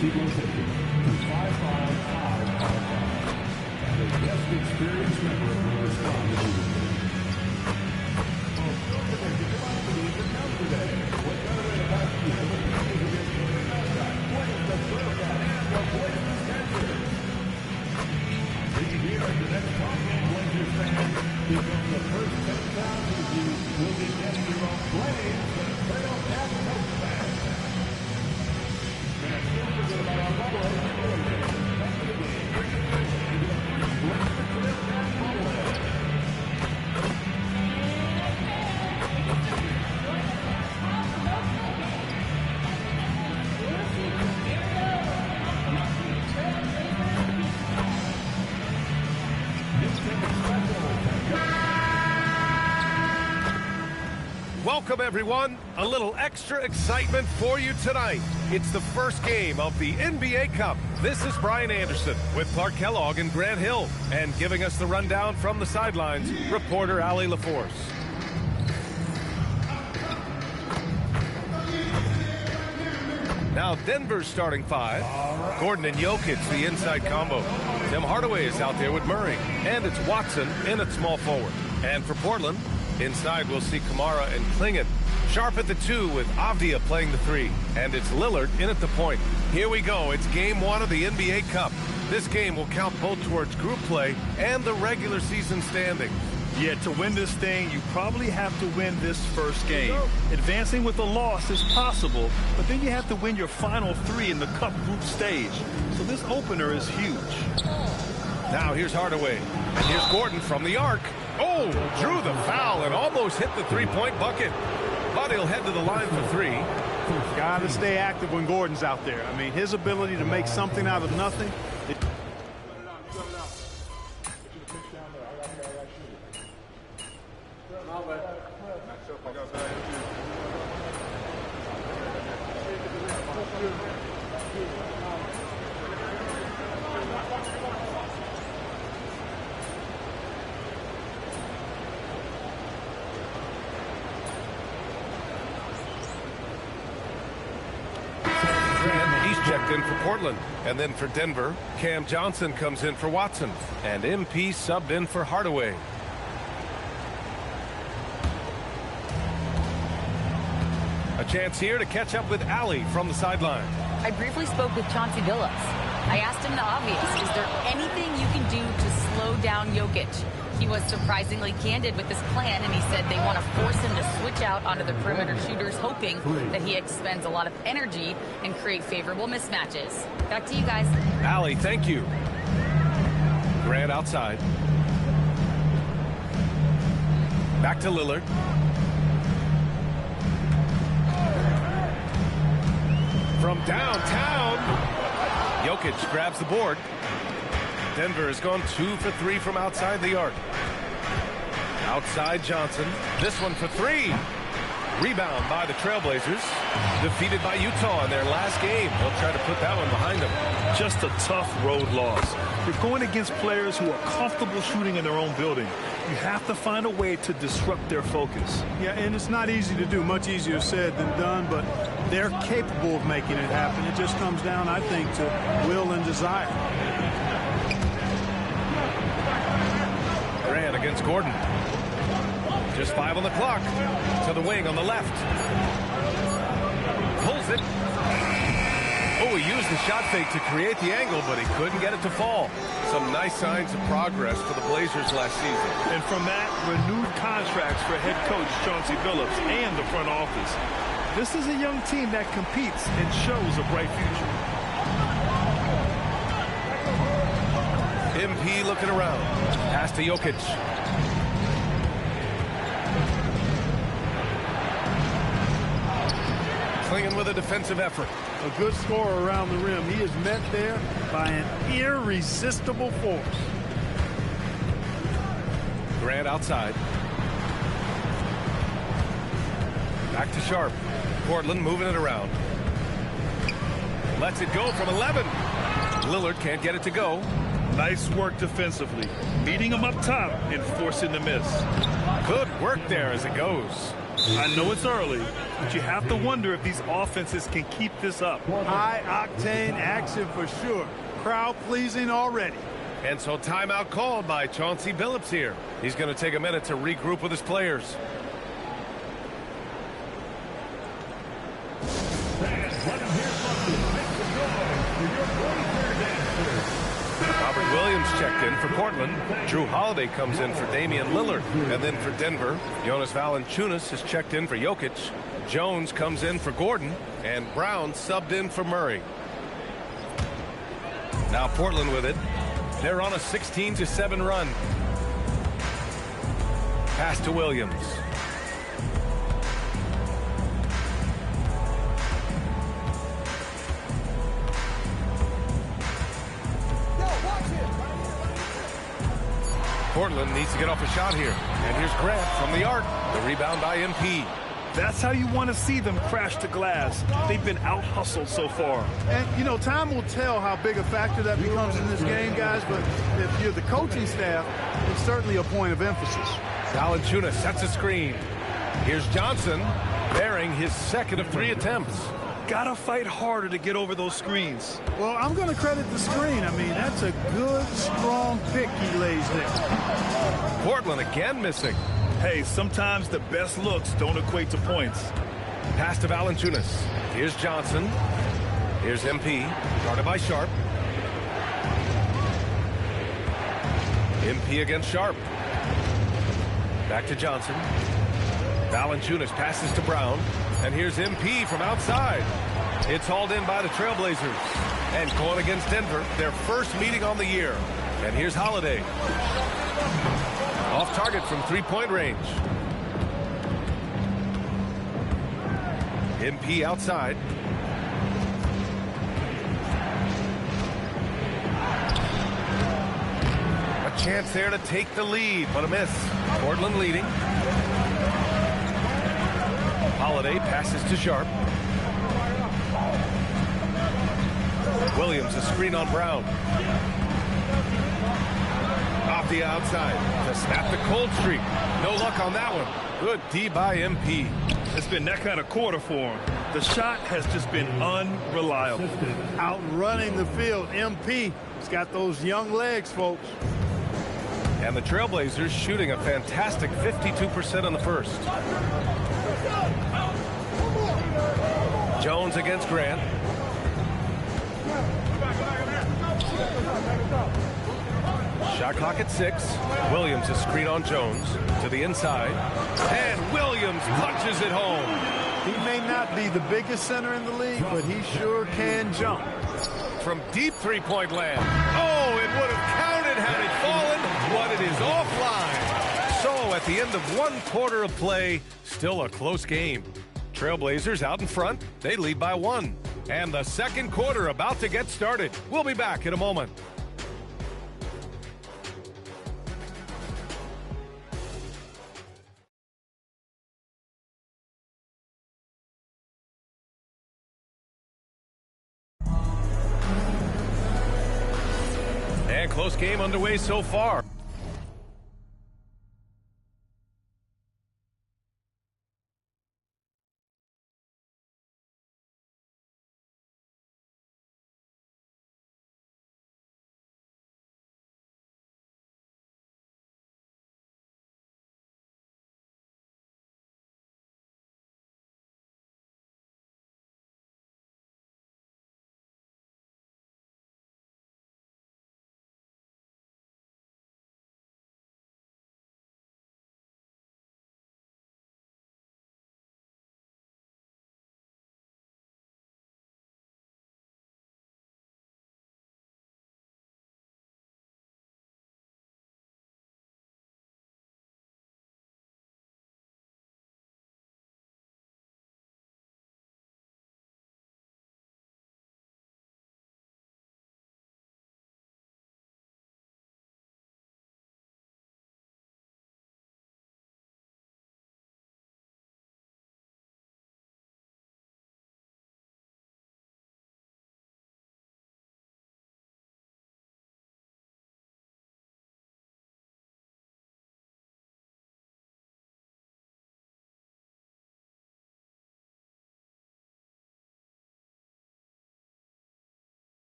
sequence of 5-5-5-5-5. The best experienced member will respond immediately. The first 10,000 of you will be getting your own Blaze, the trail cat coach bag. And don't forget about our bobblehead giveaway. After the game, bring it back to the Blaze the trail cat bobblehead. Welcome, everyone. A little extra excitement for you tonight. It's the first game of the NBA Cup. This is Brian Anderson with Clark Kellogg and Grant Hill. And giving us the rundown from the sidelines, reporter Allie LaForce. Now Denver's starting five. Gordon and Jokic, the inside combo. Tim Hardaway is out there with Murray. And it's Watson in at small forward. And for Portland, inside, we'll see Kamara and Klingon. Sharp at the 2 with Avdia playing the 3. And it's Lillard in at the point. Here we go. It's game 1 of the NBA Cup. This game will count both towards group play and the regular season standings. Yeah, to win this thing, you probably have to win this first game. Advancing with a loss is possible, but then you have to win your final 3 in the Cup group stage. So this opener is huge. Now here's Hardaway. And here's Gordon from the arc. Oh, drew the foul and almost hit the three-point bucket. But he'll head to the line for 3. Got to stay active when Gordon's out there. I mean, his ability to make something out of nothing. Checked in for Portland. And then for Denver, Cam Johnson comes in for Watson. And MP subbed in for Hardaway. A chance here to catch up with Allie from the sideline. I briefly spoke with Chauncey Billups. I asked him the obvious. Is there anything you can do to slow down Jokic? He was surprisingly candid with this plan, and he said they want to force him to switch out onto the perimeter shooters, hoping that he expends a lot of energy and create favorable mismatches. Back to you guys. Allie, thank you. Grant outside. Back to Lillard. From downtown, Jokic grabs the board. Denver has gone 2 for 3 from outside the arc. Outside Johnson. This one for 3. Rebound by the Trailblazers. Defeated by Utah in their last game. They'll try to put that one behind them. Just a tough road loss. You're going against players who are comfortable shooting in their own building. You have to find a way to disrupt their focus. Yeah, and it's not easy to do. Much easier said than done, but they're capable of making it happen. It just comes down, I think, to will and desire. Grant against Gordon. Just 5 on the clock. To the wing on the left. Pulls it. Oh, he used the shot fake to create the angle, but he couldn't get it to fall. Some nice signs of progress for the Blazers last season. And from that, renewed contracts for head coach Chauncey Billups and the front office. This is a young team that competes and shows a bright future. MP looking around. Pass to Jokic. Klingon with a defensive effort. A good scorer around the rim. He is met there by an irresistible force. Grant outside. Back to Sharp. Portland moving it around. Lets it go from 11. Lillard can't get it to go. Nice work defensively. Beating him up top and forcing the miss. Good work there as it goes. I know it's early, but you have to wonder if these offenses can keep this up. High-octane action for sure. Crowd-pleasing already. And so timeout called by Chauncey Billups here. He's going to take a minute to regroup with his players. Robert Williams checked in for Portland. Drew Holiday comes in for Damian Lillard. And then for Denver, Jonas Valanciunas has checked in for Jokic. Jones comes in for Gordon. And Brown subbed in for Murray. Now Portland with it. They're on a 16-7 run. Pass to Williams. Portland needs to get off a shot here. And here's Grant from the arc. The rebound by MP. That's how you want to see them crash the glass. They've been out-hustled so far. And, you know, time will tell how big a factor that becomes in this game, guys, but if you're the coaching staff, it's certainly a point of emphasis. Valanciunas sets a screen. Here's Johnson, bearing his second of 3 attempts. Gotta fight harder to get over those screens. Well, I'm going to credit the screen. I mean, that's a good, strong pick he lays there. Portland again missing. Hey, sometimes the best looks don't equate to points. Pass to Valanciunas. Here's Johnson. Here's MP, guarded by Sharp. MP against Sharp. Back to Johnson. Valanciunas passes to Brown. And here's MP from outside. It's hauled in by the Trailblazers. And going against Denver, their first meeting on the year. And here's Holiday. Off target from three-point range. MP outside. A chance there to take the lead, but a miss. Portland leading. Holiday passes to Sharp. Williams, a screen on Brown. Off the outside to snap the cold streak. No luck on that one. Good D by MP. It's been that kind of quarter for him. The shot has just been unreliable. Outrunning the field, MP. He's got those young legs, folks. And the Trailblazers shooting a fantastic 52% on the first. Jones against Grant. Shot clock at 6. Williams a screen on Jones to the inside. And Williams punches it home. He may not be the biggest center in the league, but he sure can jump. From deep three-point land. Oh, it would have counted had it fallen, but it is offline. So at the end of one quarter of play, still a close game. Trailblazers out in front. They lead by 1. And the second quarter about to get started. We'll be back in a moment. And close game underway so far.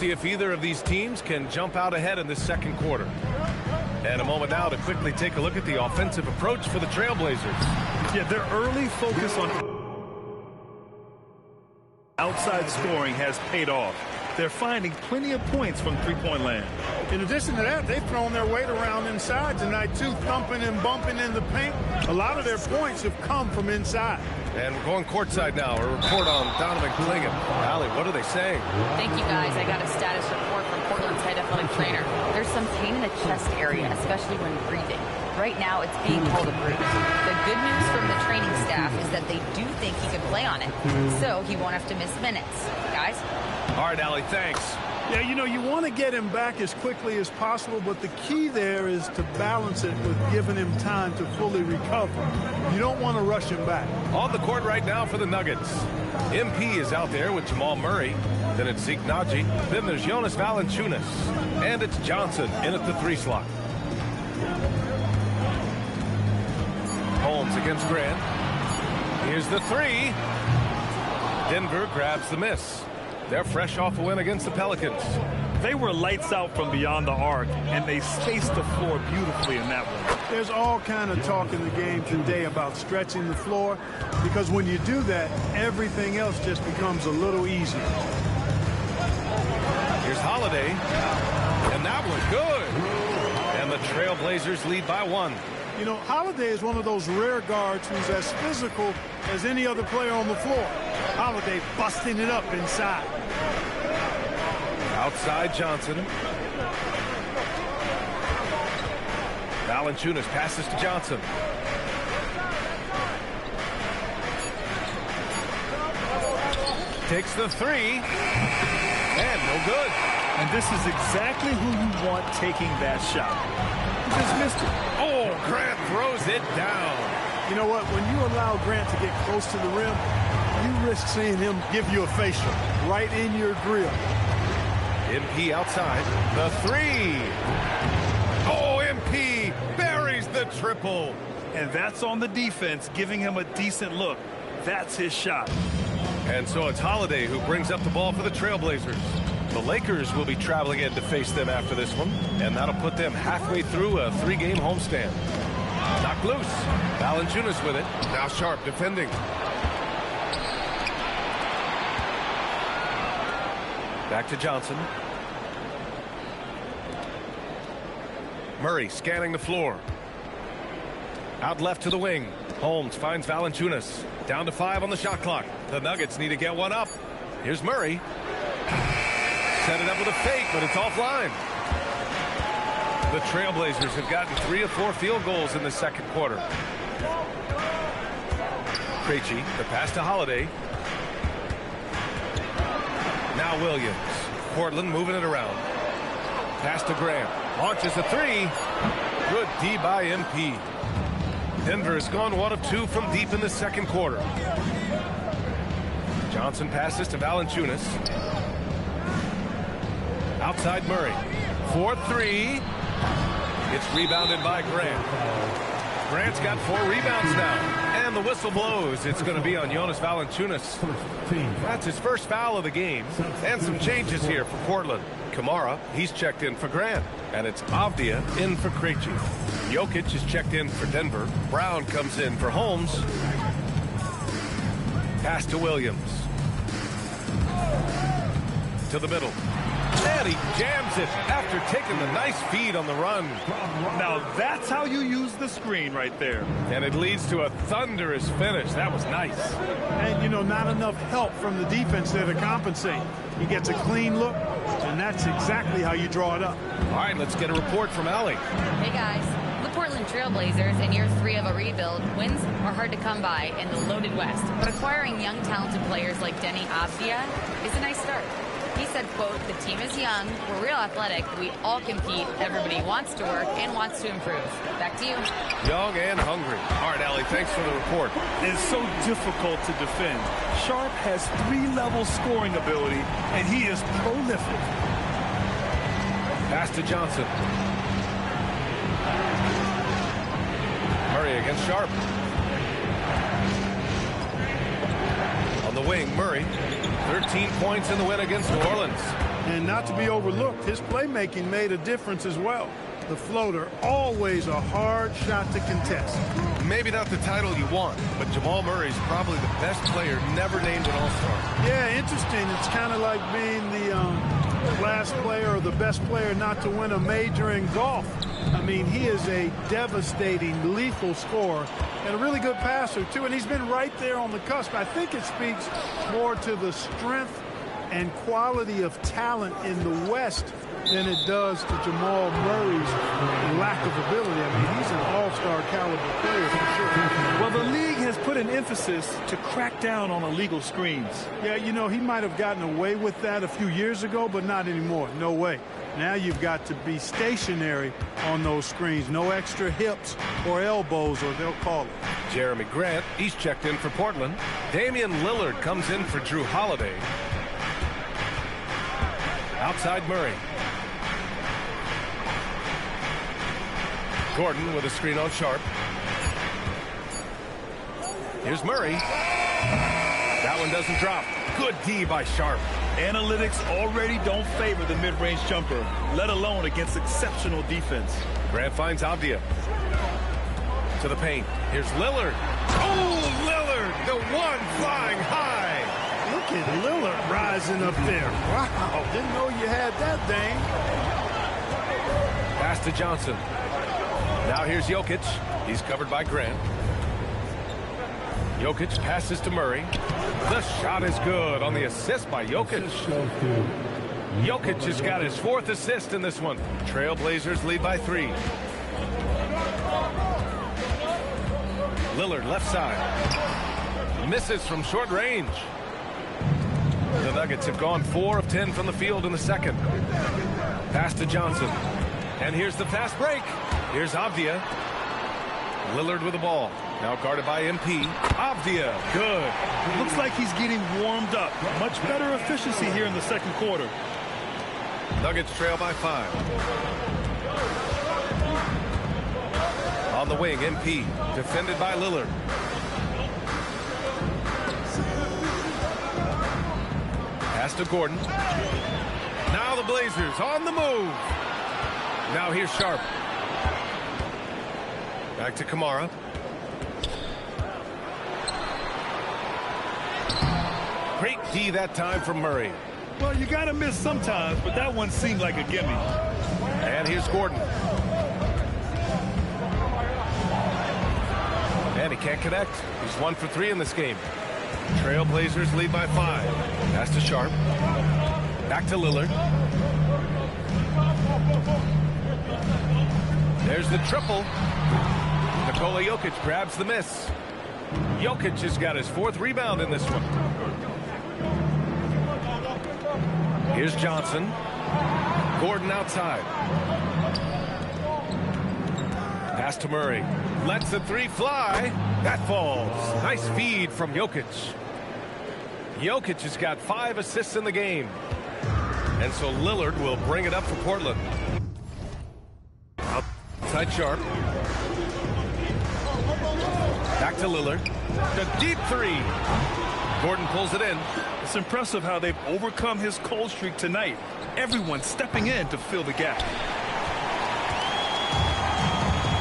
see if either of these teams can jump out ahead in this second quarter. And a moment now to quickly take a look at the offensive approach for the Trailblazers. Yeah, their early focus on outside scoring has paid off. They're finding plenty of points from three-point land. In addition to that, they've thrown their weight around inside tonight, too, thumping and bumping in the paint. A lot of their points have come from inside. And we're going courtside now. A report on Donovan Clingan. Allie, what are they saying? Thank you, guys. I got a status report from Portland's head athletic trainer. There's some pain in the chest area, especially when breathing. Right now, it's being called a bruise. The good news from the training staff is that they do think he could play on it, so he won't have to miss minutes. Guys? All right, Allie, thanks. Yeah, you know, you want to get him back as quickly as possible, but the key there is to balance it with giving him time to fully recover. You don't want to rush him back. On the court right now for the Nuggets. MP is out there with Jamal Murray. Then it's Zeke Naji. Then there's Jonas Valanciunas. And it's Johnson in at the 3 slot. Holmes against Grant. Here's the 3. Denver grabs the miss. They're fresh off a win against the Pelicans. They were lights out from beyond the arc, and they spaced the floor beautifully in that one. There's all kind of talk in the game today about stretching the floor, because when you do that, everything else just becomes a little easier. Here's Holiday, and that was good. And the Trailblazers lead by 1. You know, Holiday is one of those rare guards who's as physical as any other player on the floor. Holiday busting it up inside. Outside Johnson. Valanciunas passes to Johnson. Takes the 3. And no good. And this is exactly who you want taking that shot. He just missed it. Oh, Grant throws it down. You know what? When you allow Grant to get close to the rim, you risk seeing him give you a facial right in your grill. MP outside. The 3. Oh, MP buries the triple. And that's on the defense, giving him a decent look. That's his shot. And so it's Holiday who brings up the ball for the Trailblazers. The Lakers will be traveling in to face them after this one, and that'll put them halfway through a 3-game homestand. Knocked loose. Valanciunas with it. Now Sharp defending. Back to Johnson. Murray scanning the floor. Out left to the wing. Holmes finds Valanciunas. Down to 5 on the shot clock. The Nuggets need to get one up. Here's Murray. Set it up with a fake, but it's offline. The Trailblazers have gotten 3 of 4 field goals in the second quarter. Krejci, the pass to Holiday. Now Williams. Portland moving it around. Pass to Grant. Launches a 3. Good D by MP. Denver has gone 1 of 2 from deep in the second quarter. Johnson passes to Valanciunas. Outside Murray. 4-3. It's rebounded by Grant. Grant's got 4 rebounds now. And the whistle blows. It's going to be on Jonas Valanciunas. That's his first foul of the game. And some changes here for Portland. Kamara, he's checked in for Grant. And it's Avdia in for Krejci. Jokic is checked in for Denver. Brown comes in for Holmes. Pass to Williams. To the middle. And he jams it after taking the nice feed on the run. Now that's how you use the screen right there. And it leads to a thunderous finish. That was nice. And, you know, not enough help from the defense there to compensate. He gets a clean look, and that's exactly how you draw it up. All right, let's get a report from Allie. Hey, guys. The Portland Trailblazers, in year 3 of a rebuild, wins are hard to come by in the loaded West. But acquiring young, talented players like Denny Avdia is a nice start. He said, quote, "The team is young, we're real athletic, we all compete, everybody wants to work and wants to improve." Back to you. Young and hungry. All right, Allie, thanks for the report. It's so difficult to defend. Sharp has 3-level scoring ability, and he is prolific. Pass to Johnson. Murray against Sharp. On the wing, Murray. 13 points in the win against New Orleans. And not to be overlooked, his playmaking made a difference as well. The floater, always a hard shot to contest. Maybe not the title you want, but Jamal Murray's probably the best player never named an All-Star. Yeah, interesting. It's kind of like being the last player or the best player not to win a major in golf. I mean, he is a devastating, lethal scorer and a really good passer, too. And he's been right there on the cusp. I think it speaks more to the strength and quality of talent in the West than it does to Jamal Murray's lack of ability. I mean, he's an all-star caliber player for sure. Well, the league has put an emphasis to crack down on illegal screens. Yeah, you know, he might have gotten away with that a few years ago, but not anymore. No way. Now you've got to be stationary on those screens. No extra hips or elbows, or they'll call it. Jeremy Grant, he's checked in for Portland. Damian Lillard comes in for Drew Holiday. Outside Murray. Gordon with a screen on Sharp. Here's Murray. That one doesn't drop. Good D by Sharp. Analytics already don't favor the mid-range jumper, let alone against exceptional defense. Grant finds Avdia. To the paint. Here's Lillard. Oh, Lillard, the one flying high. Look at Lillard rising up there. Wow, didn't know you had that, Dane. Pass to Johnson. Now here's Jokic. He's covered by Grant. Jokic passes to Murray. The shot is good on the assist by Jokic. Jokic has got his 4th assist in this one. Trailblazers lead by 3. Lillard left side. Misses from short range. The Nuggets have gone 4 of 10 from the field in the second. Pass to Johnson. And here's the fast break. Here's Avdia. Lillard with the ball. Now guarded by MP. Avdia. Good. Looks like he's getting warmed up. Much better efficiency here in the second quarter. Nuggets trail by 5. On the wing, MP. Defended by Lillard. Pass to Gordon. Now the Blazers on the move. Now here's Sharp. Back to Kamara. Great D that time from Murray. Well, you got to miss sometimes, but that one seemed like a gimme. And here's Gordon. And he can't connect. He's 1 for 3 in this game. Trailblazers lead by 5. Pass to Sharp. Back to Lillard. There's the triple. Nikola Jokic grabs the miss. Jokic has got his 4th rebound in this one. Here's Johnson. Gordon outside. Pass to Murray. Lets the 3 fly. That falls. Nice feed from Jokic. Jokic has got 5 assists in the game. And so Lillard will bring it up for Portland. Outside Sharp. Back to Lillard. The deep 3. Gordon pulls it in. It's impressive how they've overcome his cold streak tonight. Everyone stepping in to fill the gap.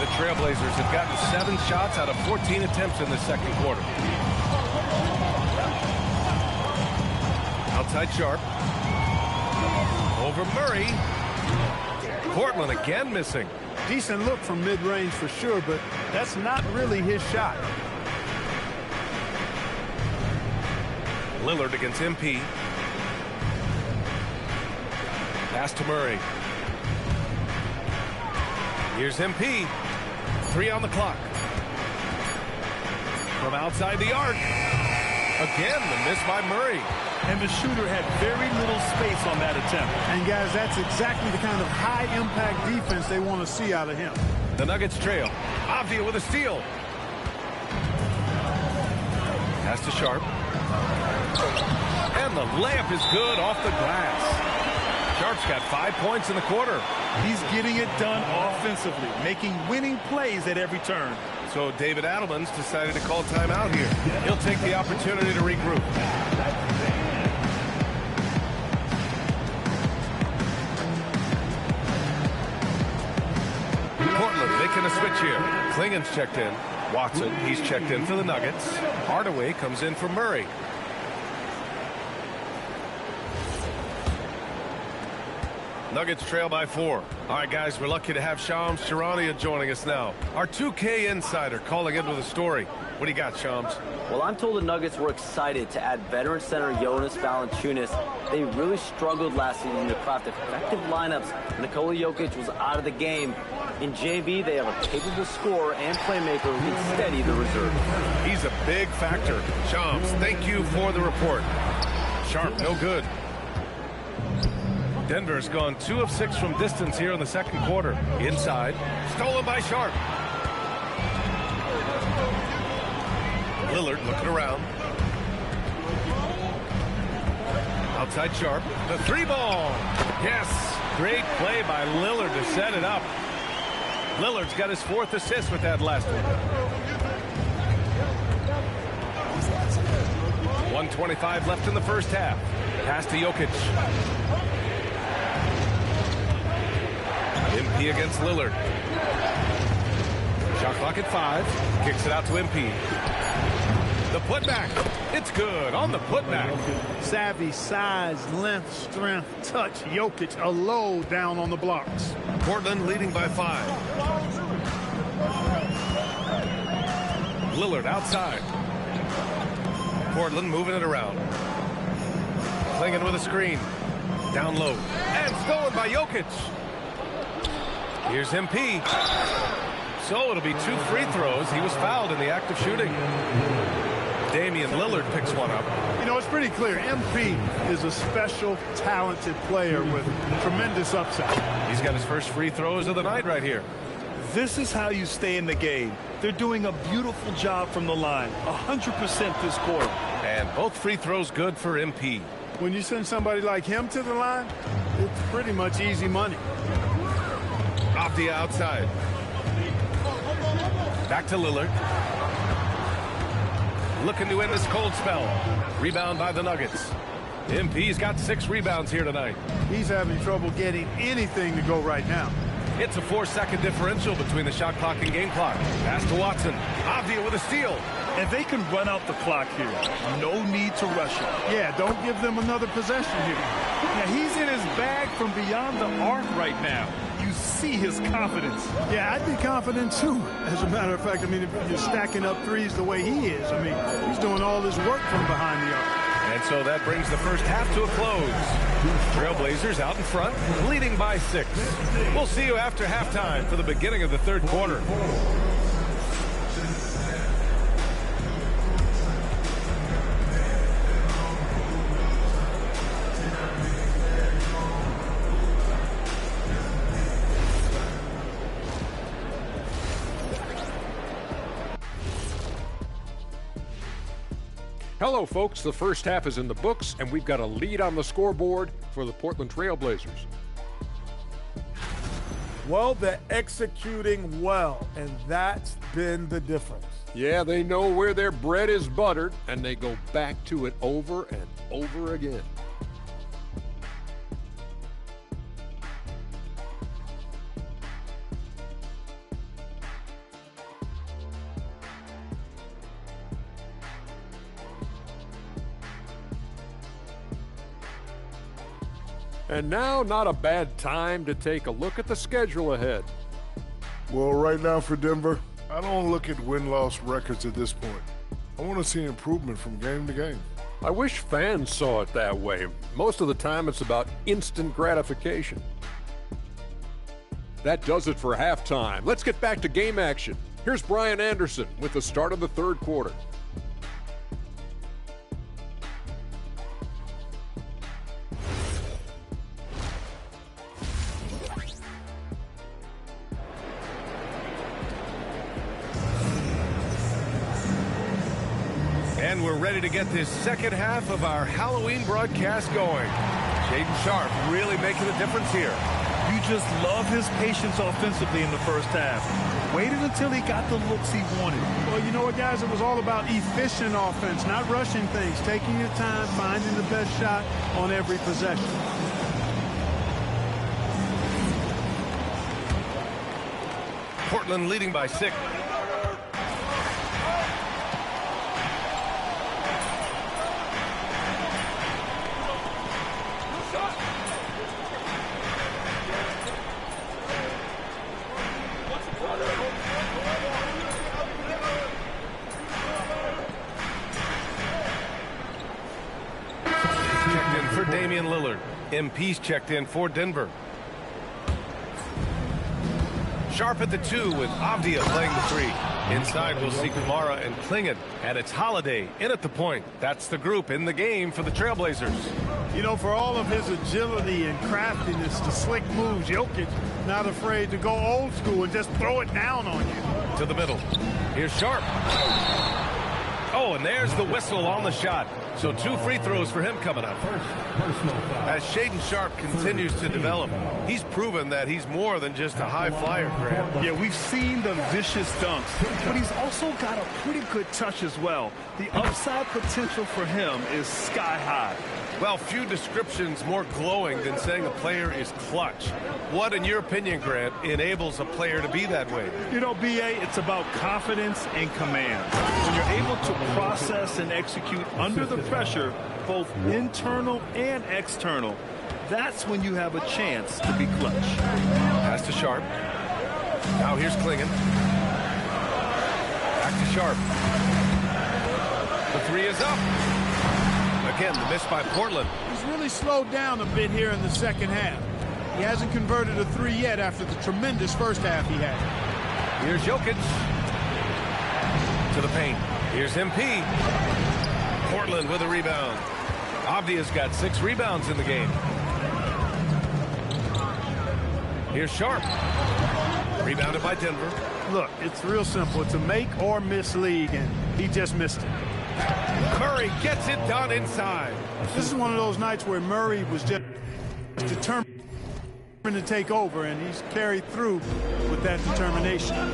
The Trailblazers have gotten 7 shots out of 14 attempts in the second quarter. Outside Sharp. Over Murray. Portland again missing. Decent look from mid-range for sure, but that's not really his shot. Lillard against MP. Pass to Murray. Here's MP. 3 on the clock. From outside the arc. Again, the miss by Murray. And the shooter had very little space on that attempt. And guys, that's exactly the kind of high-impact defense they want to see out of him. The Nuggets trail. Avdia with a steal. Pass to Sharp. And the layup is good off the glass. Sharp's got 5 points in the quarter. He's getting it done offensively, making winning plays at every turn. So David Adelman's decided to call timeout here. He'll take the opportunity to regroup. making a switch here. Klingen's checked in. Watson, he's checked in for the Nuggets. Hardaway comes in for Murray. Nuggets trail by 4. All right, guys, we're lucky to have Shams Charania joining us now. Our 2K insider calling in with a story. What do you got, Shams? Well, I'm told the Nuggets were excited to add veteran center Jonas Valanciunas. They really struggled last season to craft effective lineups. Nikola Jokic was out of the game. In JV, they have a capable scorer and playmaker who can steady the reserve. He's a big factor. Shams, thank you for the report. Sharp, no good. Denver's gone 2 of 6 from distance here in the second quarter. Inside, stolen by Sharp. Lillard looking around. Outside Sharp. The 3-ball. Yes. Great play by Lillard to set it up. Lillard's got his 4th assist with that last one. 1:25 left in the first half. Pass to Jokic. MP against Lillard. Shot clock at 5. Kicks it out to MP. The putback. It's good on the putback. Savvy, size, length, strength, touch. Jokic a low down on the blocks. Portland leading by 5. Lillard outside. Portland moving it around. Klingen with a screen. Down low. And stolen by Jokic. Here's MP. So it'll be 2 free throws. He was fouled in the act of shooting. Damian Lillard picks one up. You know, it's pretty clear. MP is a special, talented player with tremendous upside. He's got his first free throws of the night right here. This is how you stay in the game. They're doing a beautiful job from the line. 100% this quarter. And both free throws good for MP. When you send somebody like him to the line, it's pretty much easy money. Off the outside. Back to Lillard. Looking to end this cold spell. Rebound by the Nuggets. MP's got 6 rebounds here tonight. He's having trouble getting anything to go right now. It's a 4-second differential between the shot clock and game clock. Pass to Watson. Avdia with a steal. And they can run out the clock here. No need to rush it. Yeah, don't give them another possession here. Yeah, he's in his bag from beyond the arc right now. You see his confidence. Yeah, I'd be confident too. As a matter of fact, I mean, if you're stacking up threes the way he is, I mean, he's doing all this work from behind the arc. And so that brings the first half to a close. Trailblazers out in front, leading by 6. We'll see you after halftime for the beginning of the third quarter. Hello, folks. The first half is in the books, and we've got a lead on the scoreboard for the Portland Trailblazers. Well, they're executing well, and that's been the difference. Yeah, they know where their bread is buttered, and they go back to it over and over again. And now, not a bad time to take a look at the schedule ahead. Well, right now for Denver, I don't look at win-loss records at this point. I want to see improvement from game to game. I wish fans saw it that way. Most of the time, it's about instant gratification. That does it for halftime. Let's get back to game action. Here's Brian Anderson with the start of the third quarter. And we're ready to get this second half of our Halloween broadcast going. Shaedon Sharpe really making a difference here. You just love his patience offensively in the first half. Waited until he got the looks he wanted. Well, you know what, guys? It was all about efficient offense, not rushing things, taking your time, finding the best shot on every possession. Portland leading by 6. MP's checked in for Denver. Sharp at the 2 with Avdia playing the 3. Inside we'll see Kamara and Klingon. And it's Holiday in at the point. That's the group in the game for the Trailblazers. You know, for all of his agility and craftiness, the slick moves, Jokic not afraid to go old school and just throw it down on you. To the middle. Here's Sharp. Oh, and there's the whistle on the shot. So 2 free throws for him coming up. As Shaedon Sharp continues to develop, he's proven that he's more than just a high flyer, Grant. Yeah, we've seen the vicious dunks, but he's also got a pretty good touch as well. The upside potential for him is sky high. Well, few descriptions more glowing than saying a player is clutch. What, in your opinion, Grant, enables a player to be that way? You know, B.A., it's about confidence and command. When you're able to process and execute under the pressure, both internal and external, that's when you have a chance to be clutch. Pass to Sharp. Now here's Klingon. Back to Sharp. The 3 is up. Again, the miss by Portland. He's really slowed down a bit here in the second half. He hasn't converted a 3 yet after the tremendous first half he had. Here's Jokic. To the paint. Here's MP. Portland with a rebound. Avdia's got 6 rebounds in the game. Here's Sharp. Rebounded by Denver. Look, it's real simple. It's a make or miss league, and he just missed it. Murray gets it done inside. This is one of those nights where Murray was just determined to take over, and he's carried through with that determination.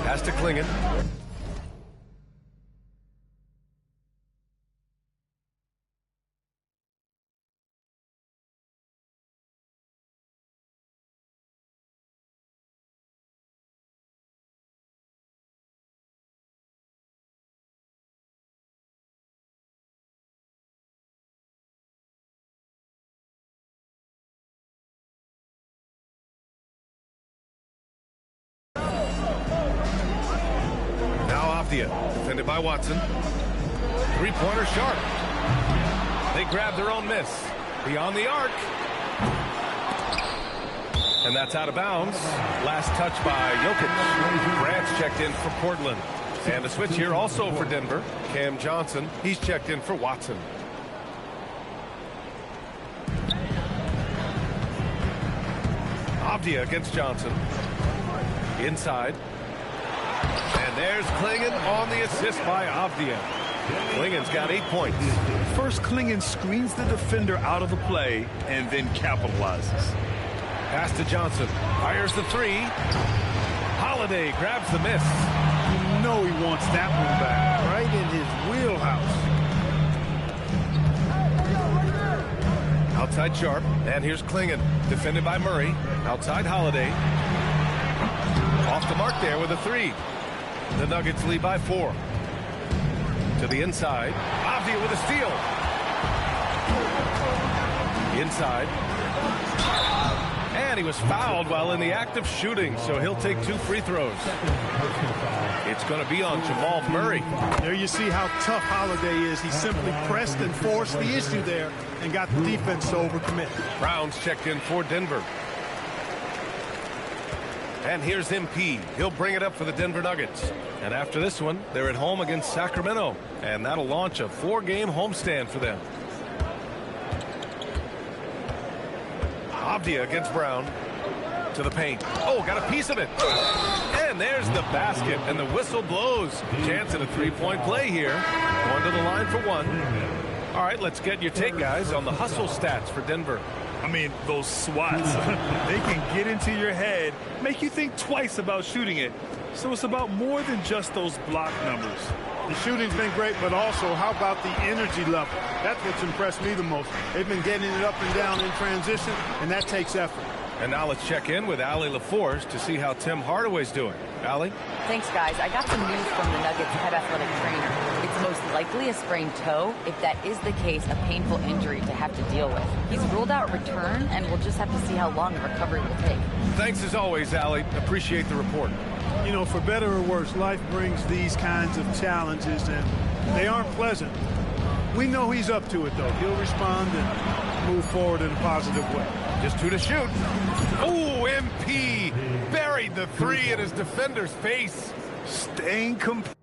Pass to Klingon. Defended by Watson. Three-pointer Sharp. They grab their own miss. Beyond the arc. And that's out of bounds. Last touch by Jokic. Grant's checked in for Portland. And a switch here also for Denver. Cam Johnson, he's checked in for Watson. Avdia against Johnson. Inside. And there's Klingon on the assist by Avdia. Klingon's got 8 points. First, Klingon screens the defender out of the play and then capitalizes. Pass to Johnson. Fires the 3. Holiday grabs the miss. You know he wants that one back, right? right in his wheelhouse. Outside Sharp, and here's Klingon, defended by Murray. Outside Holiday. Off the mark there with a 3. The Nuggets lead by 4. To the inside. Avdia with a steal. Inside. And he was fouled while in the act of shooting, so he'll take 2 free throws. It's going to be on Jamal Murray. There you see how tough Holiday is. He simply pressed and forced the issue there and got the defense to overcommit. Brown's checked in for Denver. And here's MP. He'll bring it up for the Denver Nuggets. And after this one, they're at home against Sacramento. And that'll launch a 4-game homestand for them. Avdia against Brown. To the paint. Oh, got a piece of it. And there's the basket. And the whistle blows. Chance at a 3-point play here. Going to the line for 1. All right, let's get your take, guys, on the hustle stats for Denver. I mean, those swats, they can get into your head, make you think twice about shooting it. So it's about more than just those block numbers. The shooting's been great, but also how about the energy level? That's what's impressed me the most. They've been getting it up and down in transition, and that takes effort. And now let's check in with Allie LaForce to see how Tim Hardaway's doing. Allie? Thanks, guys. I got some news from the Nuggets head athletic trainer. It's most likely a sprained toe. If that is the case, a painful injury to have to deal with. He's ruled out return, and we'll just have to see how long the recovery will take. Thanks as always, Allie. Appreciate the report. You know, for better or worse, life brings these kinds of challenges, and they aren't pleasant. We know he's up to it, though. He'll respond and move forward in a positive way. Just 2 to shoot. Oh, MP buried the 3 in his defender's face. Staying complete.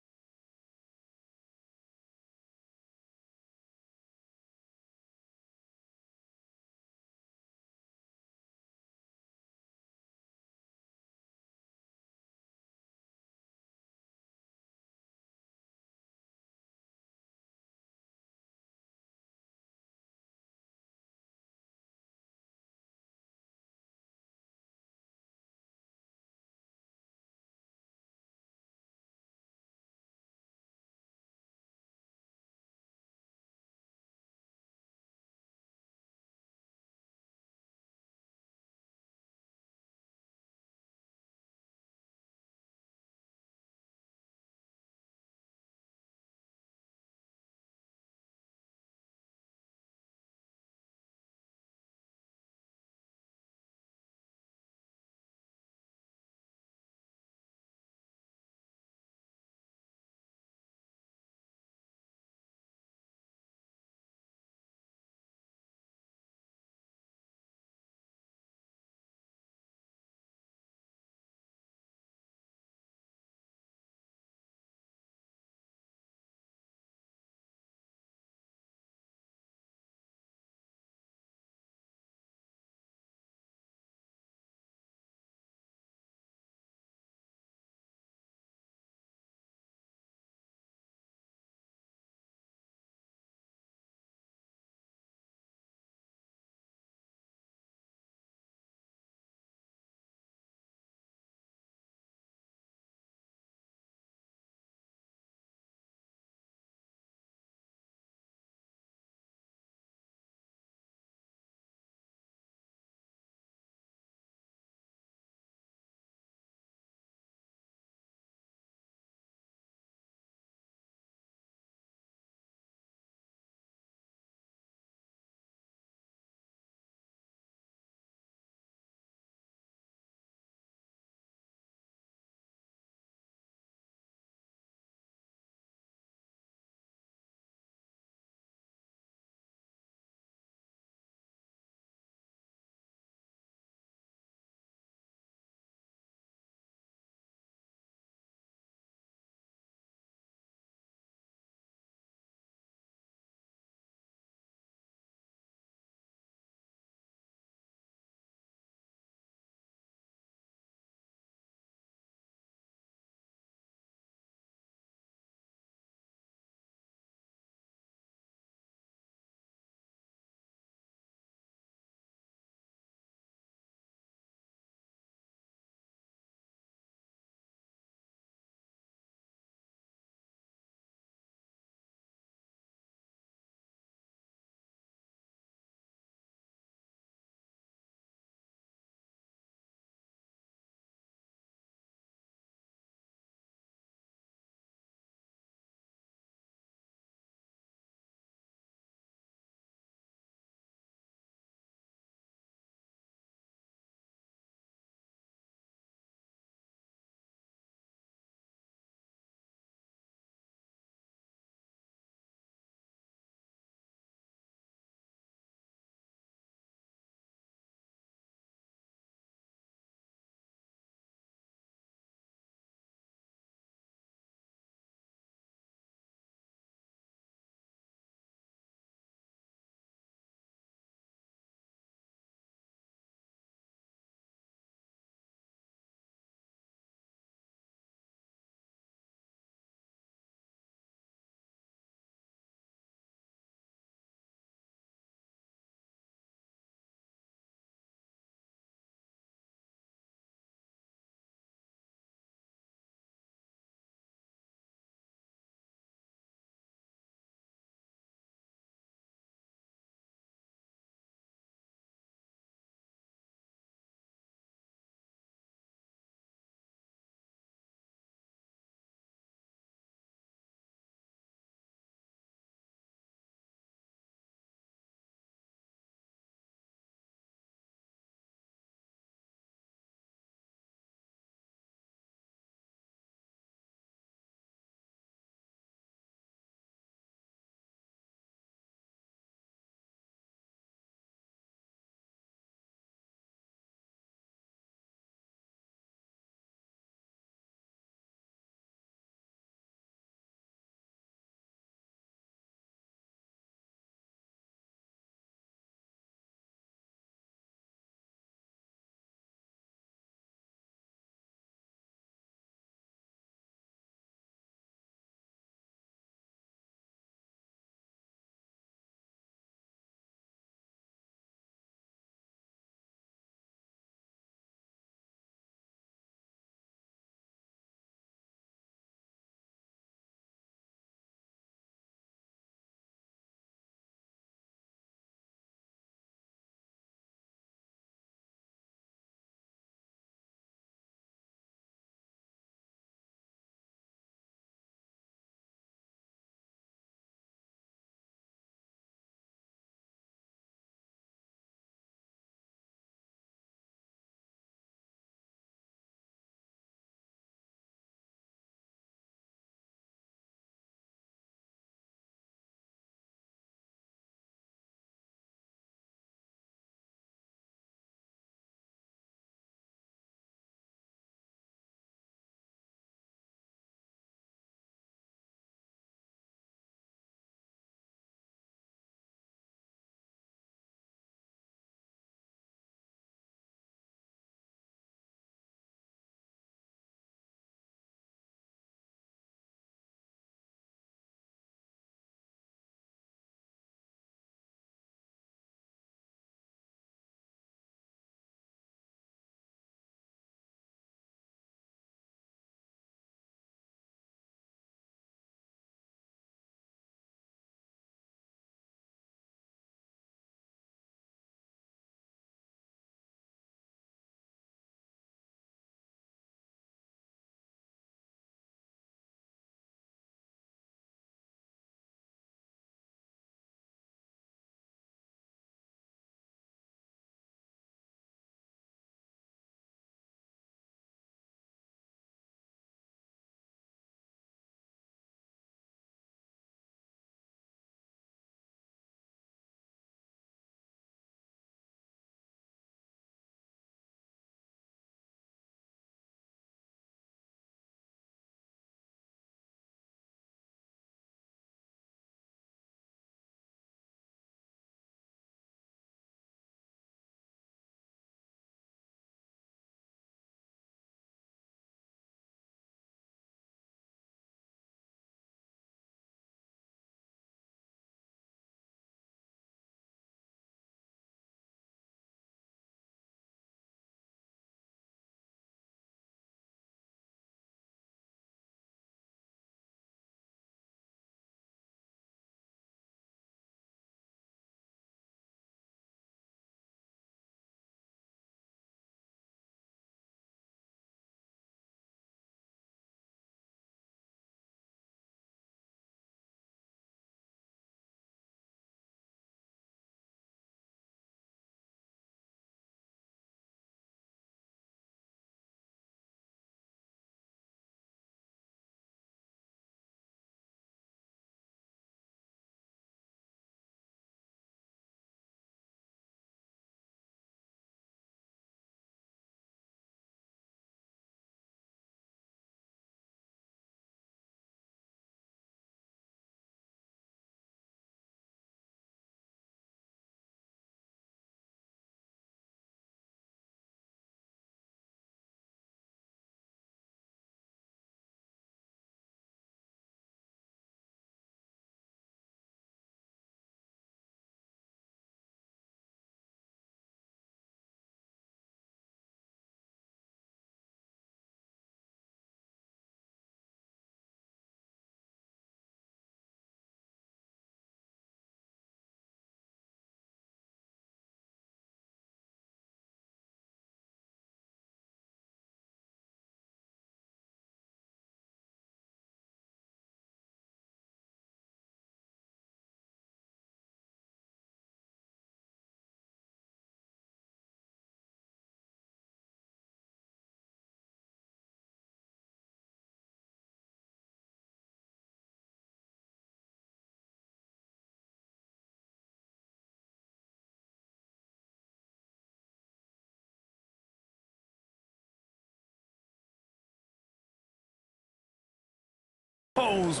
Pose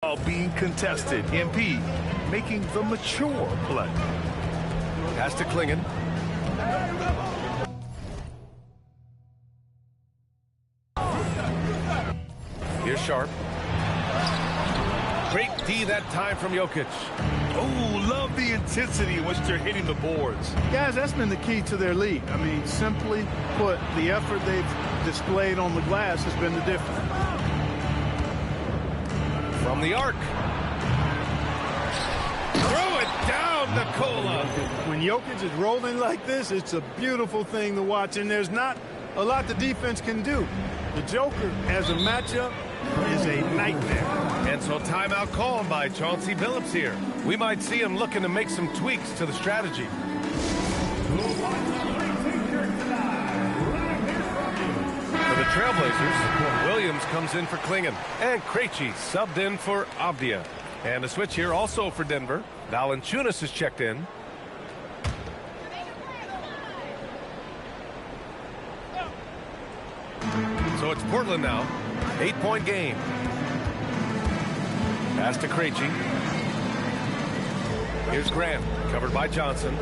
while being contested. MP making the mature play. Pass to Klingon. Here's Sharp. Great D that time from Jokic. Oh, love the intensity in which they're hitting the boards. Guys, that's been the key to their lead. I mean, simply put, the effort they've displayed on the glass has been the difference. From the arc. Throw it down, Nikola. When Jokic is rolling like this, it's a beautiful thing to watch, and there's not a lot the defense can do. The Joker, as a matchup, is a nightmare. And so timeout called by Chauncey Billups here. We might see him looking to make some tweaks to the strategy. For the Trailblazers, Williams comes in for Klingon, and Krejci subbed in for Avdia. And a switch here also for Denver. Valanciunas is checked in. So it's Portland now. 8-point game. Pass to Krejci. Here's Grant, covered by Johnson.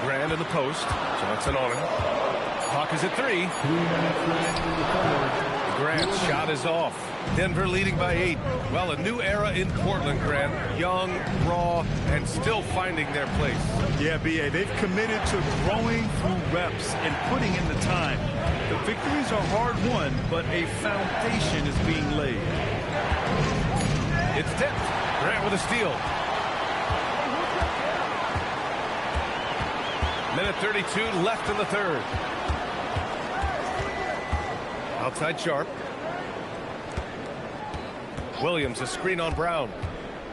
Grant in the post. Johnson on him. Clock is at 3. Grant's shot is off. Denver leading by 8. Well, a new era in Portland, Grant. Young, raw, and still finding their place. Yeah, B.A., they've committed to growing through reps and putting in the time. The victories are hard-won, but a foundation is being laid. It's tipped. Grant with a steal. Minute 32 left in the third. Outside Sharp. Williams, a screen on Brown.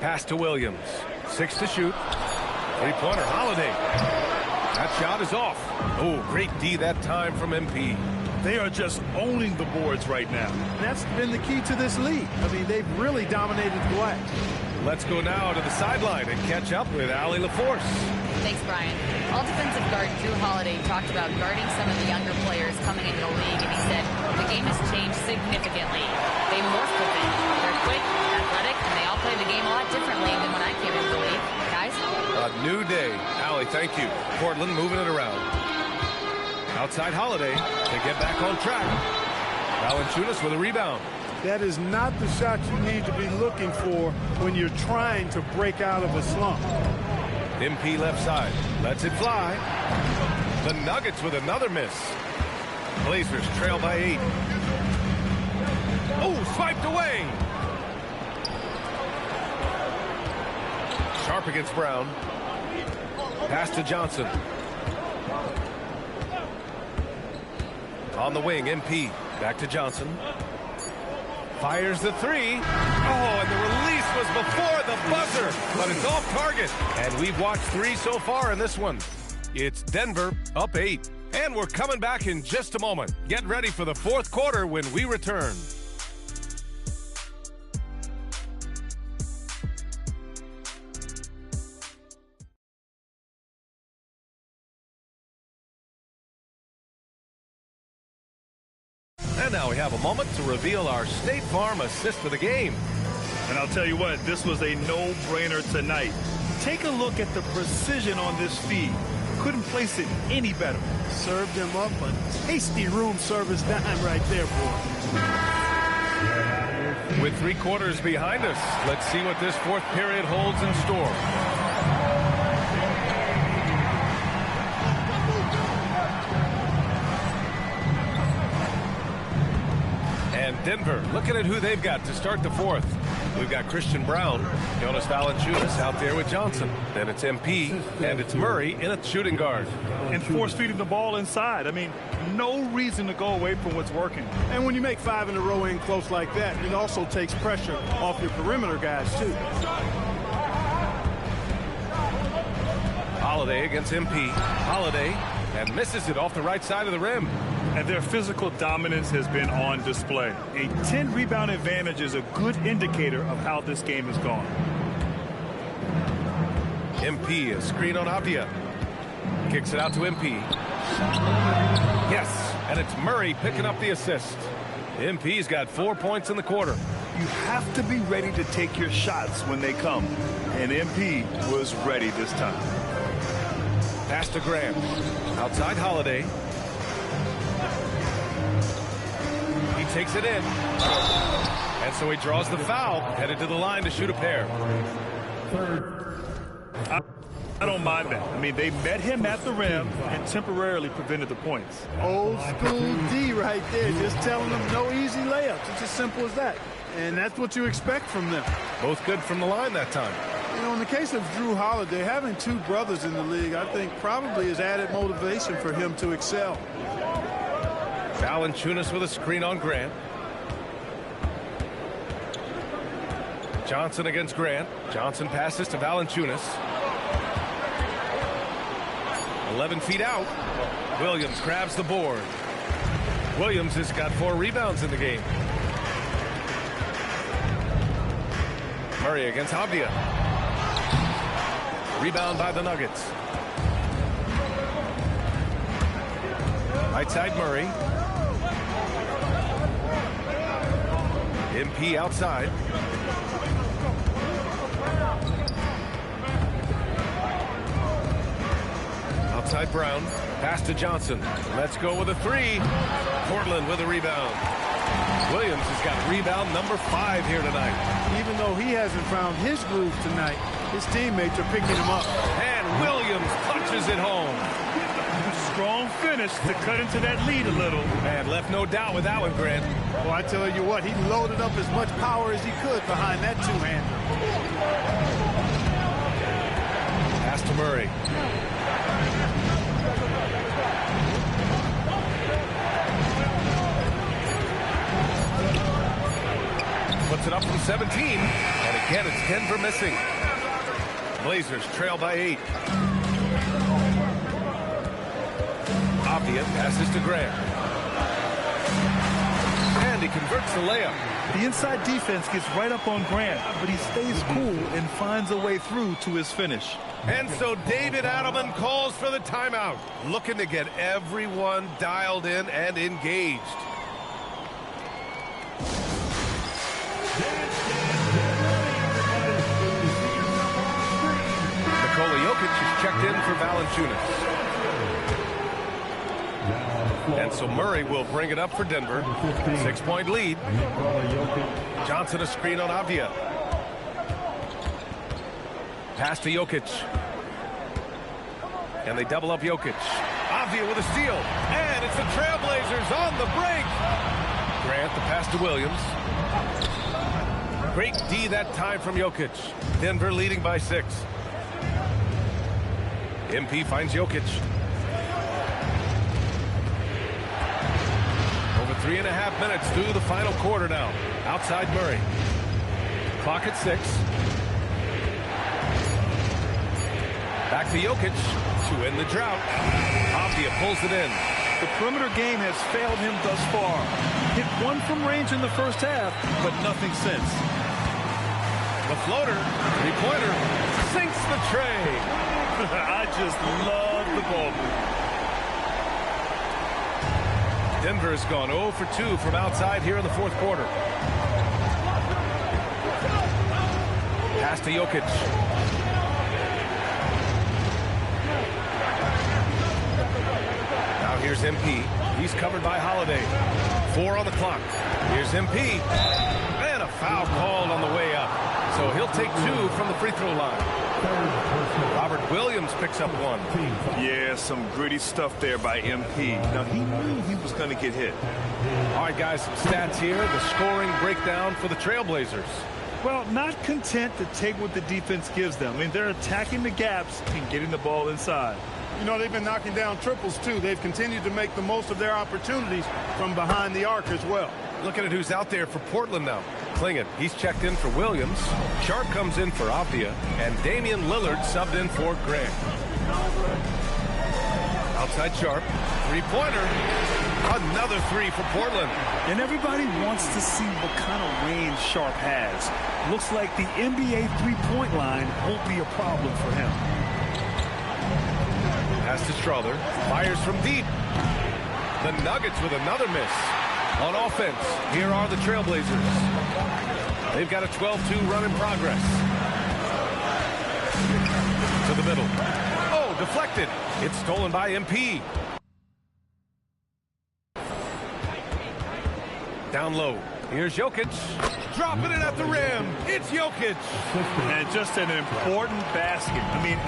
Pass to Williams. 6 to shoot. Three-pointer, Holiday. That shot is off. Oh, great D that time from MP. They are just owning the boards right now. That's been the key to this league. I mean, they've really dominated the glass. Let's go now to the sideline and catch up with Allie LaForce. Thanks, Brian. All defensive guard Drew Holiday talked about guarding some of the younger players coming into the league, and he said the game has changed significantly. They morphed with it. They're quick, athletic, and they all play the game a lot differently than when I came into the league. Guys? A new day. Allie, thank you. Portland moving it around. Outside Holiday to get back on track. Valanciunas with a rebound. That is not the shot you need to be looking for when you're trying to break out of a slump. MP left side. Lets it fly. The Nuggets with another miss. Blazers trail by 8. Oh, swiped away. Sharp against Brown. Pass to Johnson. On the wing, MP. Back to Johnson. Fires the 3. Oh, and the release was before the buzzer, but it's off target. And we've watched 3 so far in this one. It's Denver up 8. And we're coming back in just a moment. Get ready for the fourth quarter when we return. And now we have a moment to reveal our State Farm assist of the game. And I'll tell you what, this was a no-brainer tonight. Take a look at the precision on this feed. Couldn't place it any better. Served him up a tasty room service dime right there, boy. With 3 quarters behind us, let's see what this fourth period holds in store. And Denver, looking at who they've got to start the fourth. We've got Christian Brown, Jonas Valanciunas out there with Johnson. Then it's MP, and it's Murray in a shooting guard. And force feeding the ball inside. I mean, no reason to go away from what's working. And when you make 5 in a row in close like that, it also takes pressure off your perimeter guys, too. Holiday against MP. Holiday, and misses it off the right side of the rim. And their physical dominance has been on display. A 10-rebound advantage is a good indicator of how this game has gone. MP, a screen on Avdia. Kicks it out to MP. Yes, And it's Murray picking up the assist. MP's got 4 points in the quarter. You have to be ready to take your shots when they come. And MP was ready this time. Pass to Graham. Outside Holiday. He takes it in. And so he draws the foul, headed to the line to shoot a pair. I don't mind that. I mean, they met him at the rim and temporarily prevented the points. Old school D right there, just telling them no easy layups. It's as simple as that. And that's what you expect from them. Both good from the line that time. You know, in the case of Drew Holiday, having two brothers in the league, I think probably is added motivation for him to excel. Valanciunas with a screen on Grant. Johnson against Grant. Johnson passes to Valanciunas. 11 feet out. Williams grabs the board. Williams has got 4 rebounds in the game. Murray against Avdia. Rebound by the Nuggets. Right side Murray. MP outside. Outside Brown. Pass to Johnson. Let's go with a 3. Portland with a rebound. Williams has got rebound number 5 here tonight. Even though he hasn't found his groove tonight, his teammates are picking him up. And Williams punches it home. Strong finish to cut into that lead a little. And left no doubt with that one, Grant. Well, I tell you what, he loaded up as much power as he could behind that two-hander. Pass to Murray. Puts it up from 17. And again, it's Denver missing. Blazers trail by 8. Avdia passes to Grant. And he converts the layup. The inside defense gets right up on Grant, but he stays cool and finds a way through to his finish. And so David Adelman calls for the timeout, looking to get everyone dialed in and engaged. Nikola Jokic is checked in for Valanciunas. And so Murray will bring it up for Denver. 6-point lead. Johnson a screen on Avdia. Pass to Jokic. And they double up Jokic. Avdia with a steal. And it's the Trailblazers on the break. Grant the pass to Williams. Great D that time from Jokic. Denver leading by 6. MP finds Jokic. Over 3.5 minutes through the final quarter now. Outside Murray. Clock at 6. Back to Jokic to end the drought. Avdia pulls it in. The perimeter game has failed him thus far. Hit 1 from range in the first half, but nothing since. The floater, 3-pointer, sinks the tray. I just love the ball. Denver has gone 0 for 2 from outside here in the fourth quarter. Pass to Jokic. Now here's MP. He's covered by Holiday. 4 on the clock. Here's MP. And a foul called on the way up. So he'll take 2 from the free throw line. Robert Williams picks up 1. Yeah, some gritty stuff there by MP. Now, he knew he was going to get hit. All right, guys, some stats here. The scoring breakdown for the Trailblazers. Well, not content to take what the defense gives them. I mean, they're attacking the gaps and getting the ball inside. You know, they've been knocking down triples, too. They've continued to make the most of their opportunities from behind the arc as well. Looking at who's out there for Portland now. Klingon, he's checked in for Williams. Sharp comes in for Avdia. And Damian Lillard subbed in for Grant. Outside Sharp. 3-pointer. Another 3 for Portland. And everybody wants to see what kind of range Sharp has. Looks like the NBA three-point line won't be a problem for him. Pass to Strother. Fires from deep. The Nuggets with another miss. On offense, here are the Trailblazers. They've got a 12-2 run in progress. To the middle. Oh, deflected. It's stolen by MP. Down low. Here's Jokic. Dropping it at the rim. It's Jokic. And just an important basket. I mean,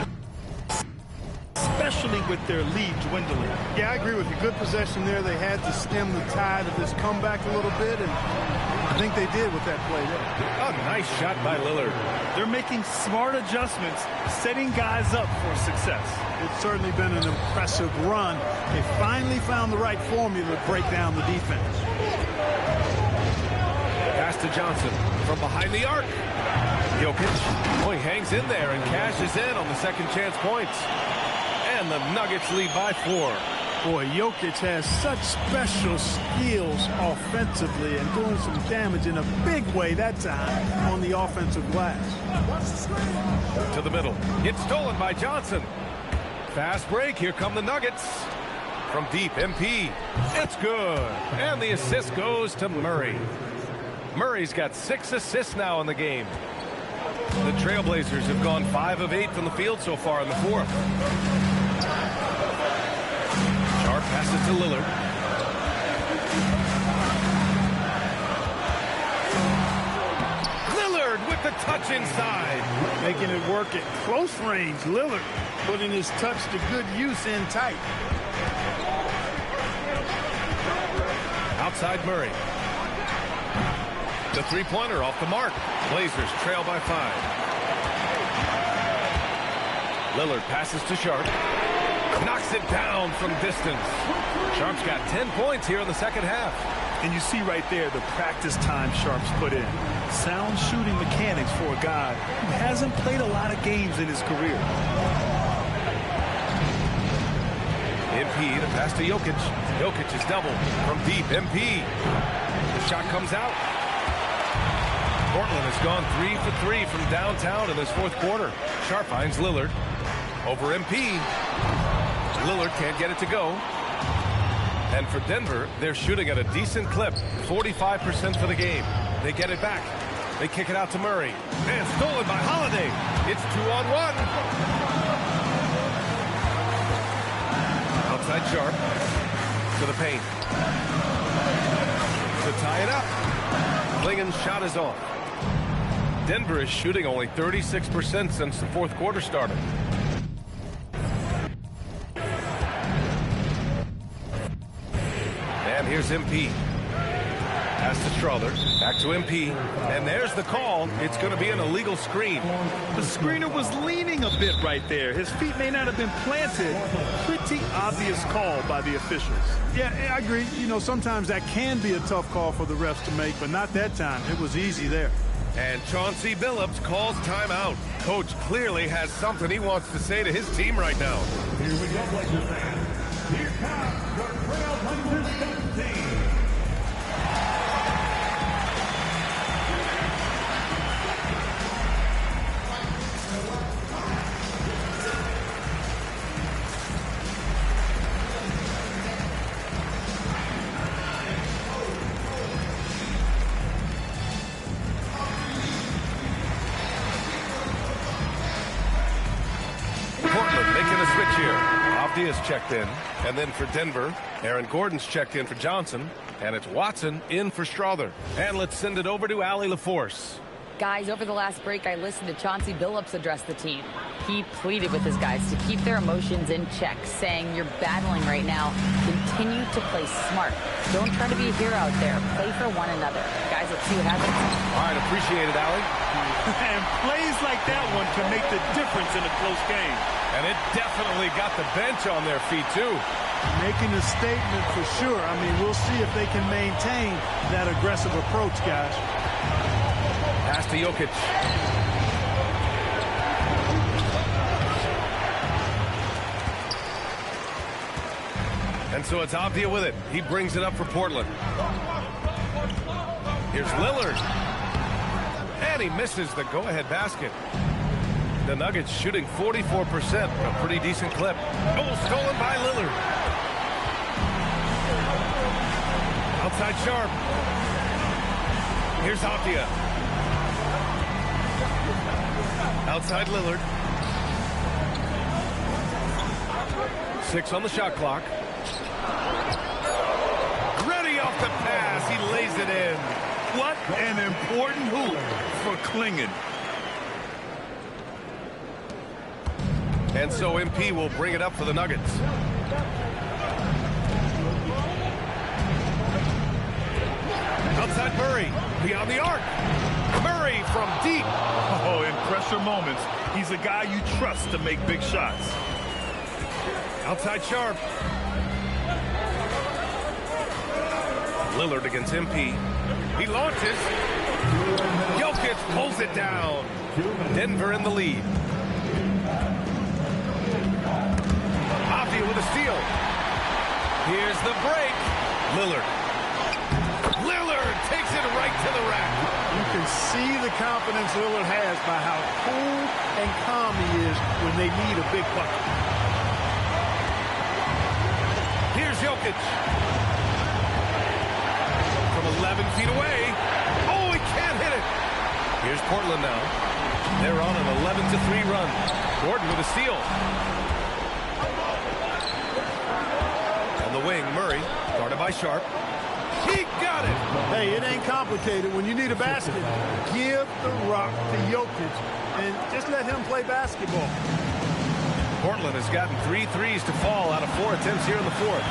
especially with their lead dwindling. Yeah, I agree with you. Good possession there. They had to stem the tide of this comeback a little bit, and I think they did with that play there. A nice shot by Lillard. They're making smart adjustments, setting guys up for success. It's certainly been an impressive run. They finally found the right formula to break down the defense. Pass to Johnson from behind the arc. Jokic, he hangs in there and cashes in on the second chance points. And the Nuggets lead by 4. Boy, Jokic has such special skills offensively and doing some damage in a big way that time on the offensive glass. To the middle. It's stolen by Johnson. Fast break. Here come the Nuggets. From deep, MP. It's good. And the assist goes to Murray. Murray's got 6 assists now in the game. The Trailblazers have gone 5 of 8 from the field so far in the fourth. Sharp passes to Lillard. Lillard with the touch inside. Making it work at close range. Lillard putting his touch to good use in tight. Outside Murray. The three-pointer off the mark. Blazers trail by 5. Lillard passes to Sharp. Knocks it down from distance. Sharp's got 10 points here in the second half. And you see right there the practice time Sharp's put in. Sound shooting mechanics for a guy who hasn't played a lot of games in his career. MP, the pass to Jokic. Jokic is doubled from deep. MP. The shot comes out. Portland has gone 3 for 3 from downtown in this fourth quarter. Sharp finds Lillard over MP. Lillard can't get it to go. And for Denver, they're shooting at a decent clip, 45% for the game. They get it back. They kick it out to Murray. And stolen by Holiday. It's 2-on-1. Outside Sharp to the paint. To tie it up. Klingen's shot is off. Denver is shooting only 36% since the fourth quarter started. And here's MP. Pass to Strother. Back to MP. And there's the call. It's going to be an illegal screen. The screener was leaning a bit right there. His feet may not have been planted. Pretty obvious call by the officials. Yeah, I agree. You know, sometimes that can be a tough call for the refs to make, but not that time. It was easy there. And Chauncey Billups calls timeout. Coach clearly has something he wants to say to his team right now. Here we go, Blazers fans. Here comes your Trailblazers team. Is checked in, and then for Denver, Aaron Gordon's checked in for Johnson, and it's Watson in for Strother. And let's send it over to Allie LaForce. Guys, over the last break, I listened to Chauncey Billups address the team. He pleaded with his guys to keep their emotions in check, saying, you're battling right now. Continue to play smart. Don't try to be a hero out there. Play for one another. Guys, let's see what happens. All right, appreciate it, Allie. And plays like that one can make the difference in a close game. And it definitely got the bench on their feet, too. Making a statement for sure. I mean, we'll see if they can maintain that aggressive approach, guys. Pass to Jokic. And so it's Avdia with it. He brings it up for Portland. Here's Lillard. And he misses the go-ahead basket. The Nuggets shooting 44%, a pretty decent clip. Oh, stolen by Lillard. Outside Sharp. Here's Avdia. Outside Lillard. 6 on the shot clock. Ready off the pass. He lays it in. What an important hoop for Klingon. And so MP will bring it up for the Nuggets. Outside Murray, beyond the arc. Murray from deep. Oh, in pressure moments, he's a guy you trust to make big shots. Outside Sharp. Lillard against MP. He launches. Jokic pulls it down. Denver in the lead. Avdia with a steal. Here's the break. Lillard. Lillard takes it right to the rack. You can see the confidence Lillard has by how cool and calm he is when they need a big bucket. Here's Jokic. From 11 feet away. Oh, he can't hit it. Here's Portland now. They're on an 11-3 run. Gordon with a steal. On the wing, Murray, guarded by Sharp. He got it. Hey, it ain't complicated. When you need a basket, give the rock to Jokic and just let him play basketball. Portland has gotten 3 threes to fall out of 4 attempts here in the fourth.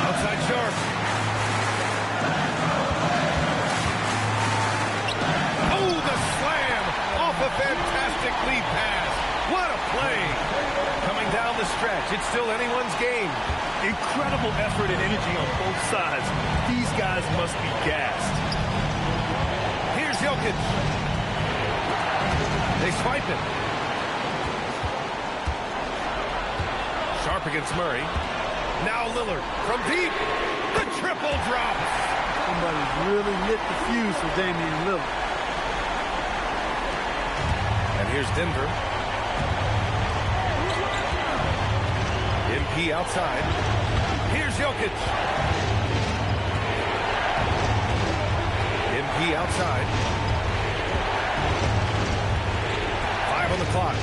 Outside Sharp. Oh, the slam off a fantastic lead pass. What a play. Coming down the stretch. It's still anyone's game. Incredible effort and energy on both sides. These guys must be gassed. Here's Jokic. They swipe it. Sharp against Murray. Now Lillard from deep. The triple drops. Somebody's really lit the fuse for Damian Lillard. And here's Denver. MP outside. Here's Jokic. MP outside. 5 on the clock.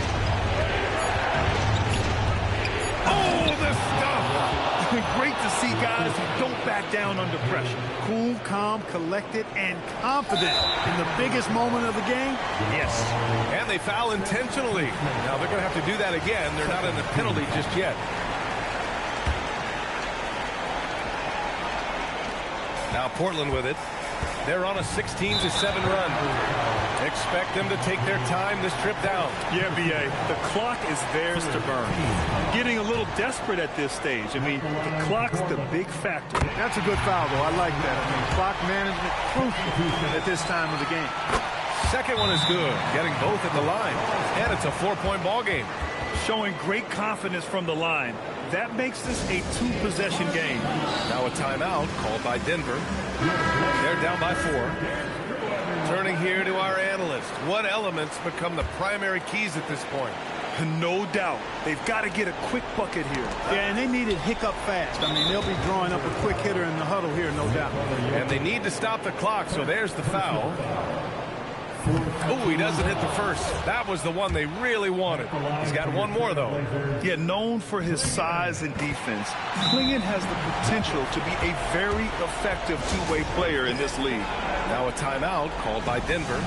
Oh, the stuff! Great to see guys who don't back down under pressure. Cool, calm, collected, and confident in the biggest moment of the game. Yes. And they foul intentionally. Now they're going to have to do that again. They're not in the penalty just yet. Now Portland with it. They're on a 16-7 run. Expect them to take their time this trip down. Yeah, B.A., the clock is theirs to burn. Getting a little desperate at this stage. I mean, the clock's the big factor. That's a good foul, though. I like that. I mean, clock management crucial at this time of the game. Second one is good, getting both at the line. And it's a 4-point ball game. Showing great confidence from the line. That makes this a 2-possession game. Now a timeout called by Denver. They're down by 4. Turning here to our analyst. What elements become the primary keys at this point? No doubt. They've got to get a quick bucket here. Yeah, and they need it hiccup fast. I mean, they'll be drawing up a quick hitter in the huddle here, no doubt. And they need to stop the clock, so there's the foul. Oh, he doesn't hit the first. That was the one they really wanted. He's got one more, though. Yeah, known for his size and defense, Klingon has the potential to be a very effective two-way player in this league. Now a timeout called by Denver.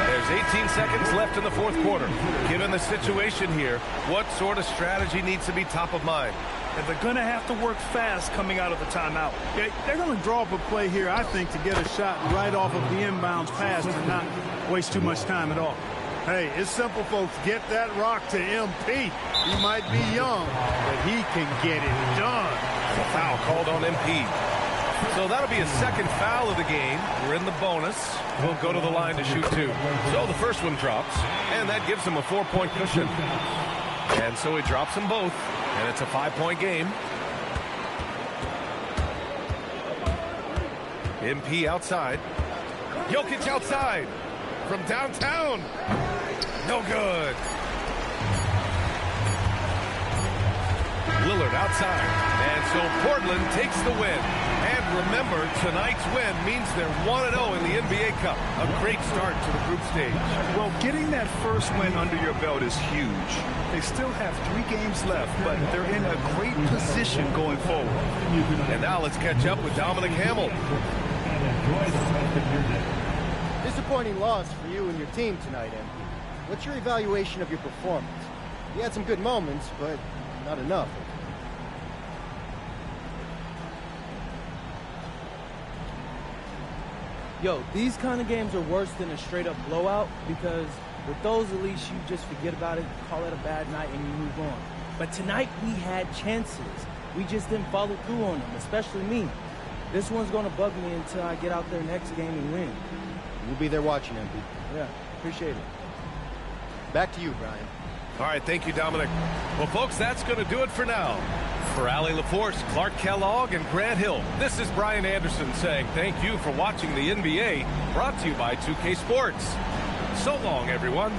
There's 18 seconds left in the fourth quarter. Given the situation here, what sort of strategy needs to be top of mind? And they're going to have to work fast coming out of the timeout. Yeah, they're going to draw up a play here, I think, to get a shot right off of the inbounds pass and not waste too much time at all. Hey, it's simple, folks. Get that rock to MP. He might be young, but he can get it done. A foul called on MP. So that'll be a second foul of the game. We're in the bonus. We'll go to the line to shoot 2. So the first one drops, and that gives him a 4-point cushion. And so he drops them both, and it's a 5-point game. MP outside. Jokic outside from downtown. No good. Lillard Howard outside. And so Portland takes the win. And remember, tonight's win means they're 1-0 in the NBA Cup. A great start to the group stage. Well, getting that first win under your belt is huge. They still have 3 games left, but they're in a great position going forward. And now let's catch up with Dominic Hamill. Disappointing loss for you and your team tonight, MP. What's your evaluation of your performance? You had some good moments, but not enough. Yo, these kind of games are worse than a straight-up blowout because with those, at least you just forget about it, call it a bad night, and you move on. But tonight, we had chances. We just didn't follow through on them, especially me. This one's going to bug me until I get out there next game and win. We'll be there watching, MP. Yeah, appreciate it. Back to you, Brian. All right, thank you, Dominic. Well, folks, that's going to do it for now. For Allie LaForce, Clark Kellogg, and Grant Hill, this is Brian Anderson saying thank you for watching the NBA, brought to you by 2K Sports. So long, everyone.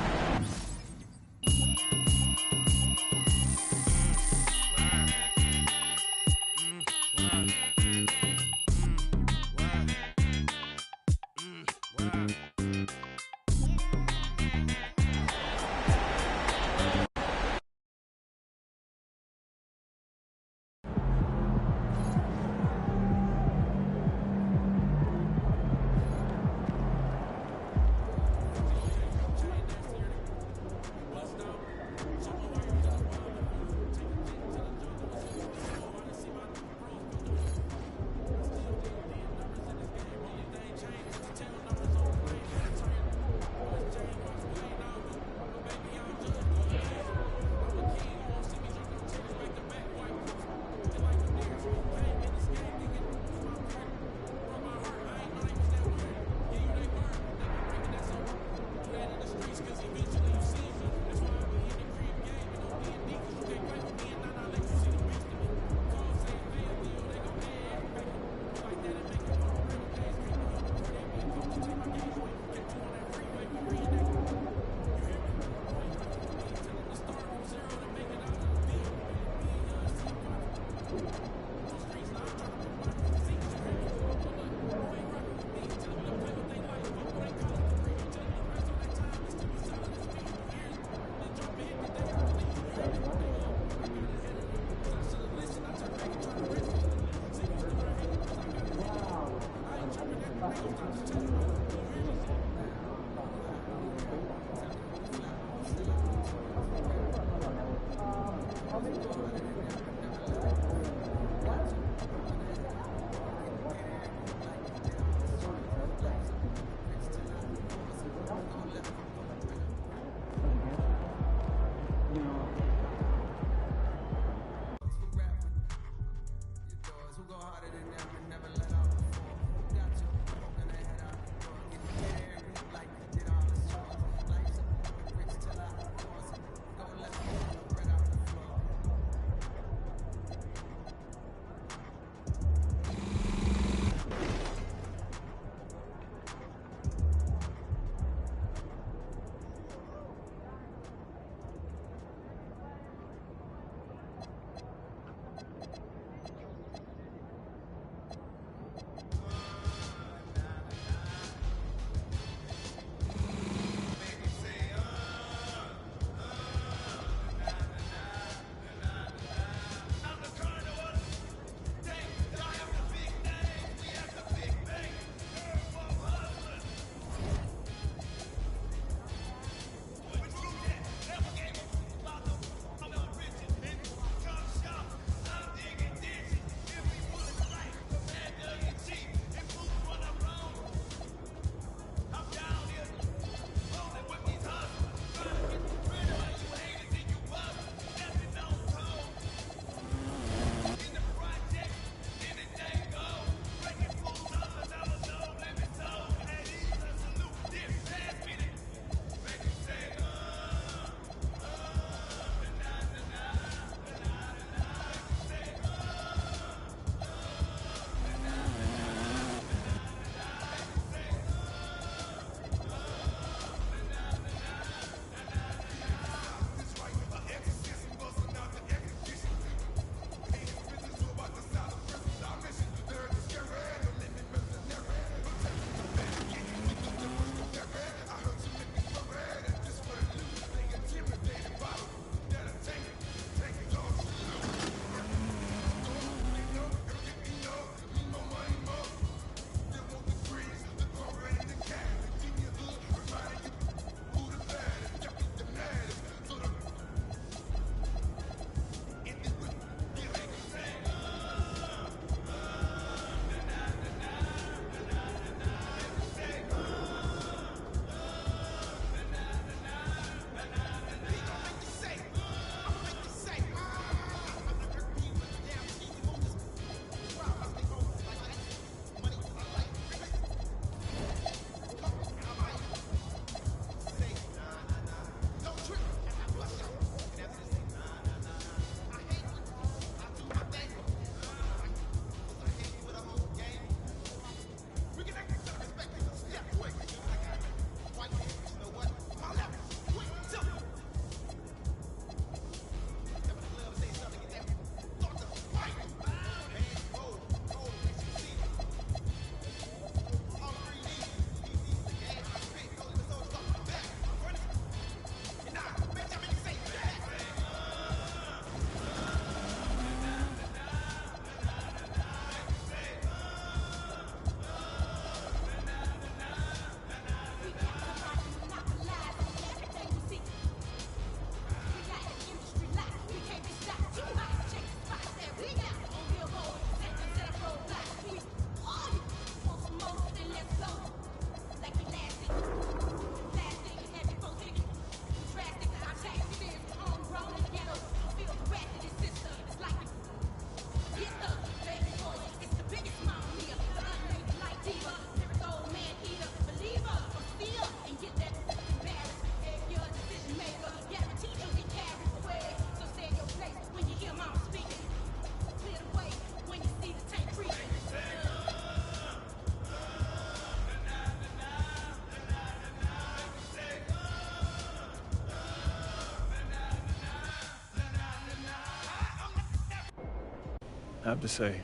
I have to say,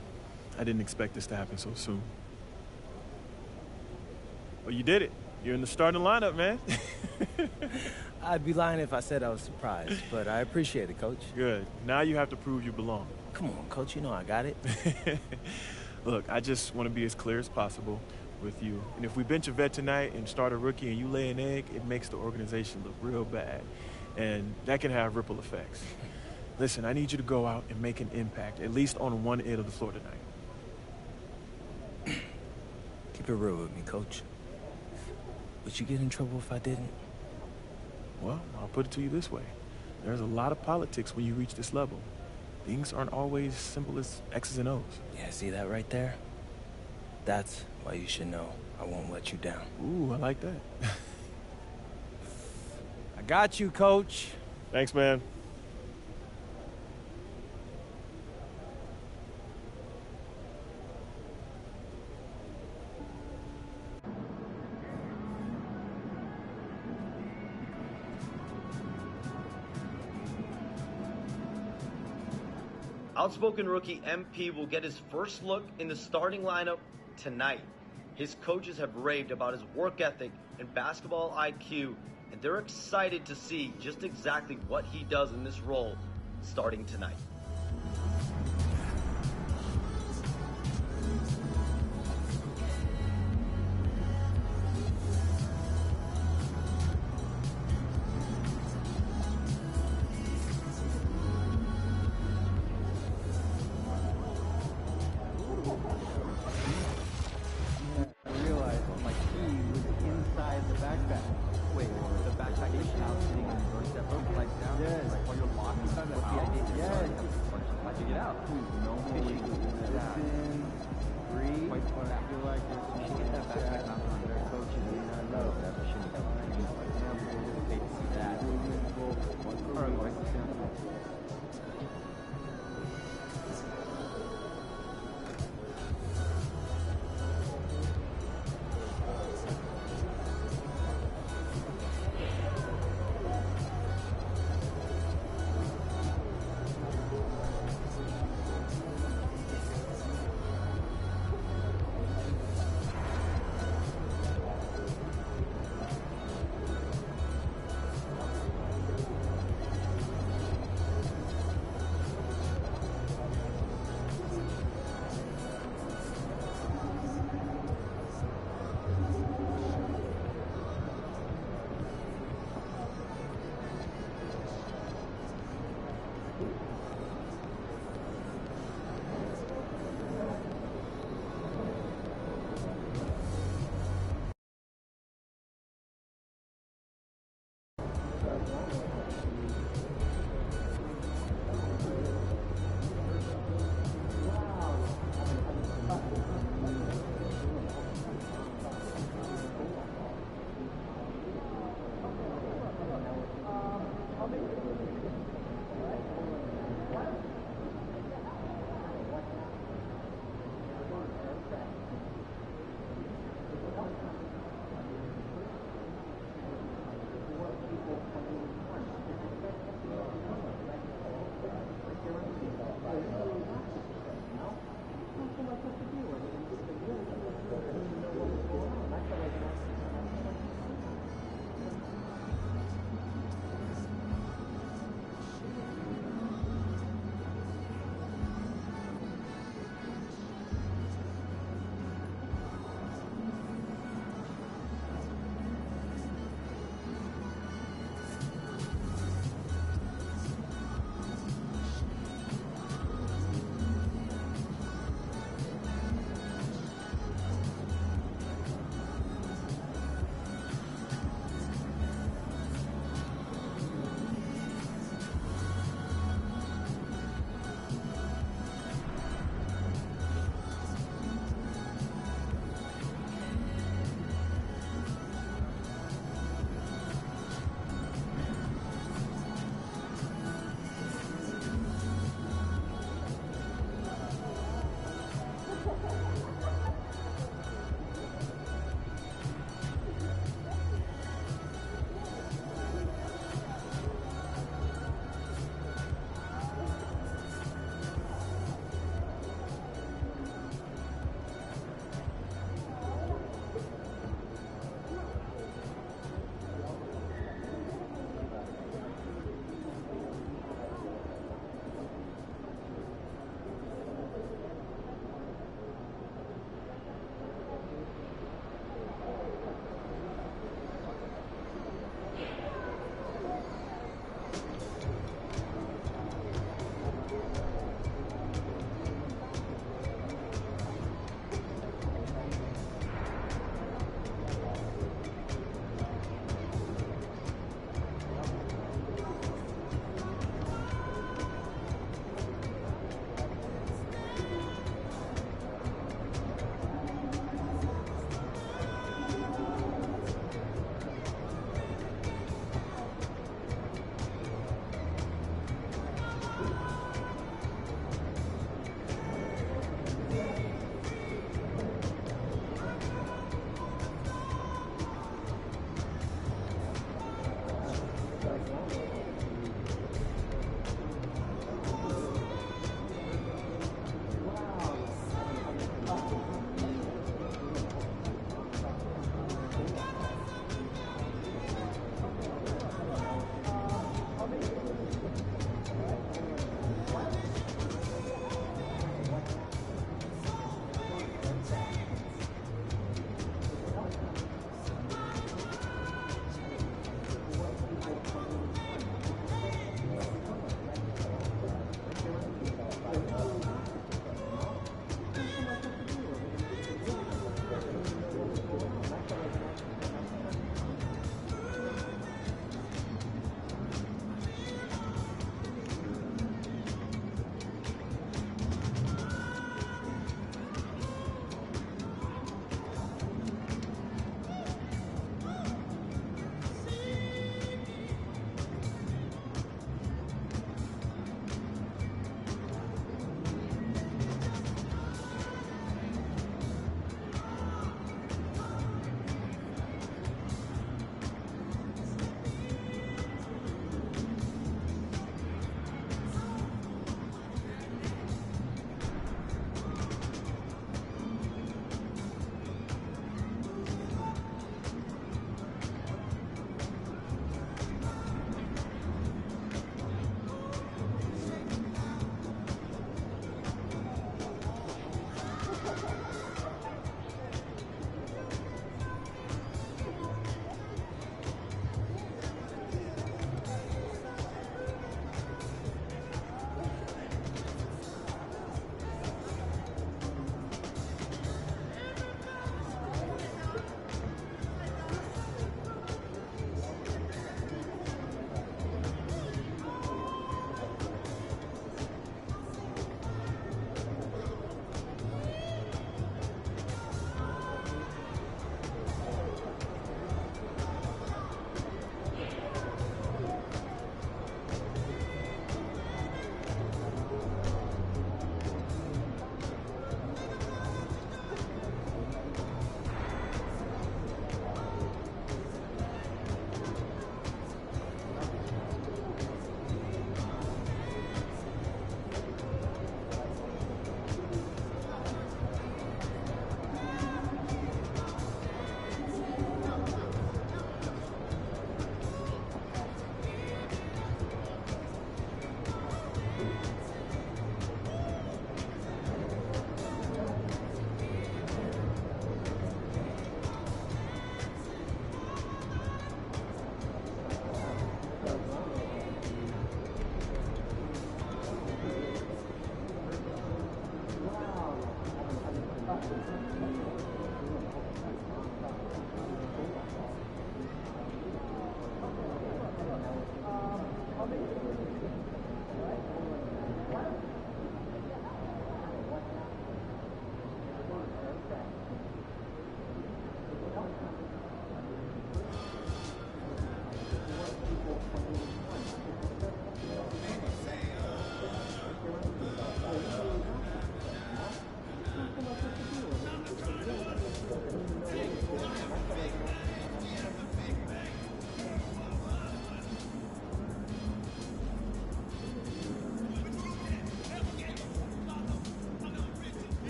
I didn't expect this to happen so soon. Well, you did it. You're in the starting lineup, man. I'd be lying if I said I was surprised, but I appreciate it, Coach. Good. Now you have to prove you belong. Come on, Coach. You know I got it. Look, I just want to be as clear as possible with you. And if we bench a vet tonight and start a rookie and you lay an egg, it makes the organization look real bad. And that can have ripple effects. Listen, I need you to go out and make an impact, at least on one end of the floor tonight. Keep it real with me, Coach. Would you get in trouble if I didn't? Well, I'll put it to you this way. There's a lot of politics when you reach this level. Things aren't always simple as X's and O's. Yeah, see that right there? That's why you should know I won't let you down. Ooh, I like that. I got you, Coach. Thanks, man. Outspoken rookie MP will get his first look in the starting lineup tonight. His coaches have raved about his work ethic and basketball IQ, and they're excited to see just exactly what he does in this role starting tonight.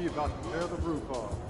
MP about to tear the roof off.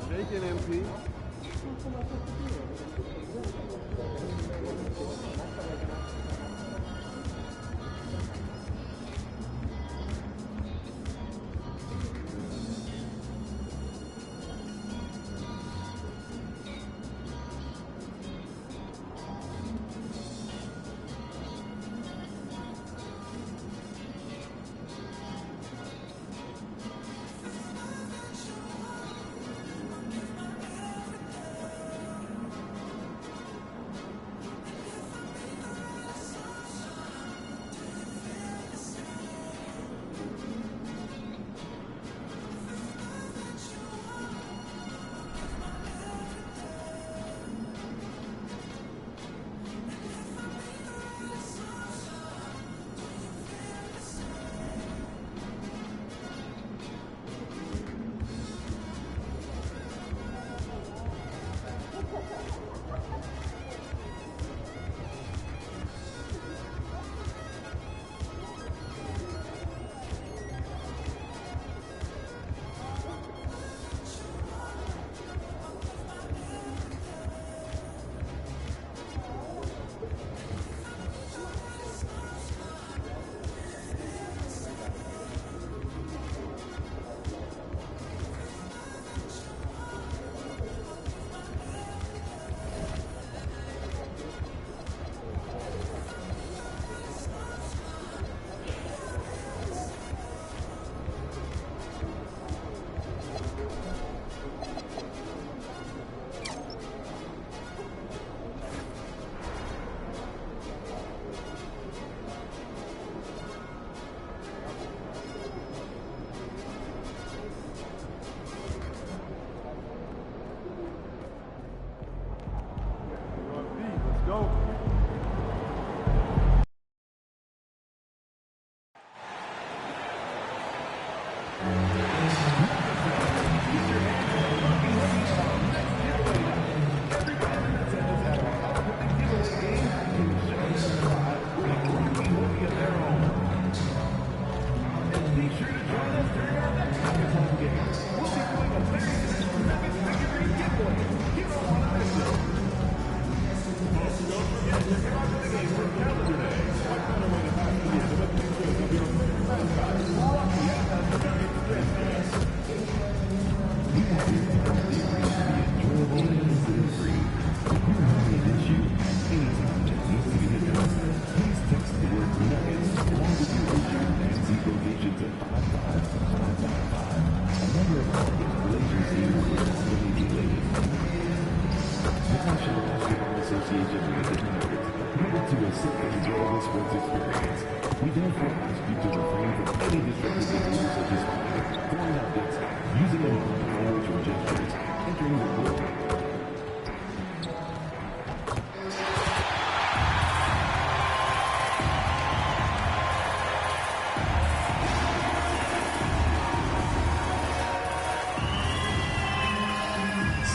Take it, MP.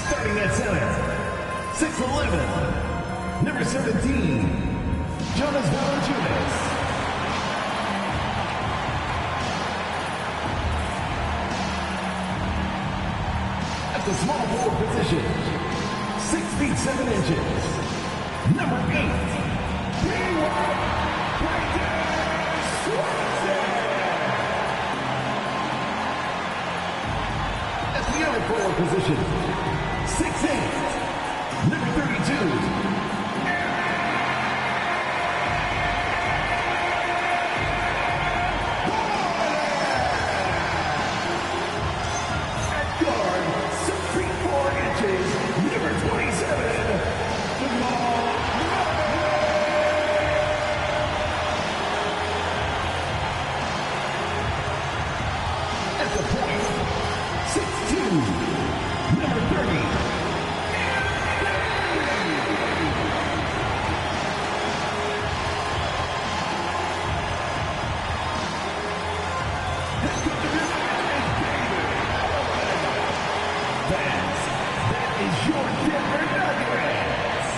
Starting at center, 6'11", number 17, Jonas Valanciunas. At the small forward position, 6 feet 7 inches, number 8, at the other forward position, 6'8", number 32. At guard, 6 feet 4 inches, number 27. At the point, 6'2", number 30. That is your Denver Nuggets.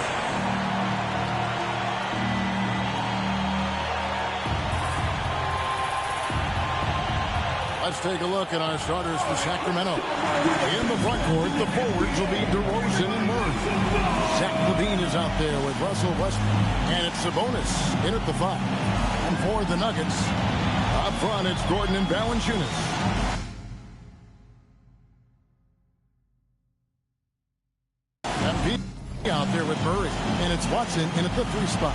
Let's take a look at our starters for Sacramento. In the front court, the forwards will be DeRozan and Murray. Zach LaVine is out there with Russell Westbrook. And it's Sabonis in at the 5. And for the Nuggets, up front, it's Gordon and Valanciunas. Out there with Murray, and it's Watson in at the 3 spot.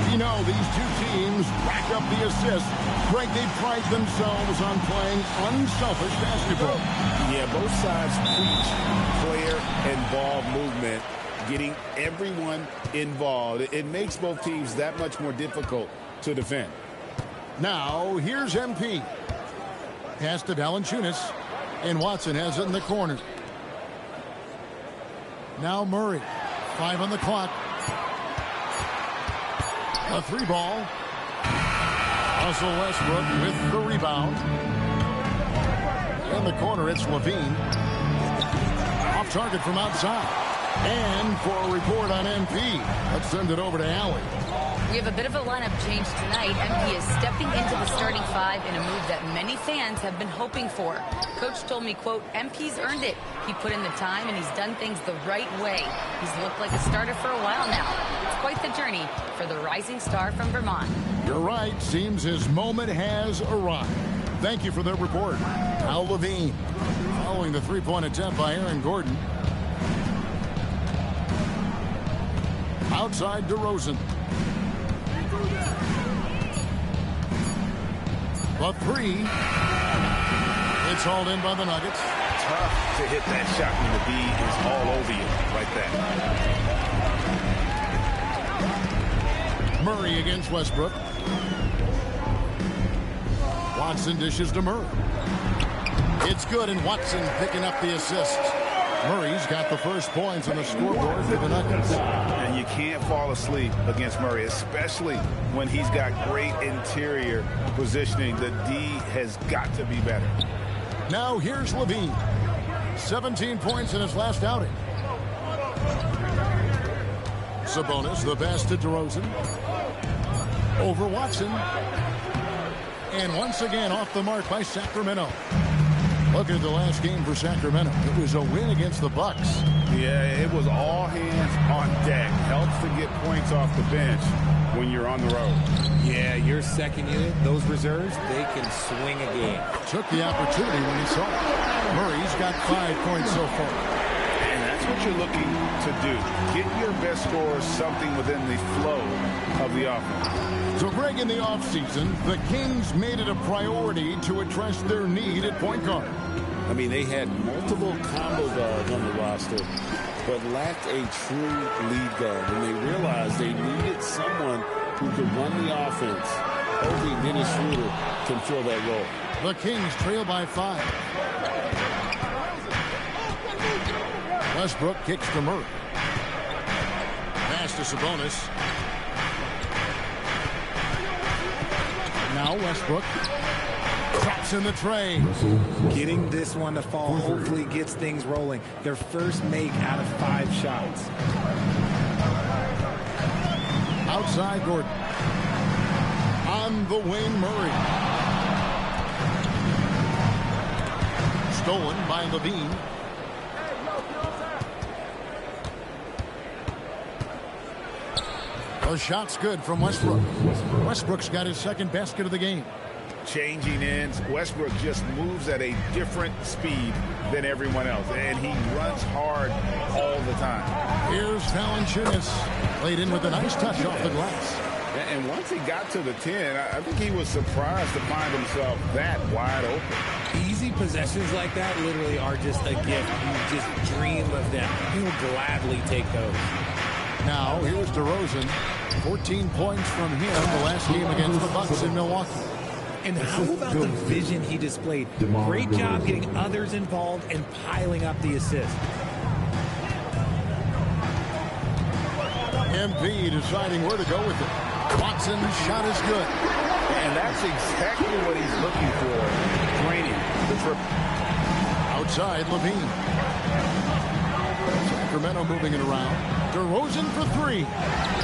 You know, these two teams rack up the assists. Greg, they pride themselves on playing unselfish basketball. Yeah, both sides preach player-involved movement, getting everyone involved. It makes both teams that much more difficult to defend. Now, here's MP. Pass to Valanciunas, and Watson has it in the corner. Now Murray. 5 on the clock. A 3 ball. Russell Westbrook with the rebound. In the corner, it's LaVine. Off target from outside. And for a report on MP, let's send it over to Allie. We have a bit of a lineup change tonight. MP is stepping into the starting 5 in a move that many fans have been hoping for. Coach told me, quote, MP's earned it. He put in the time and he's done things the right way. He's looked like a starter for a while now. It's quite the journey for the rising star from Vermont. You're right. Seems his moment has arrived. Thank you for that report. Al LaVine following the three-point attempt by Aaron Gordon. Outside DeRozan. The 3. It's hauled in by the Nuggets. Tough to hit that shot when the B is all over you like that. Murray against Westbrook. Watson dishes to Murray. It's good, and Watson picking up the assist. Murray's got the first points on the scoreboard for the Nuggets. And you can't fall asleep against Murray, especially when he's got great interior positioning. The D has got to be better. Now here's LaVine. 17 points in his last outing. Sabonis, the pass to DeRozan. Over Watson. And once again off the mark by Sacramento. Look at the last game for Sacramento. It was a win against the Bucks. Yeah, it was all hands on deck. Helps to get points off the bench when you're on the road. Yeah, your second unit, those reserves, they can swing a game. Took the opportunity when he saw it. Murray's got 5 points so far. And that's what you're looking to do. Get your best scorers something within the flow of the offense. So, Greg, in the offseason, the Kings made it a priority to address their need at point guard. I mean, they had multiple combo guards on the roster, but lacked a true lead guard. And they realized they needed someone who could run the offense. Hoping Dennis Schroeder can fill that role. The Kings trail by 5. Westbrook kicks to Murray. Pass to Sabonis. Now Westbrook traps in the tray. Getting this one to fall hopefully gets things rolling. Their first make out of 5 shots. Outside Gordon. On the wing, Murray. Stolen by Levine. The shot's good from Westbrook. Westbrook's got his second basket of the game. Changing ends, Westbrook just moves at a different speed than everyone else, and he runs hard all the time. Here's Valanciunas, played in with a nice touch off the glass. And once he got to the 10, I think he was surprised to find himself that wide open. Easy possessions like that literally are just a gift. You just dream of them. He will gladly take those. Now, here's DeRozan. 14 points from him the last game against the Bucks in Milwaukee. And how about the vision he displayed? Great job getting others involved and piling up the assist. MP deciding where to go with it. Watson's shot is good. And that's exactly what he's looking for. Draining the triple. Outside, Levine. Sacramento moving it around. DeRozan for 3.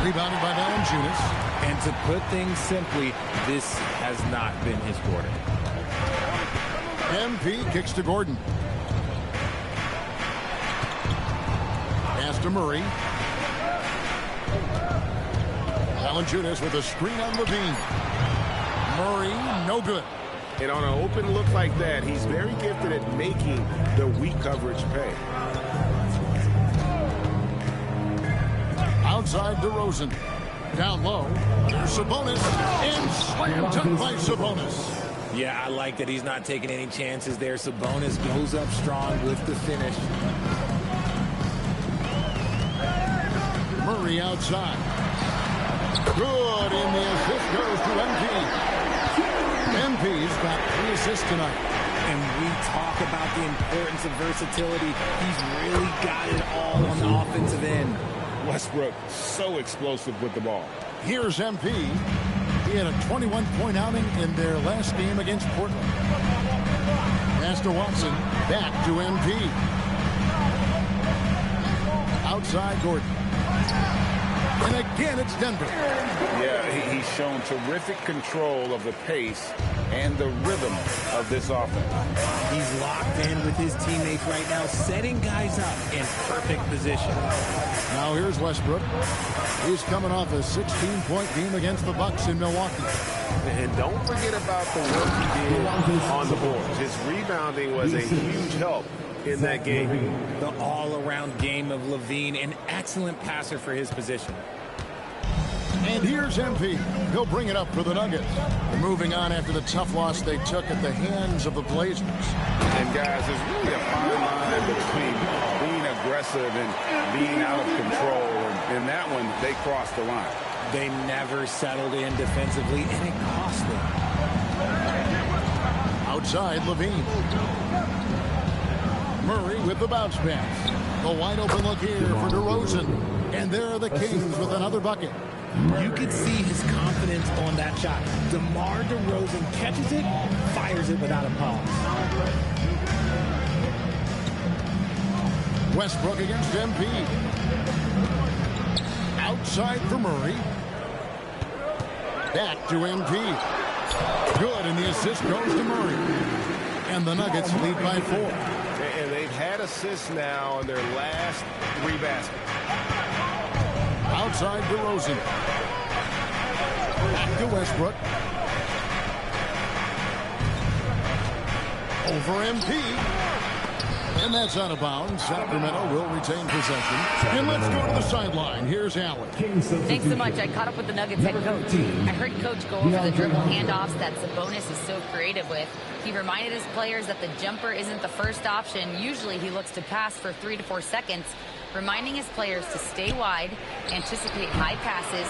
Rebounded by Valanciunas. And to put things simply, this has not been his quarter. MP kicks to Gordon. Pass to Murray. Valanciunas with a screen on Levine. Murray, no good. And on an open look like that, he's very gifted at making the weak coverage pay. Outside DeRozan. Down low. There's Sabonis. And slam dunk by Sabonis. Yeah, I like that he's not taking any chances there. Sabonis goes up strong with the finish. Murray outside. Good, and the assist goes to MP. MP's got 3 assists tonight. And we talk about the importance of versatility. He's really got it all on the offensive end. Westbrook so explosive with the ball. Here's MP. He had a 21-point outing in their last game against Portland. Pass to Watson. Back to MP. Outside Gordon. And again, it's Denver. Yeah, he's shown terrific control of the pace and the rhythm of this offense. He's locked in with his teammates right now, setting guys up in perfect position. Now here's Westbrook. He's coming off a 16-point game against the Bucks in Milwaukee. And don't forget about the work he did on the boards. His rebounding was a huge help in that game. The all-around game of Levine, an excellent passer for his position. And here's MP. He'll bring it up for the Nuggets. They're moving on after the tough loss they took at the hands of the Blazers. And guys, there's really a fine line between being aggressive and being out of control. And in that one, they crossed the line. They never settled in defensively, and it cost them. Outside, Levine. Murray with the bounce pass. The wide open look here for DeRozan. And there are the Kings with another bucket. You could see his confidence on that shot. DeMar DeRozan catches it, fires it without a pause. Westbrook against MP. Outside for Murray. Back to MP. Good, and the assist goes to Murray. And the Nuggets lead by 4. And they've had assists now on their last 3 baskets. Outside DeRozan. Back to Westbrook. Over MP. And that's out of bounds. Sacramento will retain possession. And let's go to the sideline. Here's Allen. Thanks so much. I caught up with the Nuggets head coach. I heard Coach go over the dribble handoffs that Sabonis is so creative with. He reminded his players that the jumper isn't the first option. Usually he looks to pass for 3 to 4 seconds, reminding his players to stay wide, anticipate high passes,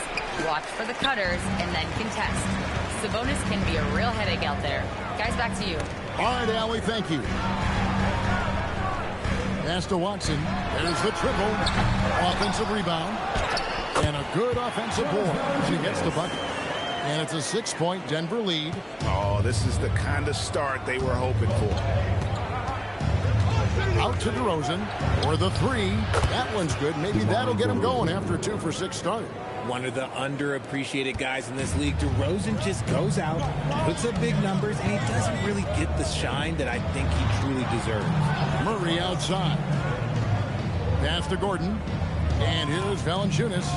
watch for the cutters, and then contest. Sabonis can be a real headache out there. Guys, back to you. All right, Allie, thank you. Pass to Watson. There's the triple. Offensive rebound. And a good offensive board as he gets the bucket. And it's a 6-point Denver lead. Oh, this is the kind of start they were hoping for. Out to DeRozan for the 3. That one's good. Maybe that'll get him going after a 2 for 6 start. One of the underappreciated guys in this league. DeRozan just goes out, puts up big numbers, and he doesn't really get the shine that I think he truly deserves. Murray outside. Pass to Gordon. And here's Valanciunas.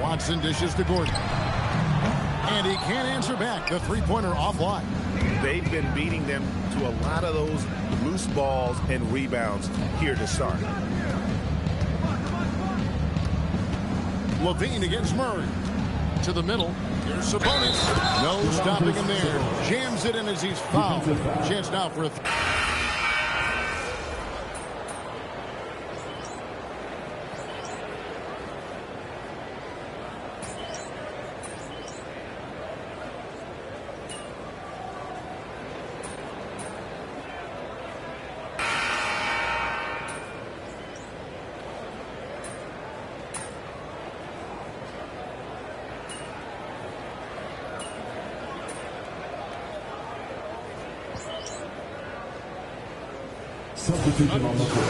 Watson dishes to Gordon. And he can't answer back. The three-pointer offline. They've been beating them to a lot of those loose balls and rebounds here to start. Levine against Murray. To the middle. Here's Sabonis. No stopping him there. Jams it in as he's fouled. Chance now for a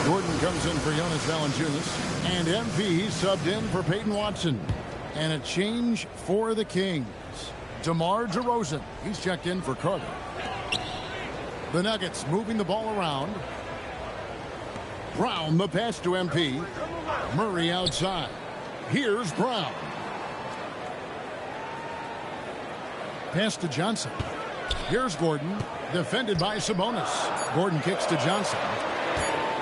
Gordon comes in for Jonas Valanciunas. And MP subbed in for Peyton Watson. And a change for the Kings. DeMar DeRozan. He's checked in for Carter. The Nuggets moving the ball around. Brown the pass to MP. Murray outside. Here's Brown. Pass to Johnson. Here's Gordon. Defended by Sabonis. Gordon kicks to Johnson.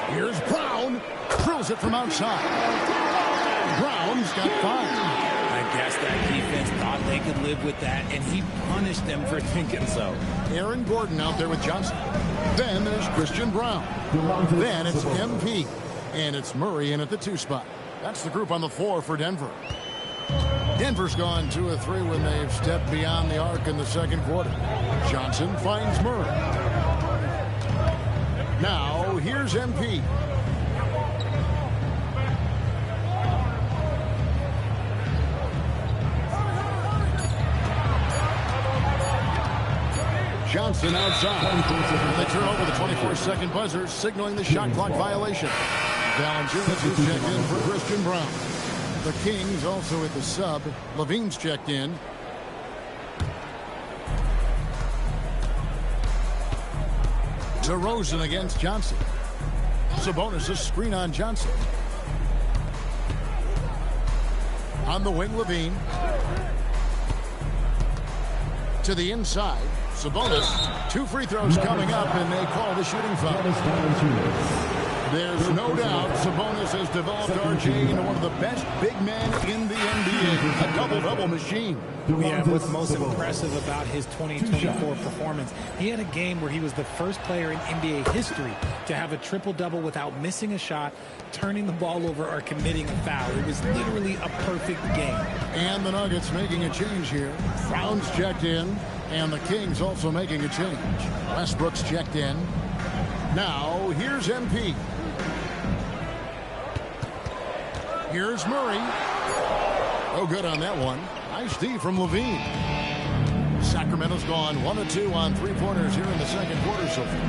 Here's Brown. Drills it from outside. Brown's got 5. I guess that defense thought they could live with that, and he punished them for thinking so. Aaron Gordon out there with Johnson. Then there's Christian Brown. Then it's MP. And it's Murray in at the 2 spot. That's the group on the floor for Denver. Denver's gone 2 of 3 when they've stepped beyond the arc in the second quarter. Johnson finds Murray. Now, here's MP. Johnson outside. They turn over the 24-second buzzer, signaling the shot clock violation. Valanciunas is checked in for Christian Brown. The Kings also at the sub. Levine's checked in. DeRozan against Johnson. Sabonis a screen on Johnson. On the wing, Levine. To the inside. Sabonis. 2 free throws coming up, and they call the shooting foul. There's no doubt Sabonis has developed RJ into one of the best big men in the NBA. A double-double machine. Yeah, what's most impressive about his 2024 performance, he had a game where he was the first player in NBA history to have a triple-double without missing a shot, turning the ball over, or committing a foul. It was literally a perfect game. And the Nuggets making a change here. Brown's checked in, and the Kings also making a change. Westbrook's checked in. Now, here's MP. Here's Murray. Oh, good on that one. Nice D from Levine. Sacramento's gone 1 of 2 on 3-pointers here in the second quarter so far.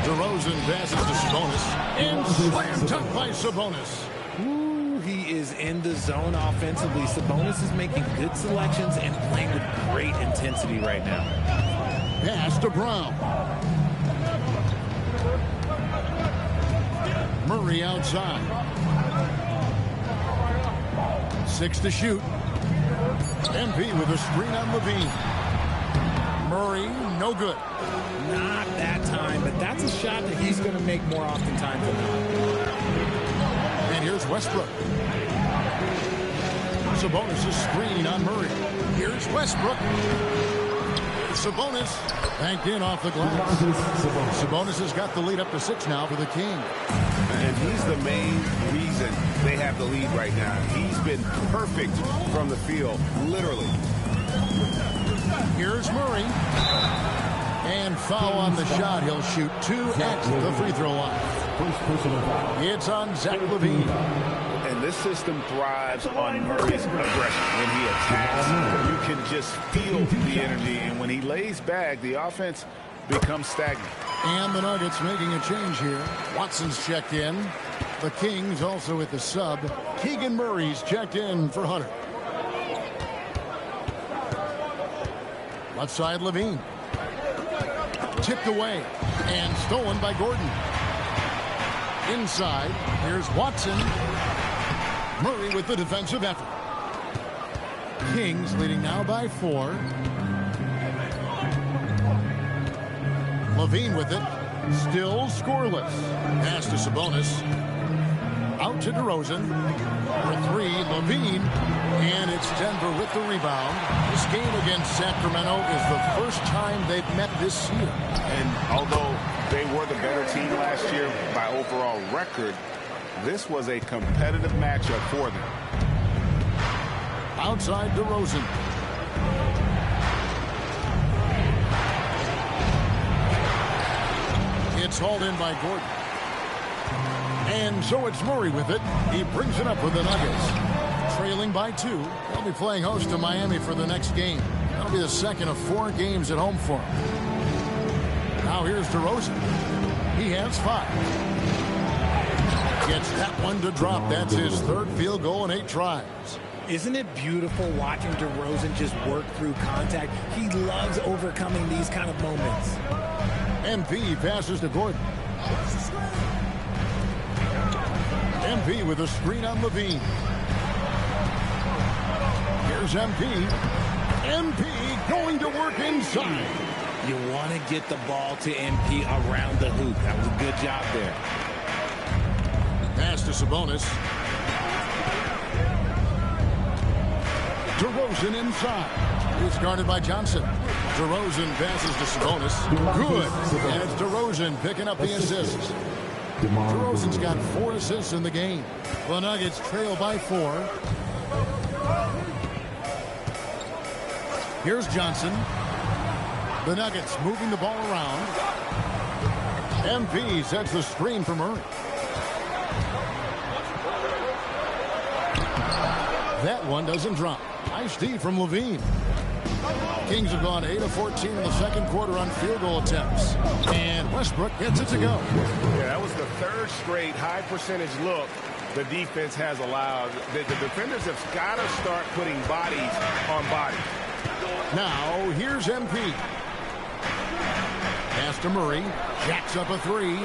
DeRozan passes to Sabonis. And slam dunk by Sabonis. Ooh, he is in the zone offensively. Sabonis is making good selections and playing with great intensity right now. Pass to Brown. Murray outside. 6 to shoot. MP with a screen on Levine. Murray, no good. Not that time, but that's a shot that he's going to make more often times than not. And here's Westbrook. Sabonis' screen on Murray. Here's Westbrook. Sabonis banked in off the glass. Sabonis has got the lead up to 6 now for the King. And he's the main reason they have the lead right now. He's been perfect from the field, literally. Here's Murray. And foul on the shot. He'll shoot 2 at the free throw line. It's on Zach LaVine. And this system thrives on Murray's aggression. When he attacks, you can just feel the energy. And when he lays back, the offense becomes stagnant. And the Nuggets making a change here. Watson's checked in. The Kings also with the sub. Keegan Murray's checked in for Hunter. Left side, Levine. Tipped away and stolen by Gordon. Inside, here's Watson. Murray with the defensive effort. Kings leading now by 4. Levine with it. Still scoreless. Pass to Sabonis. Out to DeRozan. For 3, Levine. And it's Denver with the rebound. This game against Sacramento is the first time they've met this year. And although they were the better team last year by overall record, this was a competitive matchup for them. Outside DeRozan. It's hauled in by Gordon. And so it's Murray with it. He brings it up for the Nuggets. Trailing by 2. They'll be playing host to Miami for the next game. That'll be the second of 4 games at home for him. Now here's DeRozan. He has 5. Gets that one to drop. That's his 3rd field goal in 8 tries. Isn't it beautiful watching DeRozan just work through contact? He loves overcoming these kind of moments. MP passes to Gordon. MP with a screen on Levine. Here's MP. MP going to work inside. You want to get the ball to MP around the hoop. That was a good job there. Pass to Sabonis. DeRozan inside. It's guarded by Johnson. DeRozan passes to Sabonis. Good. And it's DeRozan picking up the assist. DeRozan's got 4 assists in the game. The Nuggets trail by 4. Here's Johnson. The Nuggets moving the ball around. MP sets the screen for Murray. That one doesn't drop. Nice D from Levine. Kings have gone 8 of 14 in the second quarter on field goal attempts. And Westbrook gets it to go. Yeah, that was the 3rd straight high percentage look the defense has allowed. The defenders have got to start putting bodies on bodies. Now, here's MP. Pass to Murray. Jacks up a 3.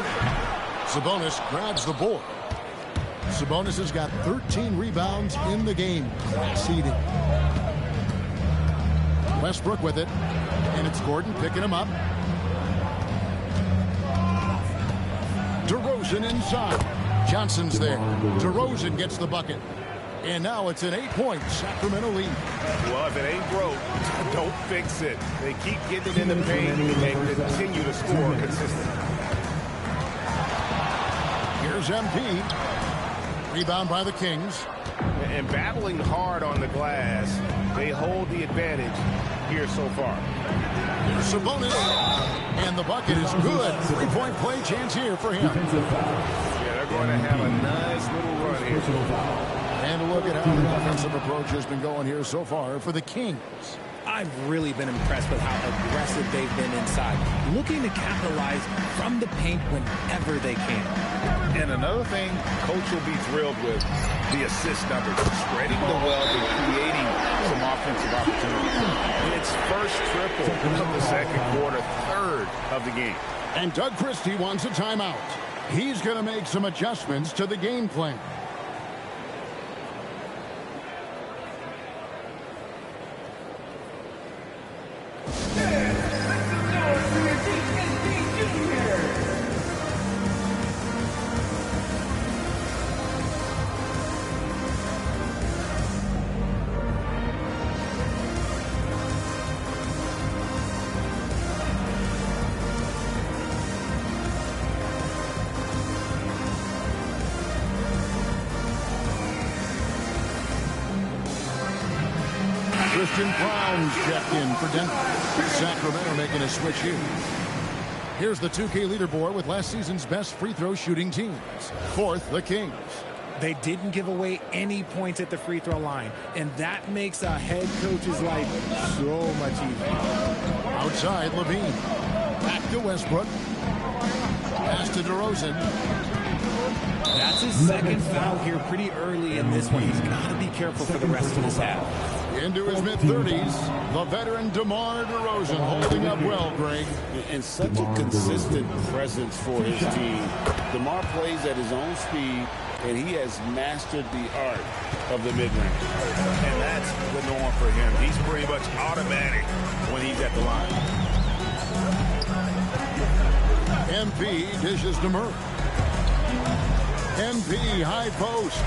Sabonis grabs the board. Sabonis has got 13 rebounds in the game. Class eating. Westbrook with it. And it's Gordon picking him up. DeRozan inside. Johnson's there. DeRozan gets the bucket. And now it's an 8-point Sacramento lead. Well, if it ain't broke, don't fix it. They keep getting it in the paint and continue to score consistently. Here's MP. Rebound by the Kings. And battling hard on the glass, they hold the advantage here so far. Here's Sabonis. And the bucket is good. 3-point play chance here for him. Yeah, they're going to have a nice little run here. And a look at how the offensive approach has been going here so far for the Kings. I've really been impressed with how aggressive they've been inside, looking to capitalize from the paint whenever they can. And another thing Coach will be thrilled with, the assist numbers, spreading the wealth and creating some offensive opportunities. It's first triple of the second quarter, 3rd of the game. And Doug Christie wants a timeout. He's going to make some adjustments to the game plan. Christian Brown's checked in for Denver. Sacramento making a switch here. Here's the 2K leaderboard with last season's best free throw shooting teams. Fourth, the Kings. They didn't give away any points at the free throw line, and that makes a head coach's life so much easier. Outside, Levine. Back to Westbrook. Pass to DeRozan. That's his second foul here pretty early in this one. He's got to be careful for the rest of this half. Into his mid-30s, the veteran DeMar DeRozan holding up well, Greg. And such a consistent presence for his team. DeMar plays at his own speed, and he has mastered the art of the mid-range. And that's the norm for him. He's pretty much automatic when he's at the line. MP dishes to Murray. MP high post.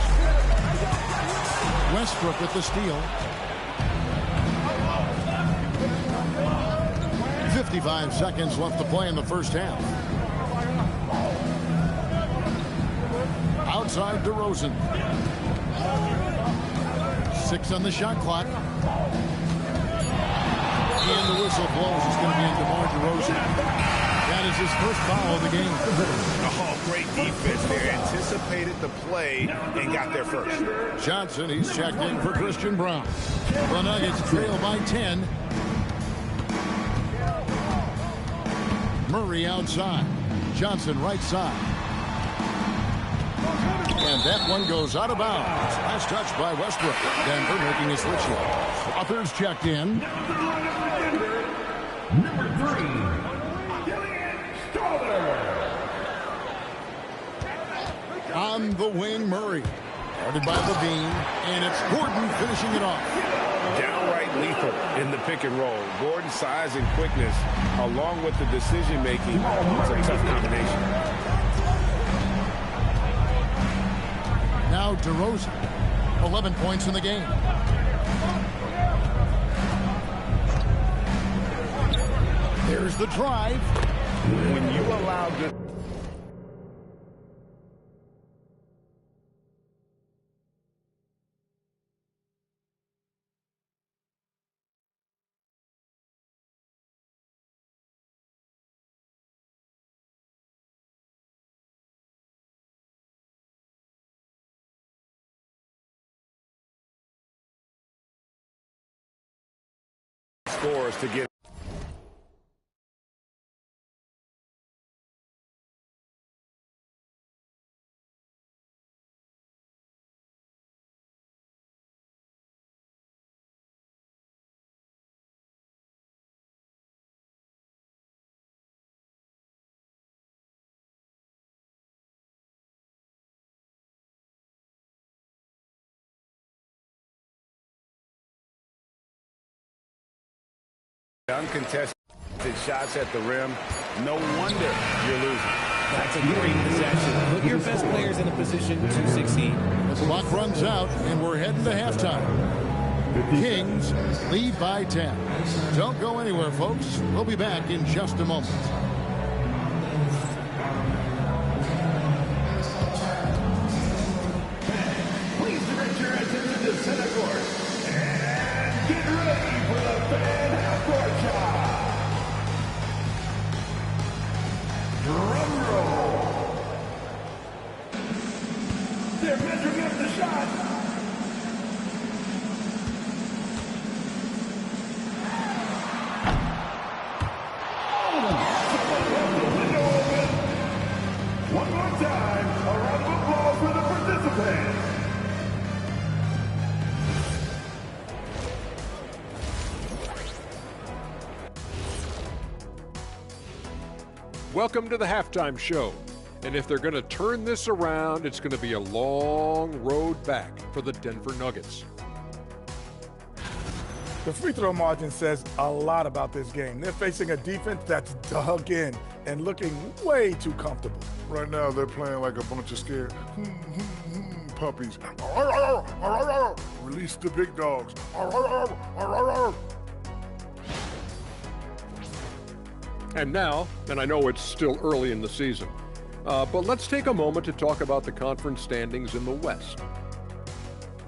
Westbrook with the steal. 55 seconds left to play in the first half. Outside DeRozan. 6 on the shot clock. And the whistle blows. It's going to be on DeMar DeRozan. That is his first foul of the game. Oh, great defense there. Anticipated the play and got there first. Johnson, he's checked in for Christian Brown. The Nuggets trail by 10. Murray outside. Johnson right side. And that one goes out of bounds. Last touch by Westbrook. Denver making a switch here. Authors checked in. Number 3. On the wing, Murray. Guarded by Levine, and it's Gordon finishing it off. Downright lethal in the pick and roll. Gordon's size and quickness, along with the decision-making, it's a tough combination. Now DeRozan, 11 points in the game. There's the drive. When you allow good... scores to get... Uncontested shots at the rim. No wonder you're losing. That's a great possession. Put your best players in a position to succeed. The clock runs out, and we're heading to halftime. Kings lead by 10. Don't go anywhere, folks. We'll be back in just a moment. Please direct your attention to center court. And get ready for the fan half-court shot. Drum roll. They're measuring up the shot. One more time, a round of applause for the participants. Welcome to the halftime show. And if they're going to turn this around, it's going to be a long road back for the Denver Nuggets. The free throw margin says a lot about this game. They're facing a defense that's dug in and looking way too comfortable. Right now, they're playing like a bunch of scared puppies. Release the big dogs. And now, and I know it's still early in the season, but let's take a moment to talk about the conference standings in the West.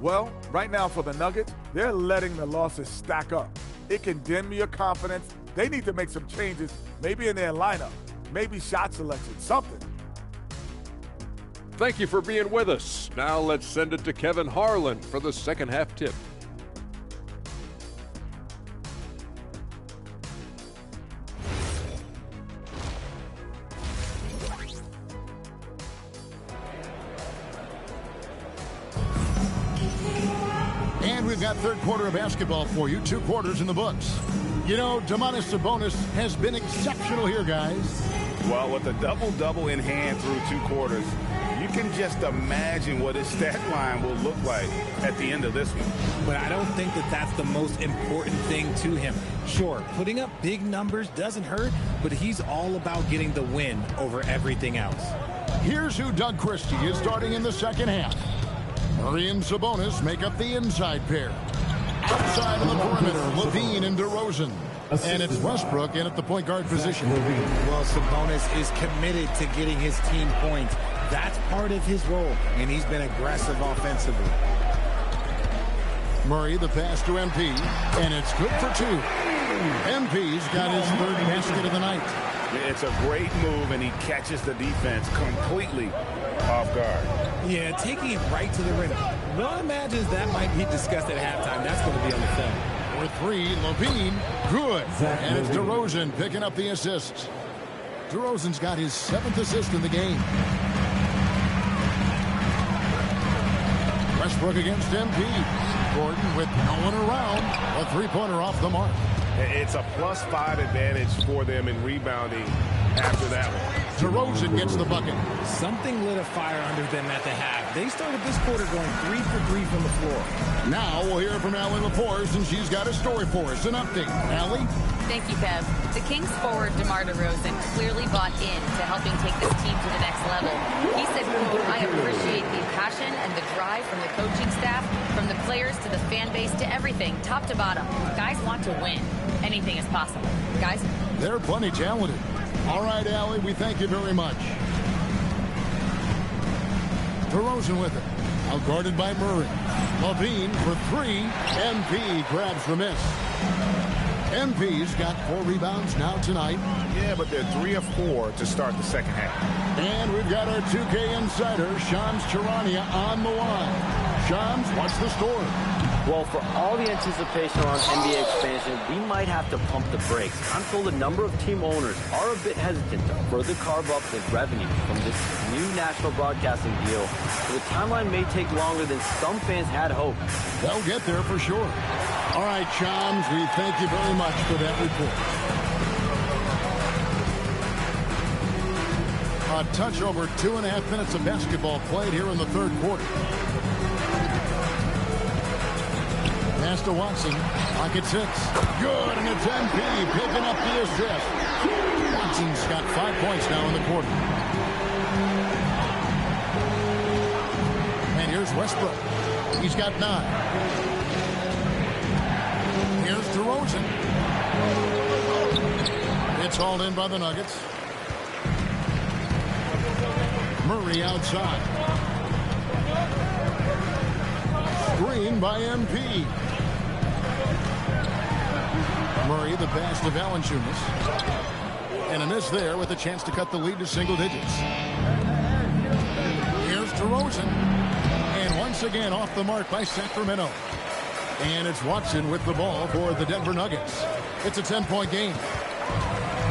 Well, right now for the Nuggets, They're letting the losses stack up. It can dim your confidence. They need to make some changes, maybe in their lineup, maybe shot selection, something. Thank you for being with us. Now let's send it to Kevin Harlan for the second half tip. And we've got third quarter of basketball for you. 2 quarters in the books. You know, Domantas Sabonis has been exceptional here, guys. Well, with a double-double in hand through 2 quarters, you can just imagine what his stat line will look like at the end of this one. But I don't think that that's the most important thing to him. Sure, putting up big numbers doesn't hurt, but he's all about getting the win over everything else. Here's who Doug Christie is starting in the second half. Murray and Sabonis make up the inside pair. Outside on the perimeter, Levine and DeRozan. And it's Westbrook in at the point guard position. Well, Sabonis is committed to getting his team points. That's part of his role, and he's been aggressive offensively. Murray, the pass to MP, and it's good for 2. MP's got his 3rd basket of the night. It's a great move, and he catches the defense completely off guard. Yeah, taking it right to the rim. One imagines that might be discussed at halftime. That's going to be on the film. For 3, Levine, good. And it's DeRozan picking up the assists. DeRozan's got his 7th assist in the game. Westbrook against MP. Gordon with no one around. A 3-pointer off the mark. It's a +5 advantage for them in rebounding after that one. DeRozan gets the bucket. Something lit a fire under them at the half. They started this quarter going 3 for 3 from the floor. Now we'll hear from Allie LaForce, and she's got a story for us. An update. Allie? Thank you, Kev. The Kings forward DeMar DeRozan clearly bought in to helping take this team to the next level. He said, quote, "I appreciate the passion and the drive from the coaching staff, from the players to the fan base to everything, top to bottom. Guys want to win. Anything is possible. Guys?" They're plenty talented. All right, Allie, we thank you very much. DeRozan with it. Outguarded by Murray. Levine for 3. MP grabs the miss. MP's got 4 rebounds now tonight. Yeah, but they're 3 of 4 to start the second half. And we've got our 2K insider, Shams Charania, on the line. Shams, what's the story? Well, for all the anticipation around NBA expansion, we might have to pump the brakes. I'm told a number of team owners are a bit hesitant to further carve up the revenue from this new national broadcasting deal. So the timeline may take longer than some fans had hoped. They'll get there for sure. All right, Shams, we thank you very much for that report. A touch over 2.5 minutes of basketball played here in the third quarter. Pass to Watson. Pocket 6. Good, and it's MP picking up the assist. Watson's got 5 points now in the quarter. And here's Westbrook. He's got 9. Here's DeRozan. It's hauled in by the Nuggets. Murray outside. Screen by MP. Murray, the pass to Valanciunas. And a miss there with a chance to cut the lead to single digits. Here's DeRozan. And once again off the mark by Sacramento. And it's Watson with the ball for the Denver Nuggets. It's a 10-point game.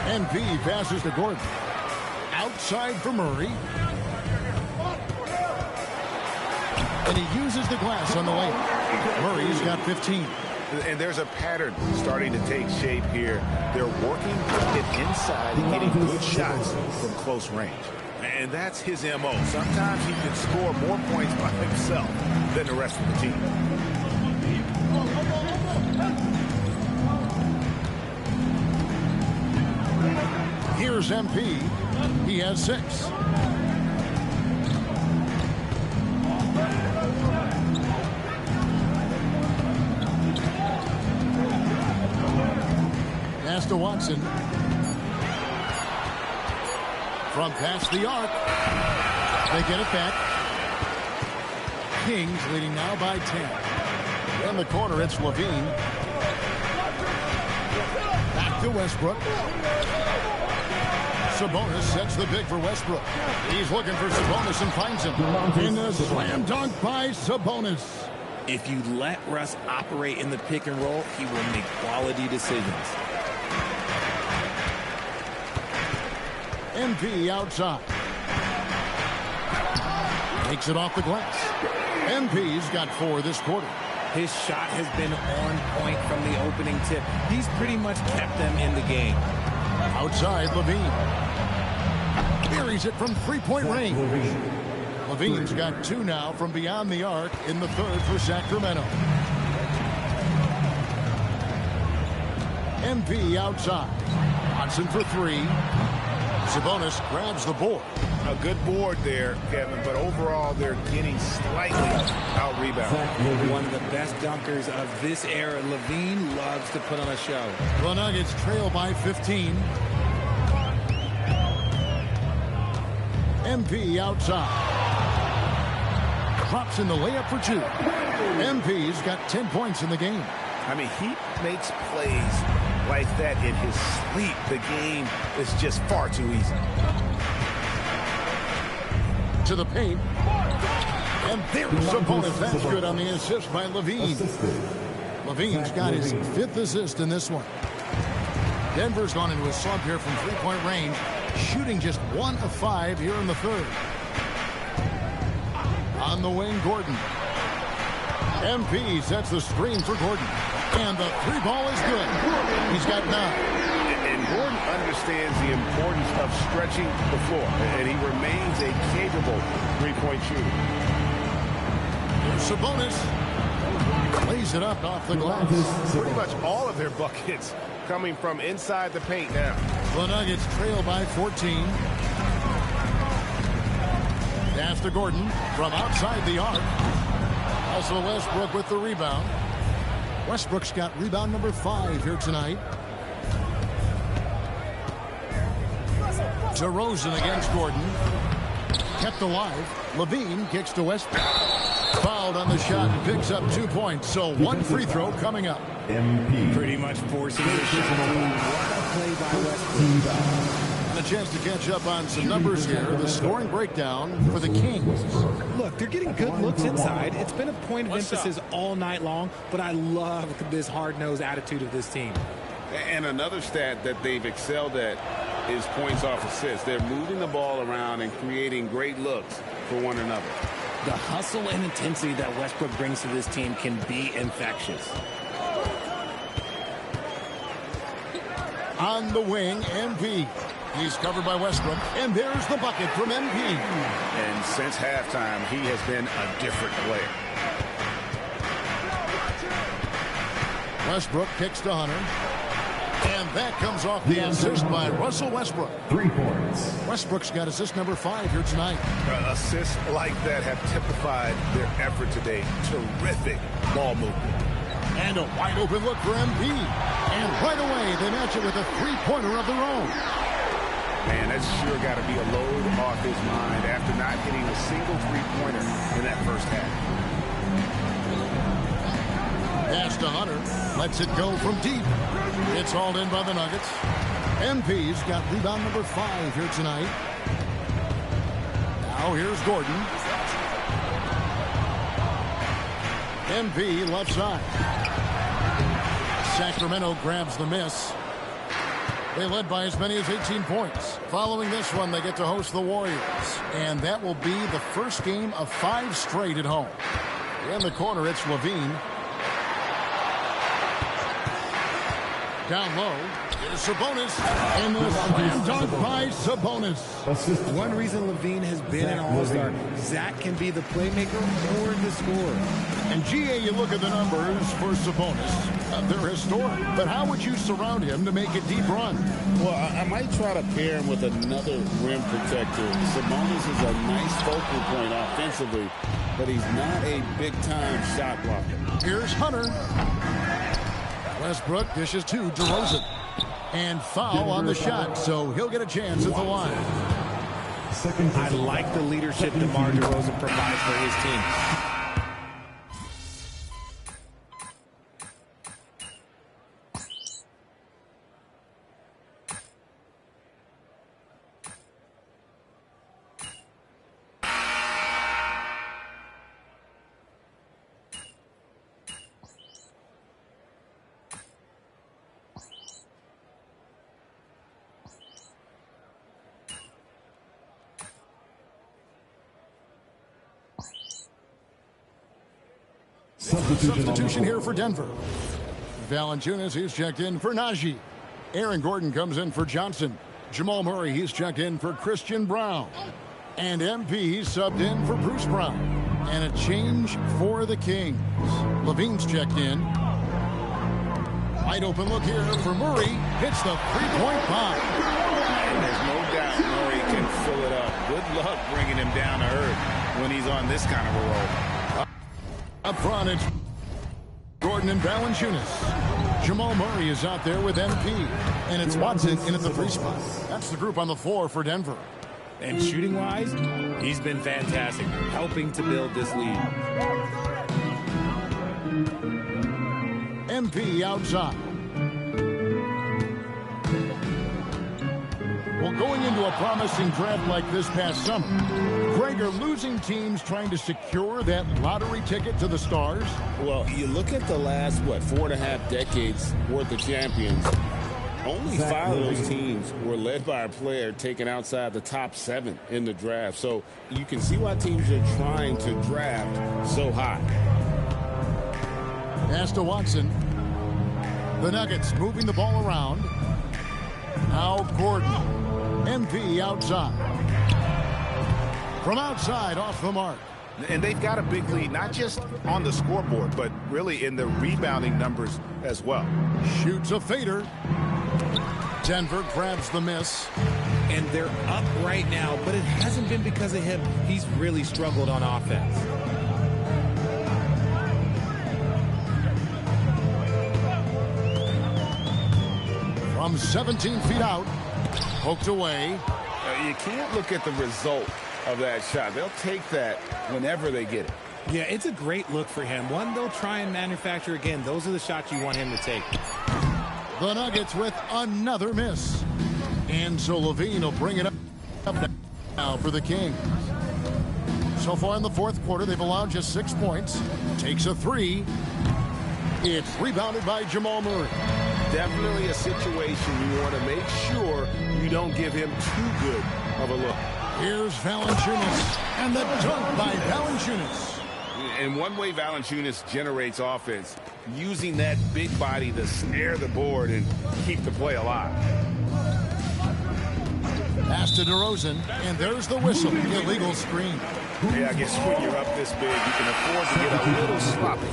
MP passes to Gordon. Outside for Murray. And he uses the glass on the layup. Murray's got 15. And there's a pattern starting to take shape here. They're working it inside and getting good shots from close range. And that's his MO. Sometimes he can score more points by himself than the rest of the team. Here's MP. He has 6. Pass to Watson. From past the arc. They get it back. Kings leading now by 10. In the corner, it's Levine. Back to Westbrook. Sabonis sets the big for Westbrook. He's looking for Sabonis and finds him. In a slam dunk by Sabonis. If you let Russ operate in the pick and roll, he will make quality decisions. MP outside. Takes it off the glass. MP's got 4 this quarter. His shot has been on point from the opening tip. He's pretty much kept them in the game. Outside, Levine. Buries it from three-point range. Levine's got 2 now from beyond the arc in the third for Sacramento. MP outside. Watson for 3. Sabonis grabs the board. A good board there, Kevin, but overall they're getting slightly out-rebounded. One of the best dunkers of this era. Levine loves to put on a show. The Nuggets trail by 15. MP outside. Drops in the layup for 2. MP's got 10 points in the game. I mean, he makes plays like that in his sleep. The game is just far too easy. To the paint. And there's Sabonis. That's good on the assist by Levine. Levine's got his 5th assist in this one. Denver's gone into a slump here from three-point range, shooting just 1 of 5 here in the third. On the wing, Gordon. MP sets the screen for Gordon. And the 3 ball is good. He's got 9. And Gordon understands the importance of stretching the floor. And he remains a capable three-point shooter. Here's Sabonis. Lays it up off the glass. Pretty much all of their buckets coming from inside the paint now. The Nuggets trail by 14. Pass to Gordon from outside the arc. Russell Westbrook with the rebound. Westbrook's got rebound number 5 here tonight. DeRozan against Gordon. Kept alive. Levine kicks to Westbrook. Fouled on the shot and picks up 2 points. So 1 free throw coming up. Pretty much forcing the shot. What a play by Westbrook. And a chance to catch up on some numbers here. The scoring breakdown for the Kings. Look, they're getting good looks inside. It's been a point of emphasis all night long, but I love this hard-nosed attitude of this team. And another stat that they've excelled at is points off assists. They're moving the ball around and creating great looks for one another. The hustle and intensity that Westbrook brings to this team can be infectious. On the wing, MP. He's covered by Westbrook, and there's the bucket from MP. And since halftime, he has been a different player. Westbrook kicks to Hunter. And that comes off the assist by Russell Westbrook. 3 points. Westbrook's got assist number 5 here tonight. Assists like that have typified their effort today. Terrific ball movement. And a wide open look for MP. And right away, they match it with a 3-pointer of their own. Man, that's sure got to be a load off his mind after not hitting a single 3-pointer in that first half. Pass to Hunter. Lets it go from deep. It's hauled in by the Nuggets. MP's got rebound number 5 here tonight. Now here's Gordon. MP left side. Sacramento grabs the miss. They led by as many as 18 points. Following this one, they get to host the Warriors. And that will be the first game of 5 straight at home. In the corner, it's Levine. Down low, here's Sabonis. And the slam dunk by Sabonis. One reason Levine has been an all-star, Zach can be the playmaker or the scorer. And GA, you look at the numbers for Sabonis. They're historic. But how would you surround him to make a deep run? Well, I might try to pair him with another rim protector. Sabonis is a nice focal point offensively, but he's not a big-time shot blocker. Here's Hunter. Westbrook dishes to DeRozan. And foul on the shot, so he'll get a chance at the line. I like the leadership DeMar DeRozan provides for his team. Substitution here for Denver. Valanciunas, he's checked in for Najee. Aaron Gordon comes in for Johnson. Jamal Murray, he's checked in for Christian Brown. And MP, he's subbed in for Bruce Brown. And a change for the Kings. Levine's checked in. Wide open look here for Murray. Hits the three-point bomb. And there's no doubt Murray can fill it up. Good luck bringing him down to earth when he's on this kind of a roll. Up front, it's Gordon and Valanciunas. Jamal Murray is out there with MP. And it's Watson in at the free spot. That's the group on the floor for Denver. And shooting-wise, he's been fantastic, helping to build this lead. MP outside. Well, going into a promising draft like this past summer, Greg, are losing teams trying to secure that lottery ticket to the stars? Well, you look at the last, 4.5 decades worth of champions. Only 5 of those teams were led by a player taken outside the top 7 in the draft. So you can see why teams are trying to draft so high. Pass to Watson. The Nuggets moving the ball around. Now Gordon. MP outside. From outside, off the mark. And they've got a big lead, not just on the scoreboard, but really in the rebounding numbers as well. Shoots a fader. Denver grabs the miss. And they're up right now, but it hasn't been because of him. He's really struggled on offense. From 17 feet out. Poked away. You can't look at the result of that shot. They'll take that whenever they get it. Yeah, it's a great look for him. One they'll try and manufacture again. Those are the shots you want him to take. The Nuggets with another miss. And so Levine will bring it up now for the Kings. So far in the fourth quarter, they've allowed just 6 points. Takes a 3. It's rebounded by Jamal Murray. Definitely a situation you want to make sure you don't give him too good of a look. Here's Valanciunas, and the dunk by Valanciunas. And one way Valanciunas generates offense, using that big body to snare the board and keep the play alive. Pass to DeRozan, and there's the whistle. Illegal screen. Yeah, I guess when you're up this big, you can afford to get a little sloppy.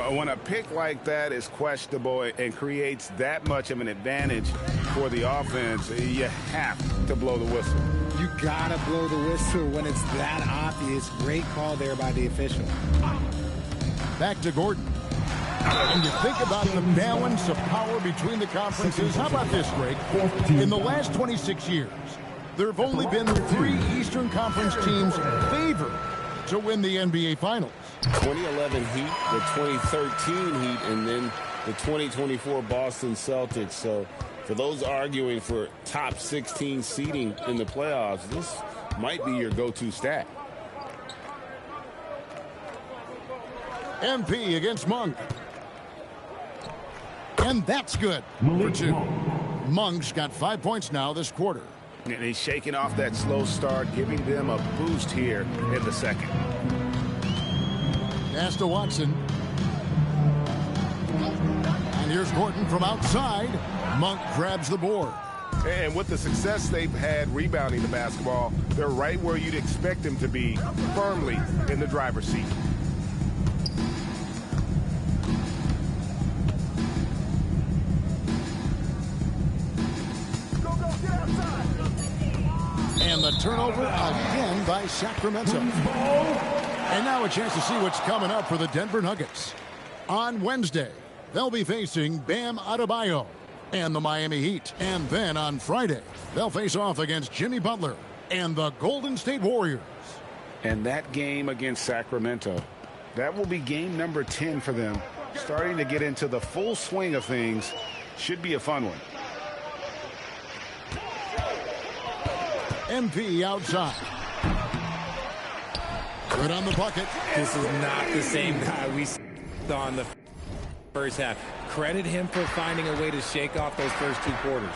When a pick like that is questionable and creates that much of an advantage for the offense, you have to blow the whistle. You gotta blow the whistle when it's that obvious. Great call there by the official. Back to Gordon. And you think about the balance of power between the conferences. How about this, Greg? In the last 26 years, there have only been 3 Eastern Conference teams favored to win the NBA Finals. 2011 Heat, the 2013 Heat, and then the 2024 Boston Celtics. So for those arguing for top 16 seeding in the playoffs, this might be your go-to stat. MP against Monk. And that's good for 2. Monk's got 5 points now this quarter. And he's shaking off that slow start, giving them a boost here in the second. Pass to Watson. And here's Gordon from outside. Monk grabs the board. And with the success they've had rebounding the basketball, they're right where you'd expect them to be, firmly in the driver's seat. And the turnover again by Sacramento. And now a chance to see what's coming up for the Denver Nuggets. On Wednesday, they'll be facing Bam Adebayo and the Miami Heat. And then on Friday, they'll face off against Jimmy Butler and the Golden State Warriors. And that game against Sacramento, that will be game number 10 for them. Starting to get into the full swing of things. Should be a fun one. MP outside. Good on the bucket. This is not the same guy we saw in the first half. Credit him for finding a way to shake off those first 2 quarters.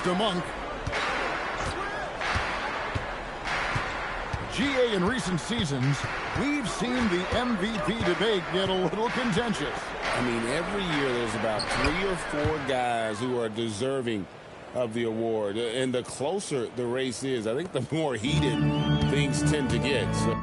to Monk. GA, in recent seasons, we've seen the MVP debate get a little contentious. I mean, every year there's about 3 or 4 guys who are deserving of the award. And the closer the race is, I think the more heated things tend to get. So.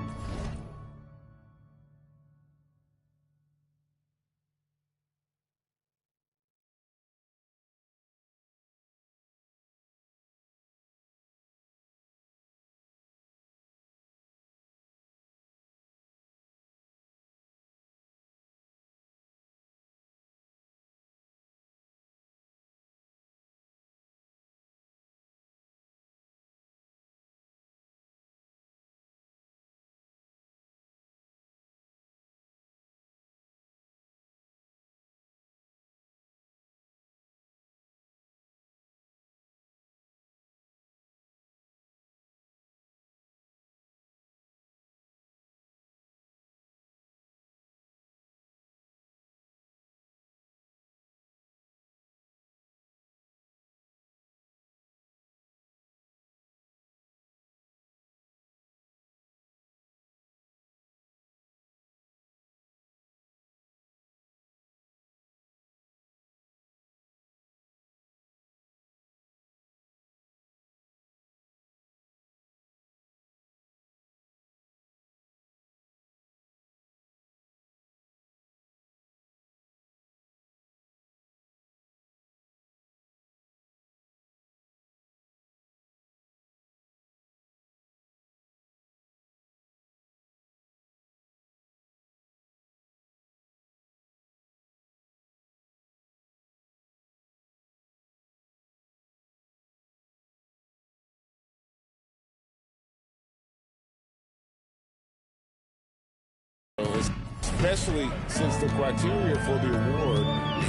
Especially since the criteria for the award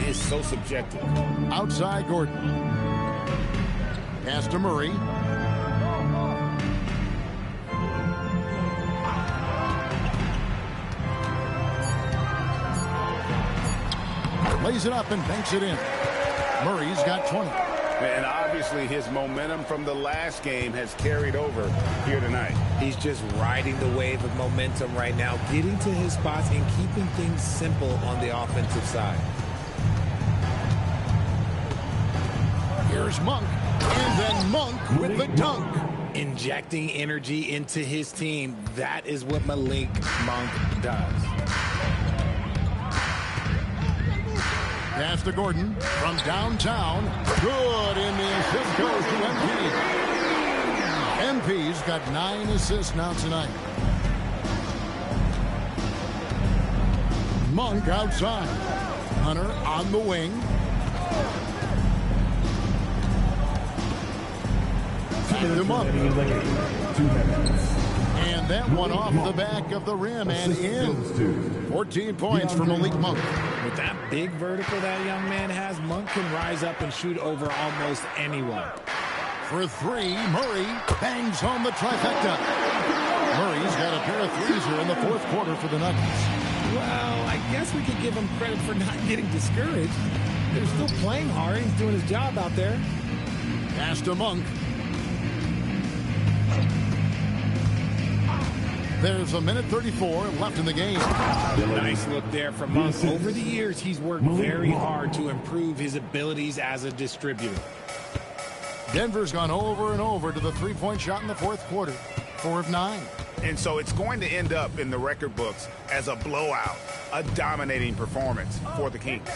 is so subjective. Outside Gordon. Pass to Murray. Lays it up and banks it in. Murray's got 20. And obviously his momentum from the last game has carried over here tonight. He's just riding the wave of momentum right now, getting to his spots and keeping things simple on the offensive side. Here's Monk, and then Monk with the dunk. Injecting energy into his team. That is what Malik Monk does. Pass to Gordon from downtown. Good, in the assist goes to MP. MP's got 9 assists now tonight. Monk outside. Hunter on the wing. Tied him up. 2 minutes. And that one off the back of the rim and in. 14 points for Malik Monk. With that big vertical that young man has, Monk can rise up and shoot over almost anyone. For 3, Murray bangs home the trifecta. Murray's got a pair of threes here in the 4th quarter for the Nuggets. Well, I guess we could give him credit for not getting discouraged. They're still playing hard. He's doing his job out there. Pass to Monk. There's 1:34 left in the game. Nice look there from Monk. Over the years, he's worked very hard to improve his abilities as a distributor. Denver's gone over and over to the three-point shot in the 4th quarter. 4 of 9. And so it's going to end up in the record books as a blowout, a dominating performance for the Kings.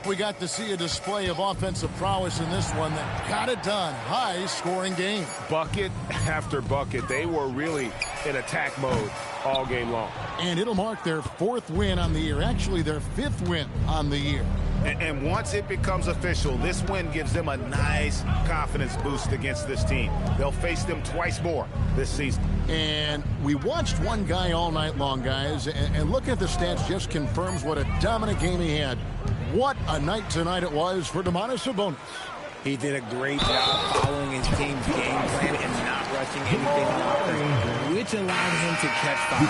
We got to see a display of offensive prowess in this one that got it done. High-scoring game. Bucket after bucket. They were really in attack mode all game long. And it'll mark their 4th win on the year. Actually, their 5th win on the year. And once it becomes official, this win gives them a nice confidence boost against this team. They'll face them twice more this season. And we watched one guy all night long, guys, and looking at the stats just confirms what a dominant game he had. What a night tonight it was for Domantas Sabonis. He did a great job following his team's game plan and not rushing anything on offense, which allowed him to catch fire.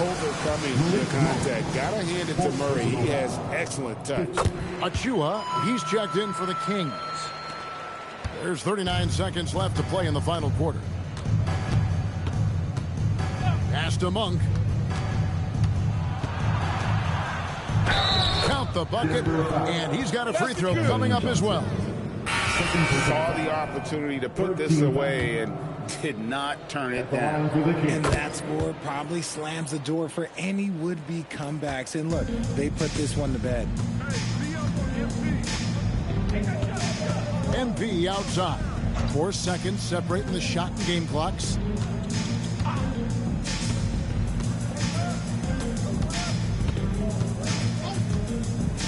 Overcoming the contact. Gotta hand it to Murray. He has excellent touch. Achua, he's checked in for the Kings. There's 39 seconds left to play in the final quarter. Pass to Monk. Count the bucket, and he's got a free throw coming up as well. Saw the opportunity to put this away and did not turn it down. And that score probably slams the door for any would-be comebacks. And look, they put this one to bed. MP outside. 4 seconds separating the shot and game clocks.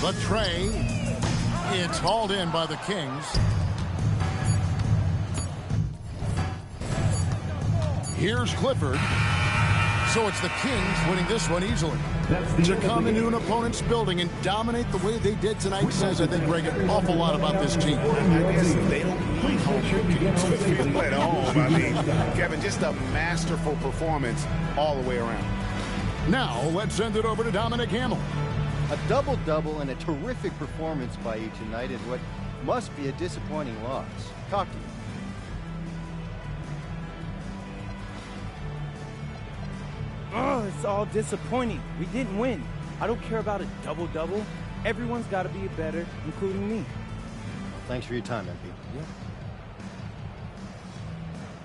The tray. It's hauled in by the Kings. Here's Clifford. So it's the Kings winning this one easily. To come into an opponent's building and dominate the way they did tonight says, I think, Greg, an awful lot about this team. I guess they don't need home games to feel at home. I mean, Kevin, just a masterful performance all the way around. Now, let's send it over to Dominic Hamill. A double-double and a terrific performance by you tonight in what must be a disappointing loss. Talk to you. Oh, it's all disappointing. We didn't win. I don't care about a double-double. Everyone's got to be better, including me. Thanks for your time, MP. Yeah.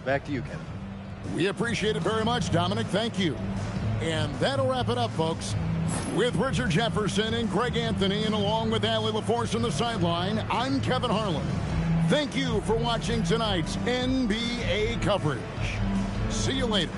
Back to you, Kevin. We appreciate it very much, Dominic. Thank you. And that'll wrap it up, folks. With Richard Jefferson and Greg Anthony, and along with Allie LaForce on the sideline, I'm Kevin Harlan. Thank you for watching tonight's NBA coverage. See you later.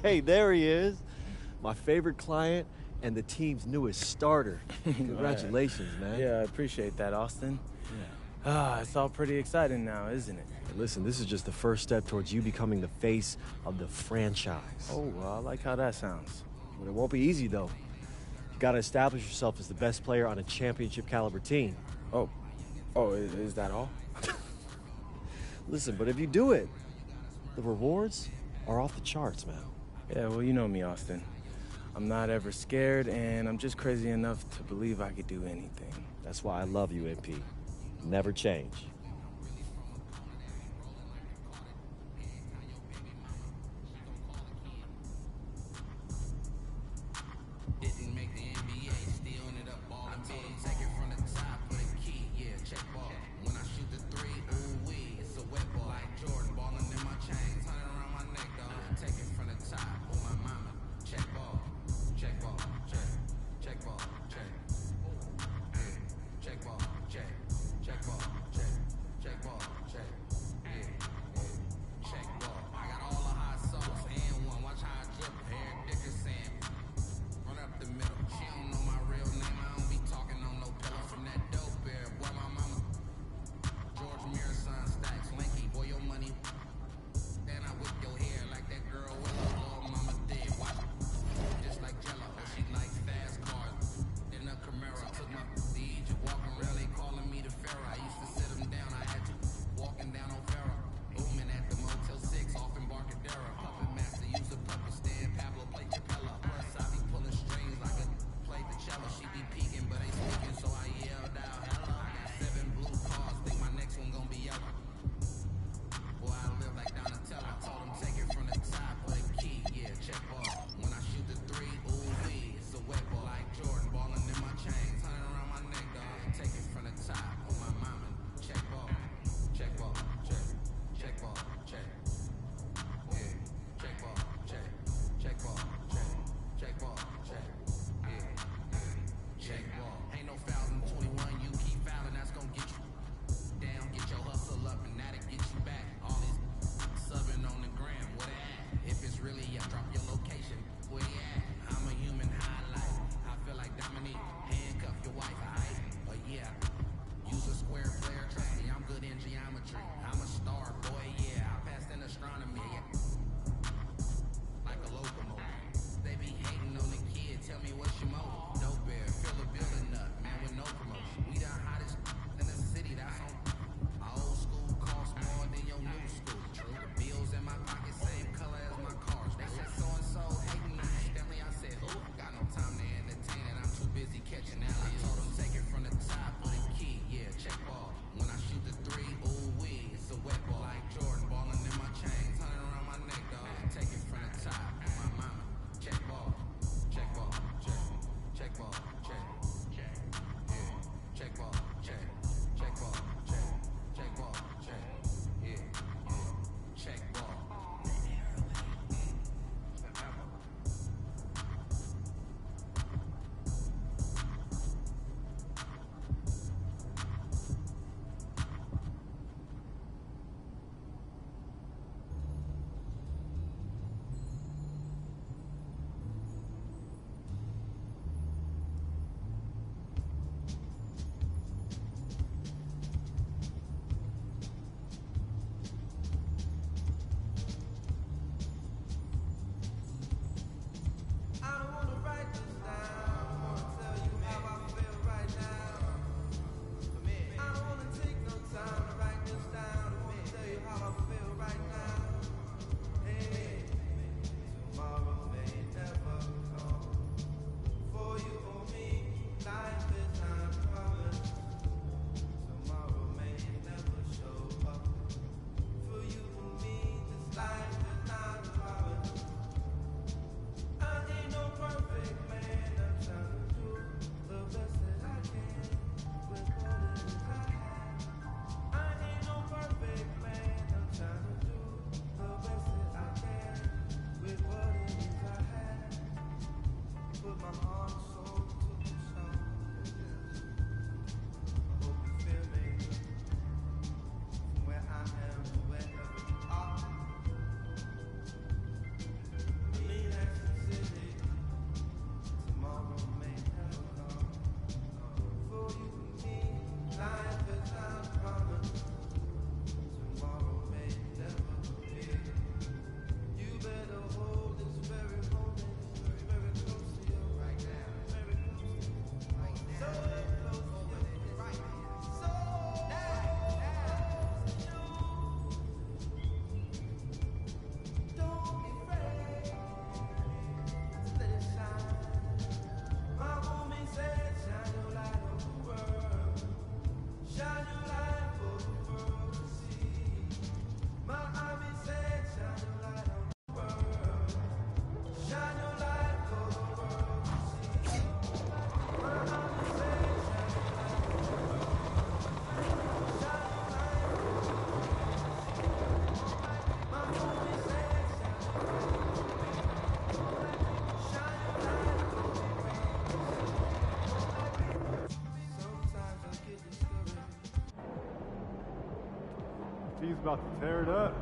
Hey, there he is. My favorite client and the team's newest starter. Congratulations, man. Yeah, I appreciate that, Austin. Yeah. It's all pretty exciting now, isn't it? Hey, listen, this is just the first step towards you becoming the face of the franchise. Oh, well, I like how that sounds. But it won't be easy, though. You got to establish yourself as the best player on a championship-caliber team. Oh, is that all? Listen, but if you do it, the rewards are off the charts, man. Yeah, well, you know me, Austin. I'm not ever scared, and I'm just crazy enough to believe I could do anything. That's why I love you, MP. Never change. Didn't make the NBA, still ended up balling big. Second from the He's about to tear it up.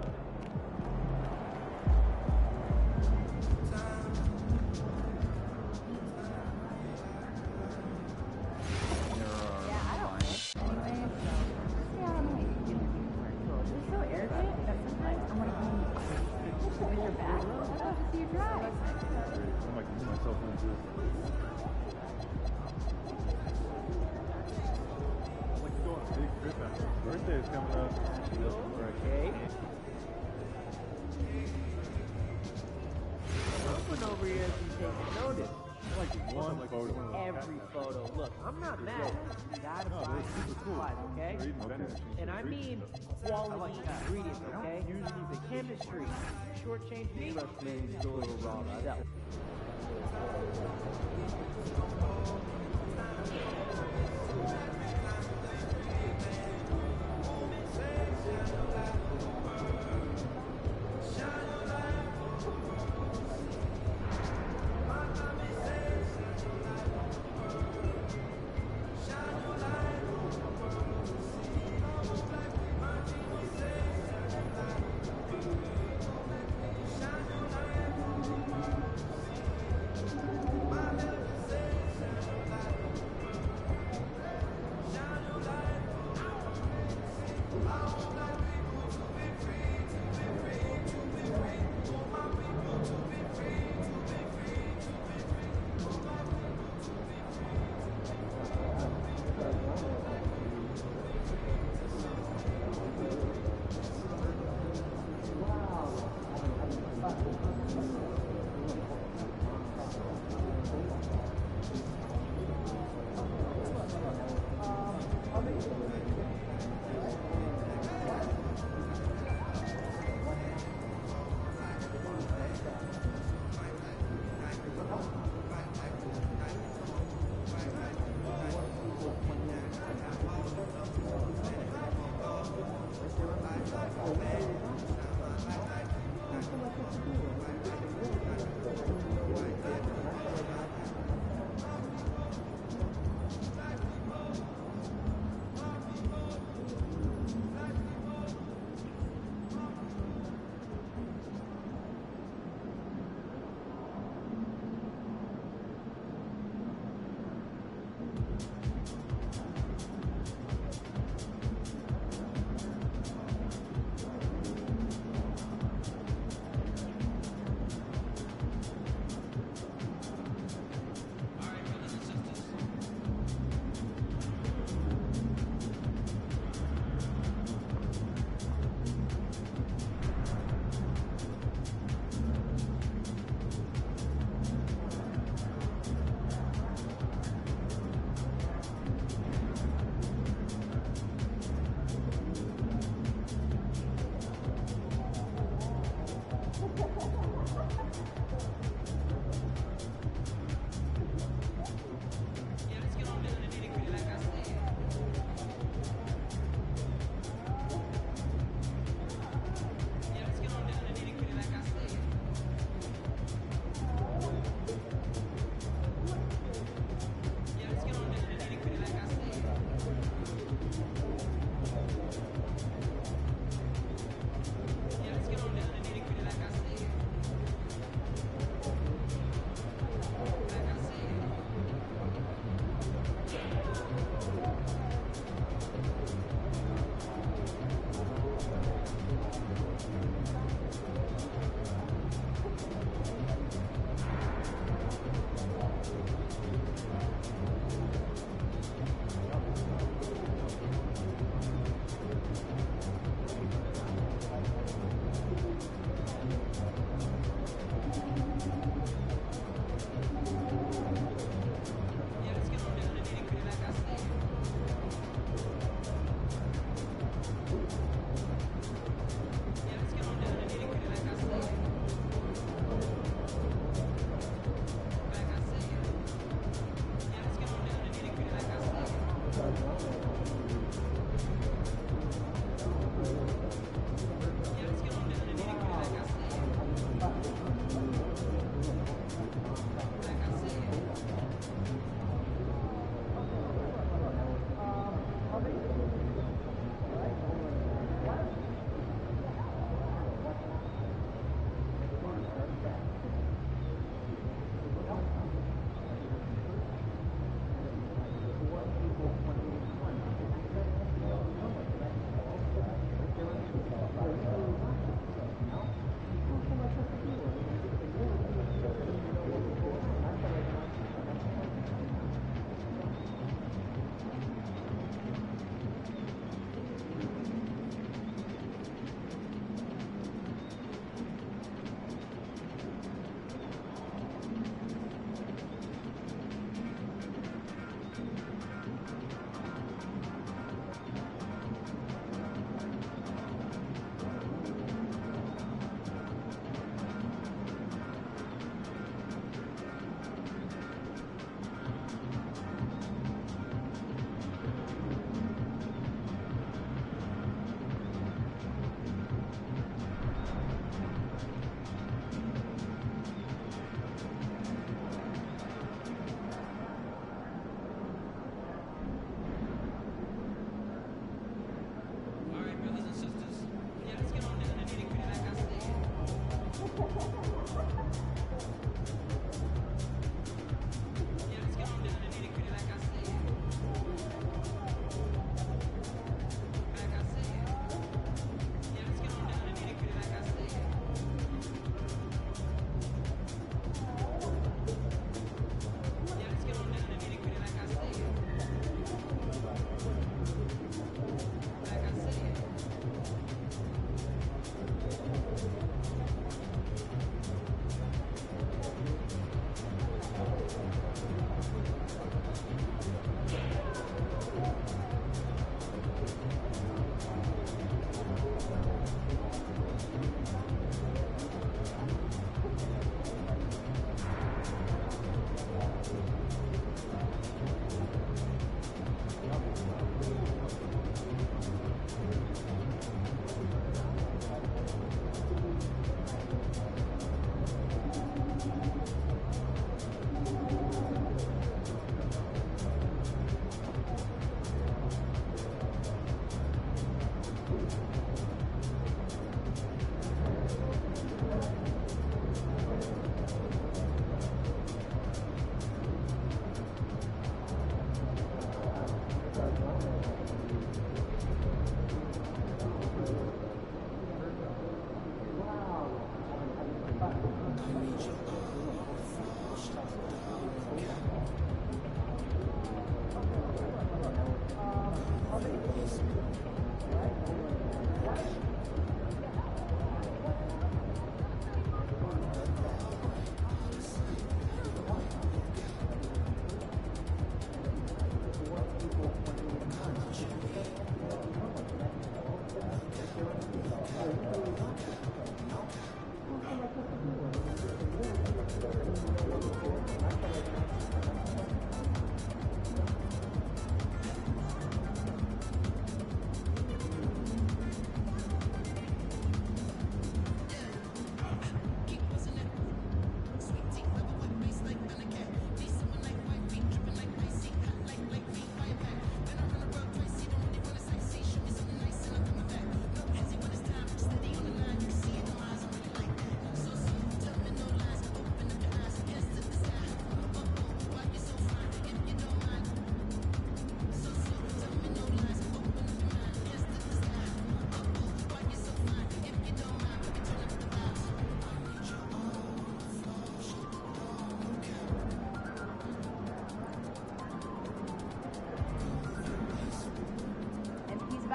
Birthday is coming up. Okay. Someone over here is taking notice. Like one photo. Every photo. Look, I'm not mad. You gotta buy supplies, okay? And I mean quality ingredients, okay? The chemistry. Shortchange me.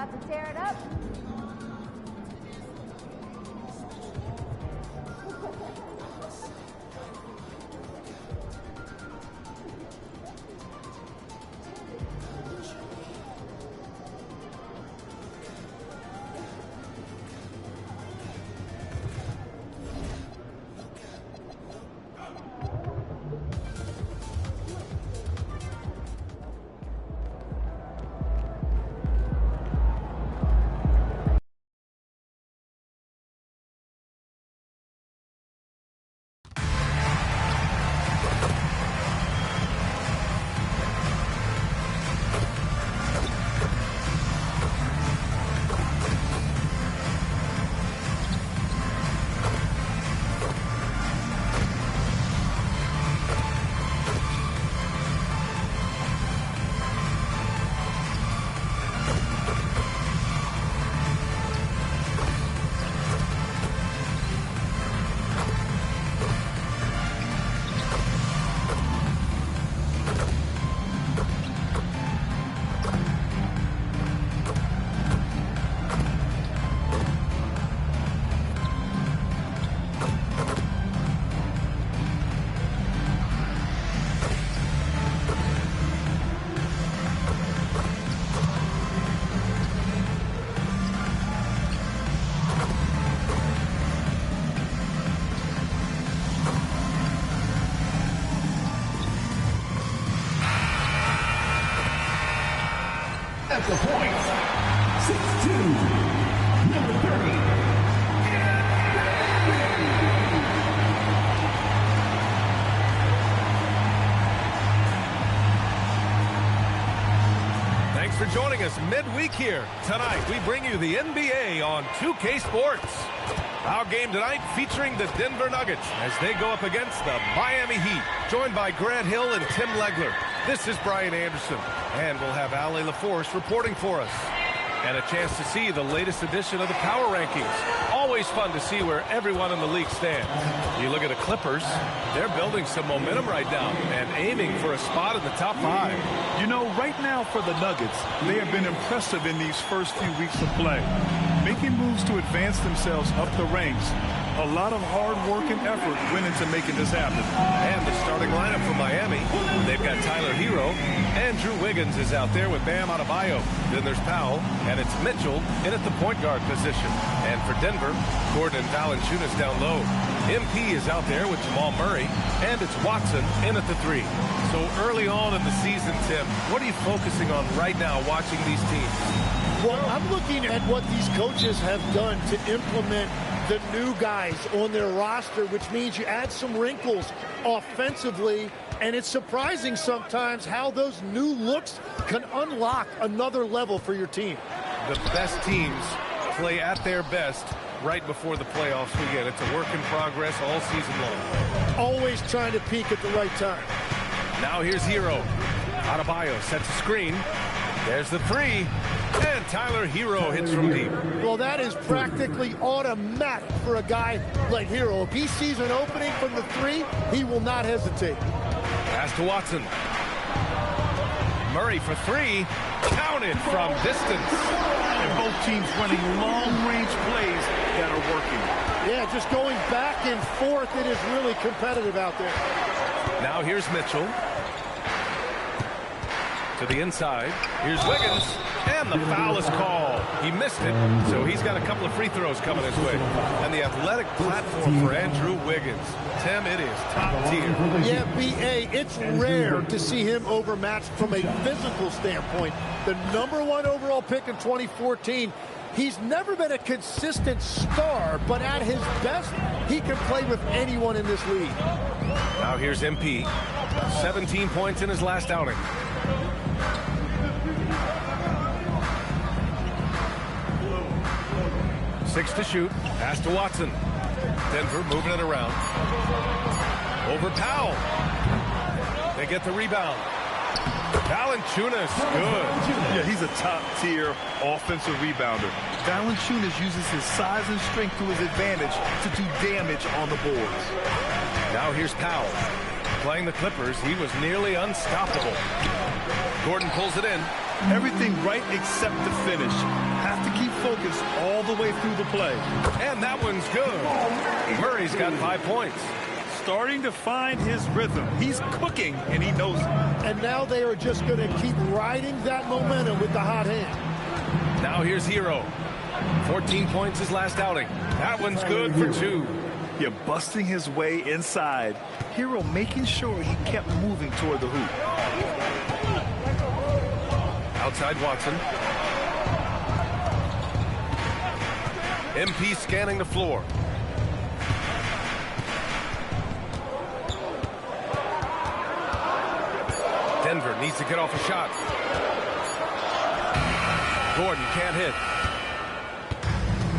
About to tear it up. At the point, 6'2", number 30. Thanks for joining us midweek here. Tonight, we bring you the NBA on 2K Sports. Our game tonight featuring the Denver Nuggets as they go up against the Miami Heat, joined by Grant Hill and Tim Legler. This is Brian Anderson, and we'll have Ali LaForce reporting for us. And a chance to see the latest edition of the Power Rankings. Always fun to see where everyone in the league stands. You look at the Clippers, they're building some momentum right now and aiming for a spot in the top 5. You know, right now for the Nuggets, they have been impressive in these first few weeks of play, making moves to advance themselves up the ranks. A lot of hard work and effort went into making this happen. And the starting lineup for Miami, they've got Tyler Hero. Andrew Wiggins is out there with Bam Adebayo. Then there's Powell, and it's Mitchell in at the point guard position. And for Denver, Gordon and Valanciunas down low. MP is out there with Jamal Murray, and it's Watson in at the 3. So early on in the season, Tim, what are you focusing on right now watching these teams? Well, I'm looking at what these coaches have done to implement the new guys on their roster, which means you add some wrinkles offensively, and it's surprising sometimes how those new looks can unlock another level for your team. The best teams play at their best right before the playoffs begin. It's a work in progress all season long. Always trying to peak at the right time. Now here's Hero. Adebayo sets a screen. There's the 3. And Tyler Hero hits from deep. Well, that is practically automatic for a guy like Hero. If he sees an opening from the 3, he will not hesitate. Pass to Watson. Murray for 3. Counted from distance. And both teams running long-range plays that are working. Yeah, just going back and forth. It is really competitive out there. Now here's Mitchell. To the inside. Here's Wiggins. And the foul is called. He missed it, so he's got a couple of free throws coming his way. And the athletic platform for Andrew Wiggins. Tim, it is top tier. Yeah, B.A., it's rare to see him overmatched from a physical standpoint. The #1 overall pick in 2014. He's never been a consistent star, but at his best, he can play with anyone in this league. Now here's MP. 17 points in his last outing. 6 to shoot. Pass to Watson. Denver moving it around. Over Powell. They get the rebound. Valanciunas, good. Yeah, he's a top-tier offensive rebounder. Valanciunas uses his size and strength to his advantage to do damage on the boards. Now here's Powell. Playing the Clippers, he was nearly unstoppable. Gordon pulls it in. Everything right except the finish. focus all the way through the play. And that one's good. Murray's got 5 points. Starting to find his rhythm. He's cooking, and he knows it. And now they are just going to keep riding that momentum with the hot hand. Now here's Hero. 14 points his last outing. That one's good for 2. Yeah, busting his way inside. Hero making sure he kept moving toward the hoop. Outside Watson. MP scanning the floor. Denver needs to get off a shot. Gordon can't hit.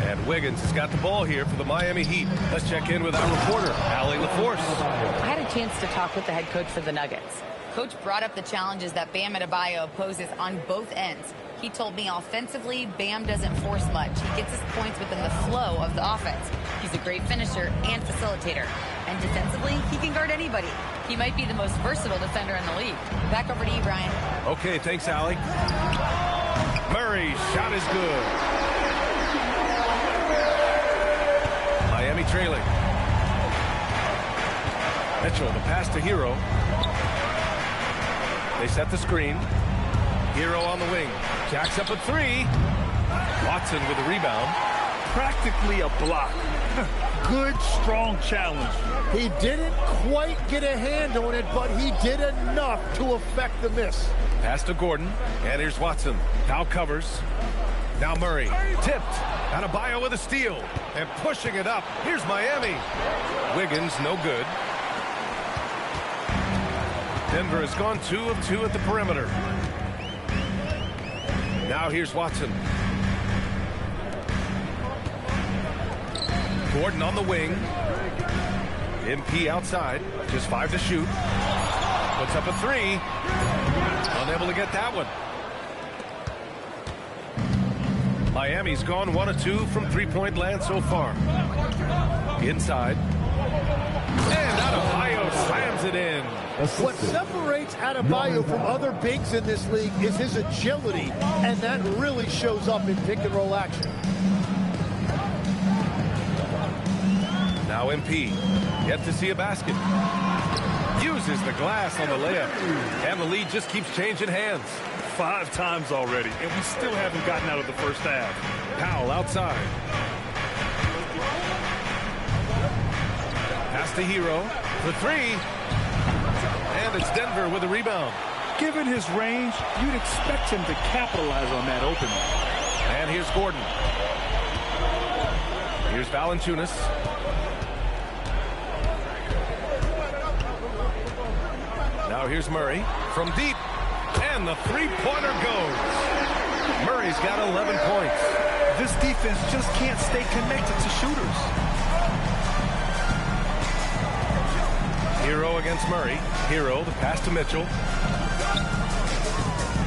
And Wiggins has got the ball here for the Miami Heat. Let's check in with our reporter, Allie LaForce. I had a chance to talk with the head coach for the Nuggets. Coach brought up the challenges that Bam Adebayo poses on both ends. He told me offensively, Bam doesn't force much. He gets his points within the flow of the offense. He's a great finisher and facilitator. And defensively, he can guard anybody. He might be the most versatile defender in the league. Back over to you, Brian. Okay, thanks, Allie. Murray's shot is good. Miami trailing. Mitchell, the pass to Hero. They set the screen. Hero on the wing. Jacks up a 3. Watson with a rebound. Practically a block. Good, strong challenge. He didn't quite get a hand on it, but he did enough to affect the miss. Pass to Gordon. And here's Watson. Now covers. Now Murray. Tipped. Adebayo with a steal. And pushing it up. Here's Miami. Wiggins, no good. Denver has gone 2 of 2 at the perimeter. Now here's Watson. Gordon on the wing. MP outside. Just 5 to shoot. Puts up a 3. Unable to get that one. Miami's gone 1 of 2 from three-point land so far. Inside. And Adebayo slams it in. What separates Adebayo from other bigs in this league is his agility, and that really shows up in pick-and-roll action. Now MP, yet to see a basket. Uses the glass on the layup. And the lead just keeps changing hands. 5 times already, and we still haven't gotten out of the first half. Powell outside. Pass to Hero for 3. And it's Denver with a rebound. Given his range, you'd expect him to capitalize on that opening. And here's Gordon. Here's Valanciunas. Now here's Murray from deep. And the three-pointer goes. Murray's got 11 points. This defense just can't stay connected to shooters. Hero against Murray. Hero, the pass to Mitchell.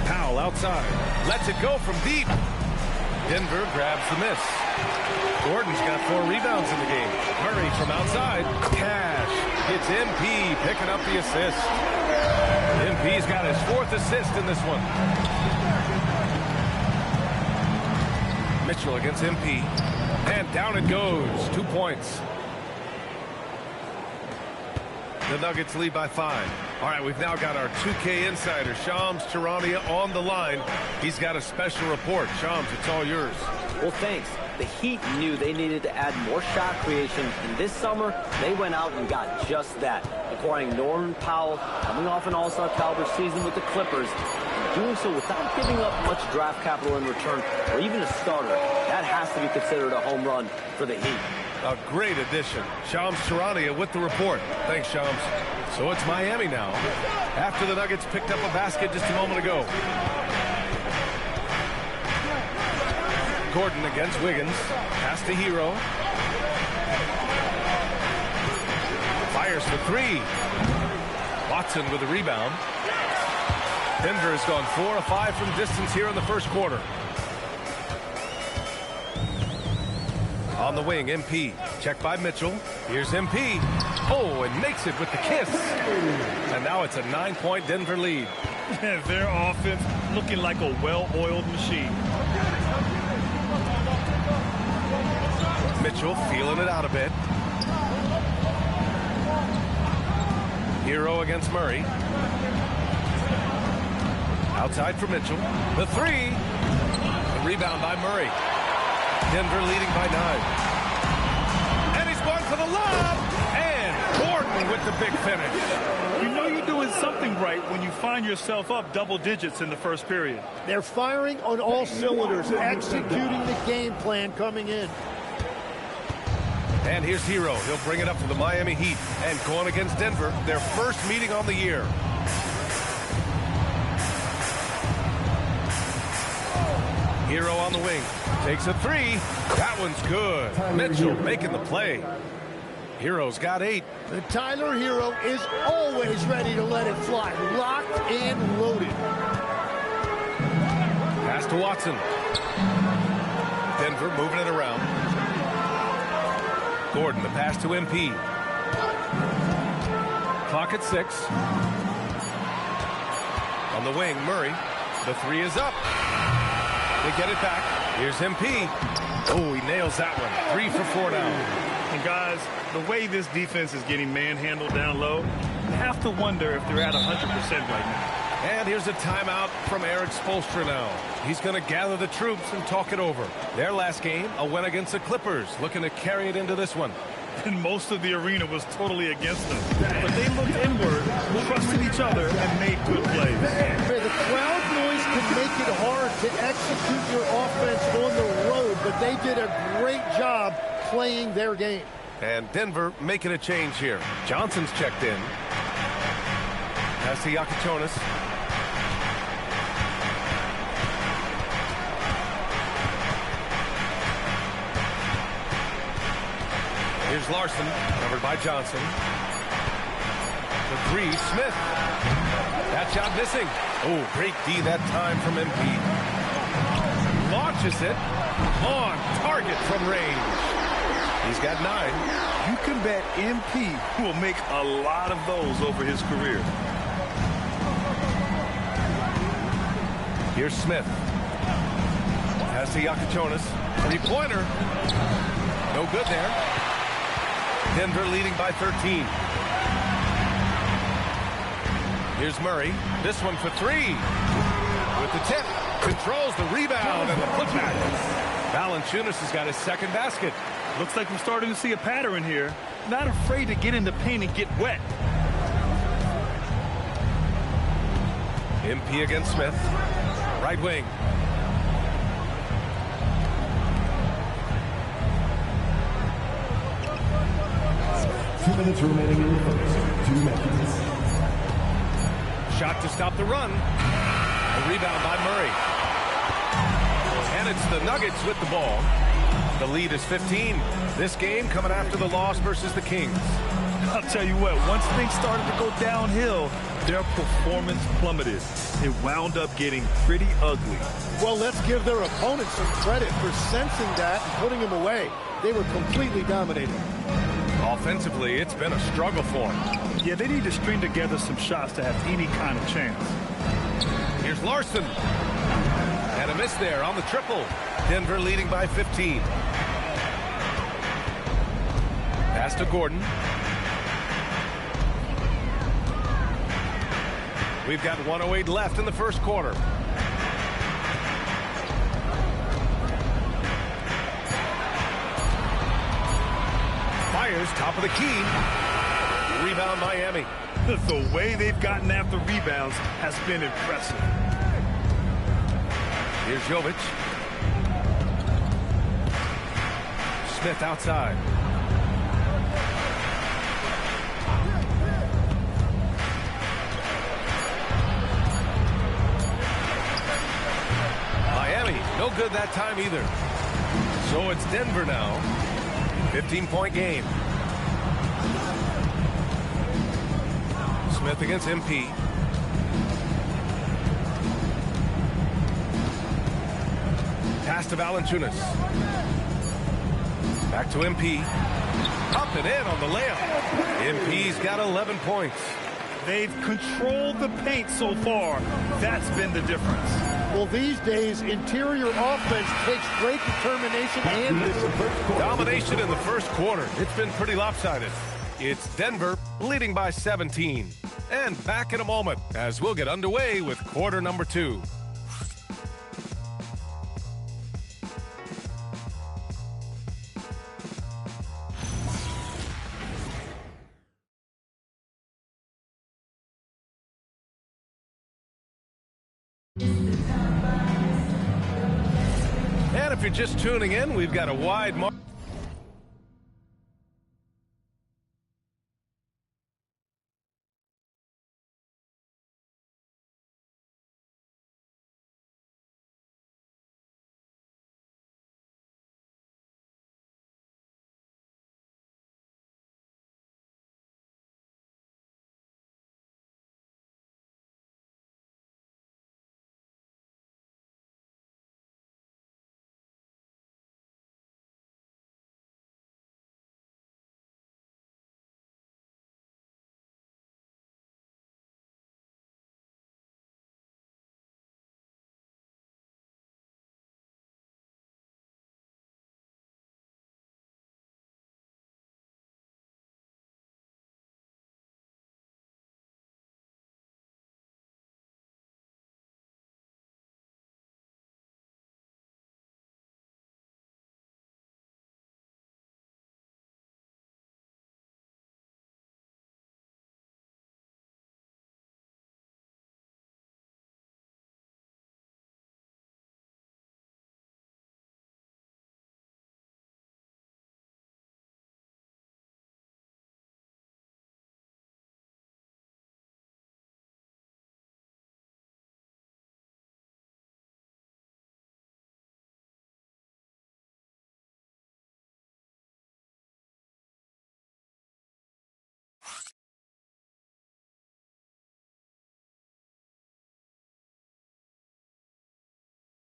Powell outside. Lets it go from deep. Denver grabs the miss. Gordon's got 4 rebounds in the game. Murray from outside. Cash. It's MP picking up the assist. MP's got his 4th assist in this one. Mitchell against MP. And down it goes. 2 points. The Nuggets lead by 5. All right, we've now got our 2K insider, Shams Charania, on the line. He's got a special report. Shams, it's all yours. Well, thanks. The Heat knew they needed to add more shot creation, and this summer, they went out and got just that, acquiring Norman Powell, coming off an all-star caliber season with the Clippers, and doing so without giving up much draft capital in return, or even a starter. That has to be considered a home run for the Heat. A great addition. Shams Charania with the report. Thanks, Shams. So it's Miami now, after the Nuggets picked up a basket just a moment ago. Gordon against Wiggins. Pass to Hero. Fires for 3. Watson with the rebound. Denver has gone 4 of 5 from distance here in the first quarter. On the wing, MP. Checked by Mitchell. Here's MP. Oh, and makes it with the kiss. And now it's a 9-point Denver lead. Their offense looking like a well-oiled machine. Mitchell feeling it out a bit. Hero against Murray. Outside for Mitchell. The three. The rebound by Murray. Denver leading by 9. And he's going for the lob. And Gordon with the big finish. You know you're doing something right when you find yourself up double digits in the first period. They're firing on all cylinders, executing the game plan coming in. And here's Hero. He'll bring it up for the Miami Heat. And going against Denver, their first meeting on the year. Hero on the wing. Takes a three. That one's good. Mitchell making the play. Hero's got 8. The Tyler Hero is always ready to let it fly. Locked and loaded. Pass to Watson. Denver moving it around. Gordon, the pass to MP. Clock at 6. On the wing, Murray. The three is up. They get it back. Here's MP. Oh, he nails that one. 3 for 4 now. And guys, the way this defense is getting manhandled down low, you have to wonder if they're at 100% right now. And here's a timeout from Eric Spoelstra now. He's going to gather the troops and talk it over. Their last game, a win against the Clippers, looking to carry it into this one. And most of the arena was totally against them. But they looked inward, trusted each other, and made good plays. The crowd noise can make it hard to execute your offense on the road, but they did a great job playing their game. And Denver making a change here. Johnson's checked in. Pass to Yakichonis. Here's Larson, covered by Johnson. The three, Smith. That shot missing. Oh, great D that time from MP. Launches it on target from range. He's got 9. You can bet MP will make a lot of those over his career. Here's Smith. Pass to Yakichonis. 3-pointer. No good there. Denver leading by 13. Here's Murray. This one for 3. With the tip. Controls the rebound and the putback. Valanciunas has got his second basket. Looks like we're starting to see a pattern here. Not afraid to get in the paint and get wet. MP against Smith. Right wing. Minutes remaining in the first. 2 minutes. Shot to stop the run. A rebound by Murray. And it's the Nuggets with the ball. The lead is 15. This game coming after the loss versus the Kings. I'll tell you what, once things started to go downhill, their performance plummeted. It wound up getting pretty ugly. Well, let's give their opponents some credit for sensing that and putting them away. They were completely dominating. Offensively, it's been a struggle for them. Yeah, they need to string together some shots to have any kind of chance. Here's Larson. And a miss there on the triple. Denver leading by 15. Pass to Gordon. We've got 1:08 left in the first quarter. Fires, top of the key. Rebound Miami. The way they've gotten after rebounds has been impressive. Here's Jovic. Smith outside. Miami, no good that time either. So it's Denver now. 15-point game. Smith against MP. Pass to Valanciunas. Back to MP. Up and in on the layup. MP's got 11 points. They've controlled the paint so far. That's been the difference. Well, these days, interior offense takes great determination and discipline. Domination in the first quarter. It's been pretty lopsided. It's Denver leading by 17. And back in a moment as we'll get underway with quarter number 2. And if you're just tuning in, we've got a wide margin.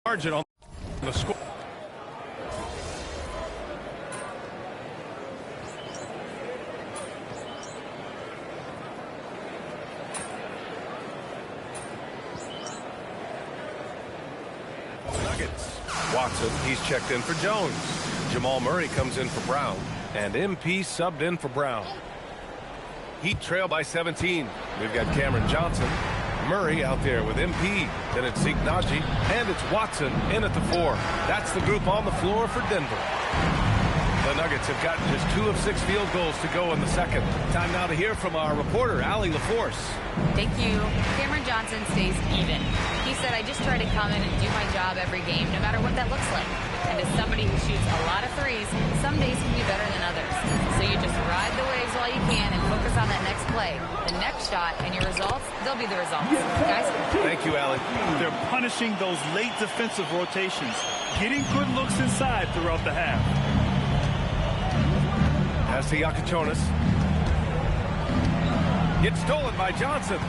Margin on the score. Nuggets. Watson, he's checked in for Jones. Jamal Murray comes in for Brown. And MP subbed in for Brown. Heat trail by 17. We've got Cameron Johnson. Murray out there with MP. Then it's Zeke Naji. And it's Watson in at the 4. That's the group on the floor for Denver. The Nuggets have gotten just 2 of 6 field goals to go in the second. Time now to hear from our reporter, Allie LaForce. Thank you. Cameron Johnson stays even. He said, I just try to come in and do my job every game, no matter what that looks like. And as somebody who shoots a lot of threes, some days can be better than others. So you just ride the waves while you can and focus on that next play. The next shot and your results, they'll be the results. Guys? Thank you, Allie. They're punishing those late defensive rotations, getting good looks inside throughout the half. Pass to Yakachonis. Gets stolen by Johnson.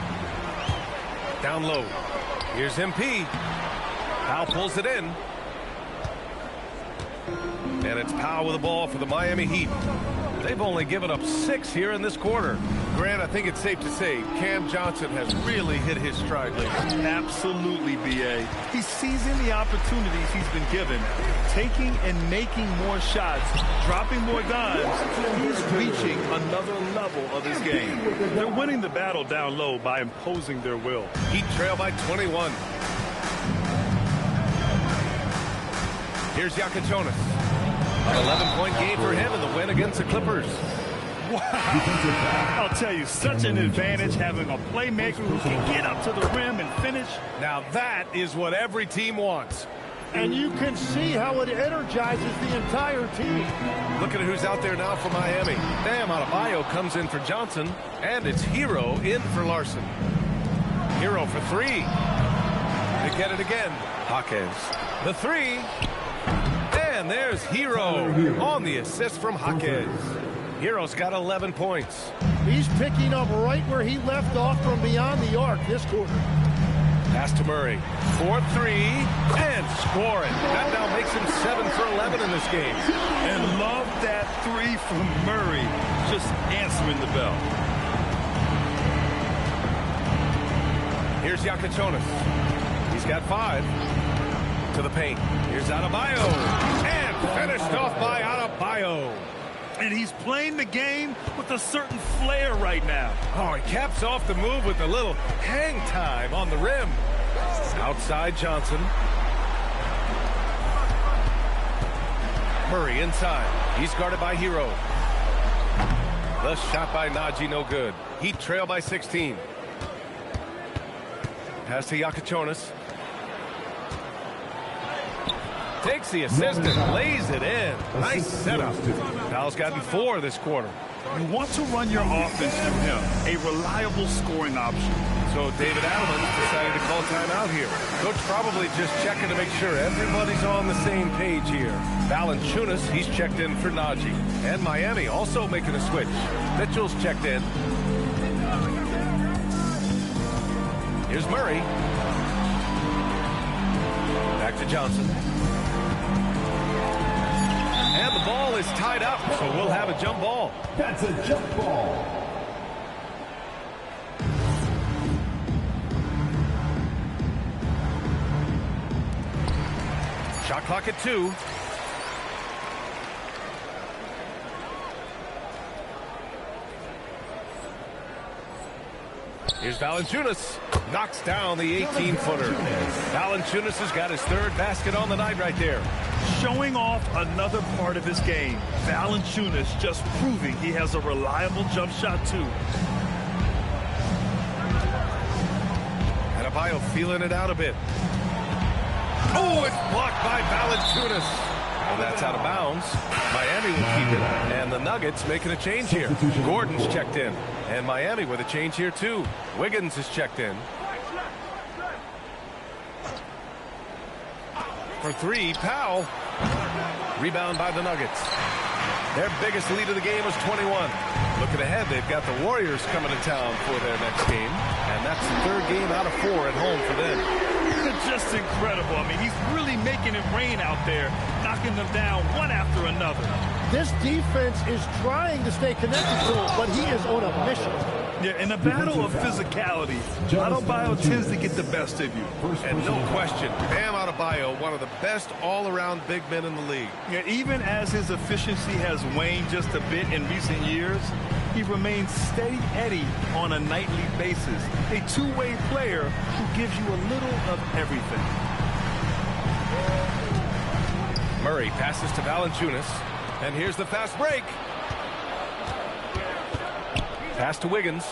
Down low. Here's MP. Powell pulls it in. And it's Powell with the ball for the Miami Heat. They've only given up 6 here in this quarter. Grant, I think it's safe to say Cam Johnson has really hit his stride lately. Absolutely, B.A. He's seizing the opportunities he's been given, taking and making more shots, dropping more dimes. He's reaching another level of his game. They're winning the battle down low by imposing their will. Heat trail by 21. Here's Yakachonis. An 11-point game for him in the win against the Clippers. Wow. I'll tell you, such an advantage having a playmaker who can get up to the rim and finish. Now that is what every team wants. And you can see how it energizes the entire team. Look at who's out there now for Miami. Bam Adebayo comes in for Johnson, and it's Hero in for Larson. Hero for 3. They get it again. Jaquez. The 3. And there's Hero on the assist from Jaquez. Hero's got 11 points. He's picking up right where he left off from beyond the arc this quarter. Pass to Murray. 4-3 and scoring. That now makes him 7 for 11 in this game. And love that 3 from Murray. Just answering the bell. Here's Yakichonis. He's got 5. To the paint. Here's Adebayo. And finished off by Adebayo. And he's playing the game with a certain flair right now. Oh, he caps off the move with a little hang time on the rim. Outside Johnson. Murray inside. He's guarded by Hero. The shot by Najee, no good. Heat trail by 16. Pass to Yakichonis. Takes the assist and lays it in. Nice setup. Powell's gotten 4 this quarter. You want to run your offense through him, a reliable scoring option. So David Adelman decided to call timeout here. Coach probably just checking to make sure everybody's on the same page here. Valanciunas, he's checked in for Najee. And Miami also making a switch. Mitchell's checked in. Here's Murray. Back to Johnson. And the ball is tied up, so we'll have a jump ball. That's a jump ball. Shot clock at 2. Here's Valanciunas. Knocks down the 18-footer. Valanciunas has got his 3rd basket on the night right there. Showing off another part of his game. Valanciunas just proving he has a reliable jump shot, too. Adebayo feeling it out a bit. Oh, it's blocked by Valanciunas. And that's out of bounds. Miami will keep it. And the Nuggets making a change here. Gordon's checked in. And Miami with a change here, too. Wiggins is checked in. For 3, Powell. Rebound by the Nuggets. Their biggest lead of the game was 21. Looking ahead, they've got the Warriors coming to town for their next game. And that's the 3rd game out of 4 at home for them. Just incredible. I mean, he's really making it rain out there, knocking them down one after another. This defense is trying to stay connected to him, but he is on a mission. Yeah, in a battle of physicality, Adebayo tends to get the best of you. And no question, Bam Adebayo, one of the best all-around big men in the league. Yeah, even as his efficiency has waned just a bit in recent years, he remains steady Eddie on a nightly basis. A two-way player who gives you a little of everything. Murray passes to Valanciunas. And here's the fast break. Pass to Wiggins.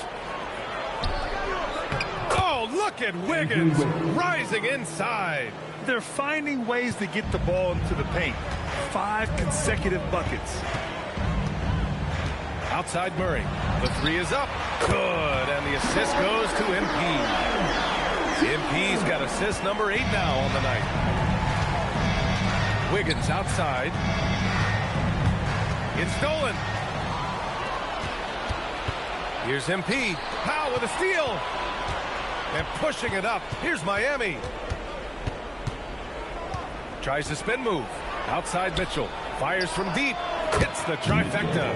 Oh, look at Wiggins rising inside. They're finding ways to get the ball into the paint. 5 consecutive buckets. Outside Murray. The 3 is up. Good. And the assist goes to MP. MP's got assist number 8 now on the night. Wiggins outside. It's stolen. Here's MP. Powell with a steal. And pushing it up. Here's Miami. Tries the spin move. Outside Mitchell. Fires from deep. Hits the trifecta.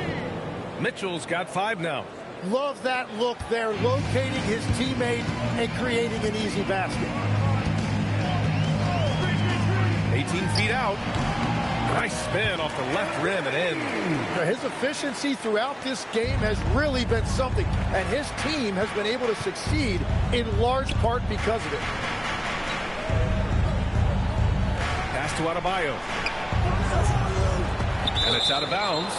Mitchell's got 5 now. Love that look there, locating his teammate and creating an easy basket. 18 feet out. Nice spin off the left rim and in. His efficiency throughout this game has really been something, and his team has been able to succeed in large part because of it. Pass to Adebayo. And it's out of bounds.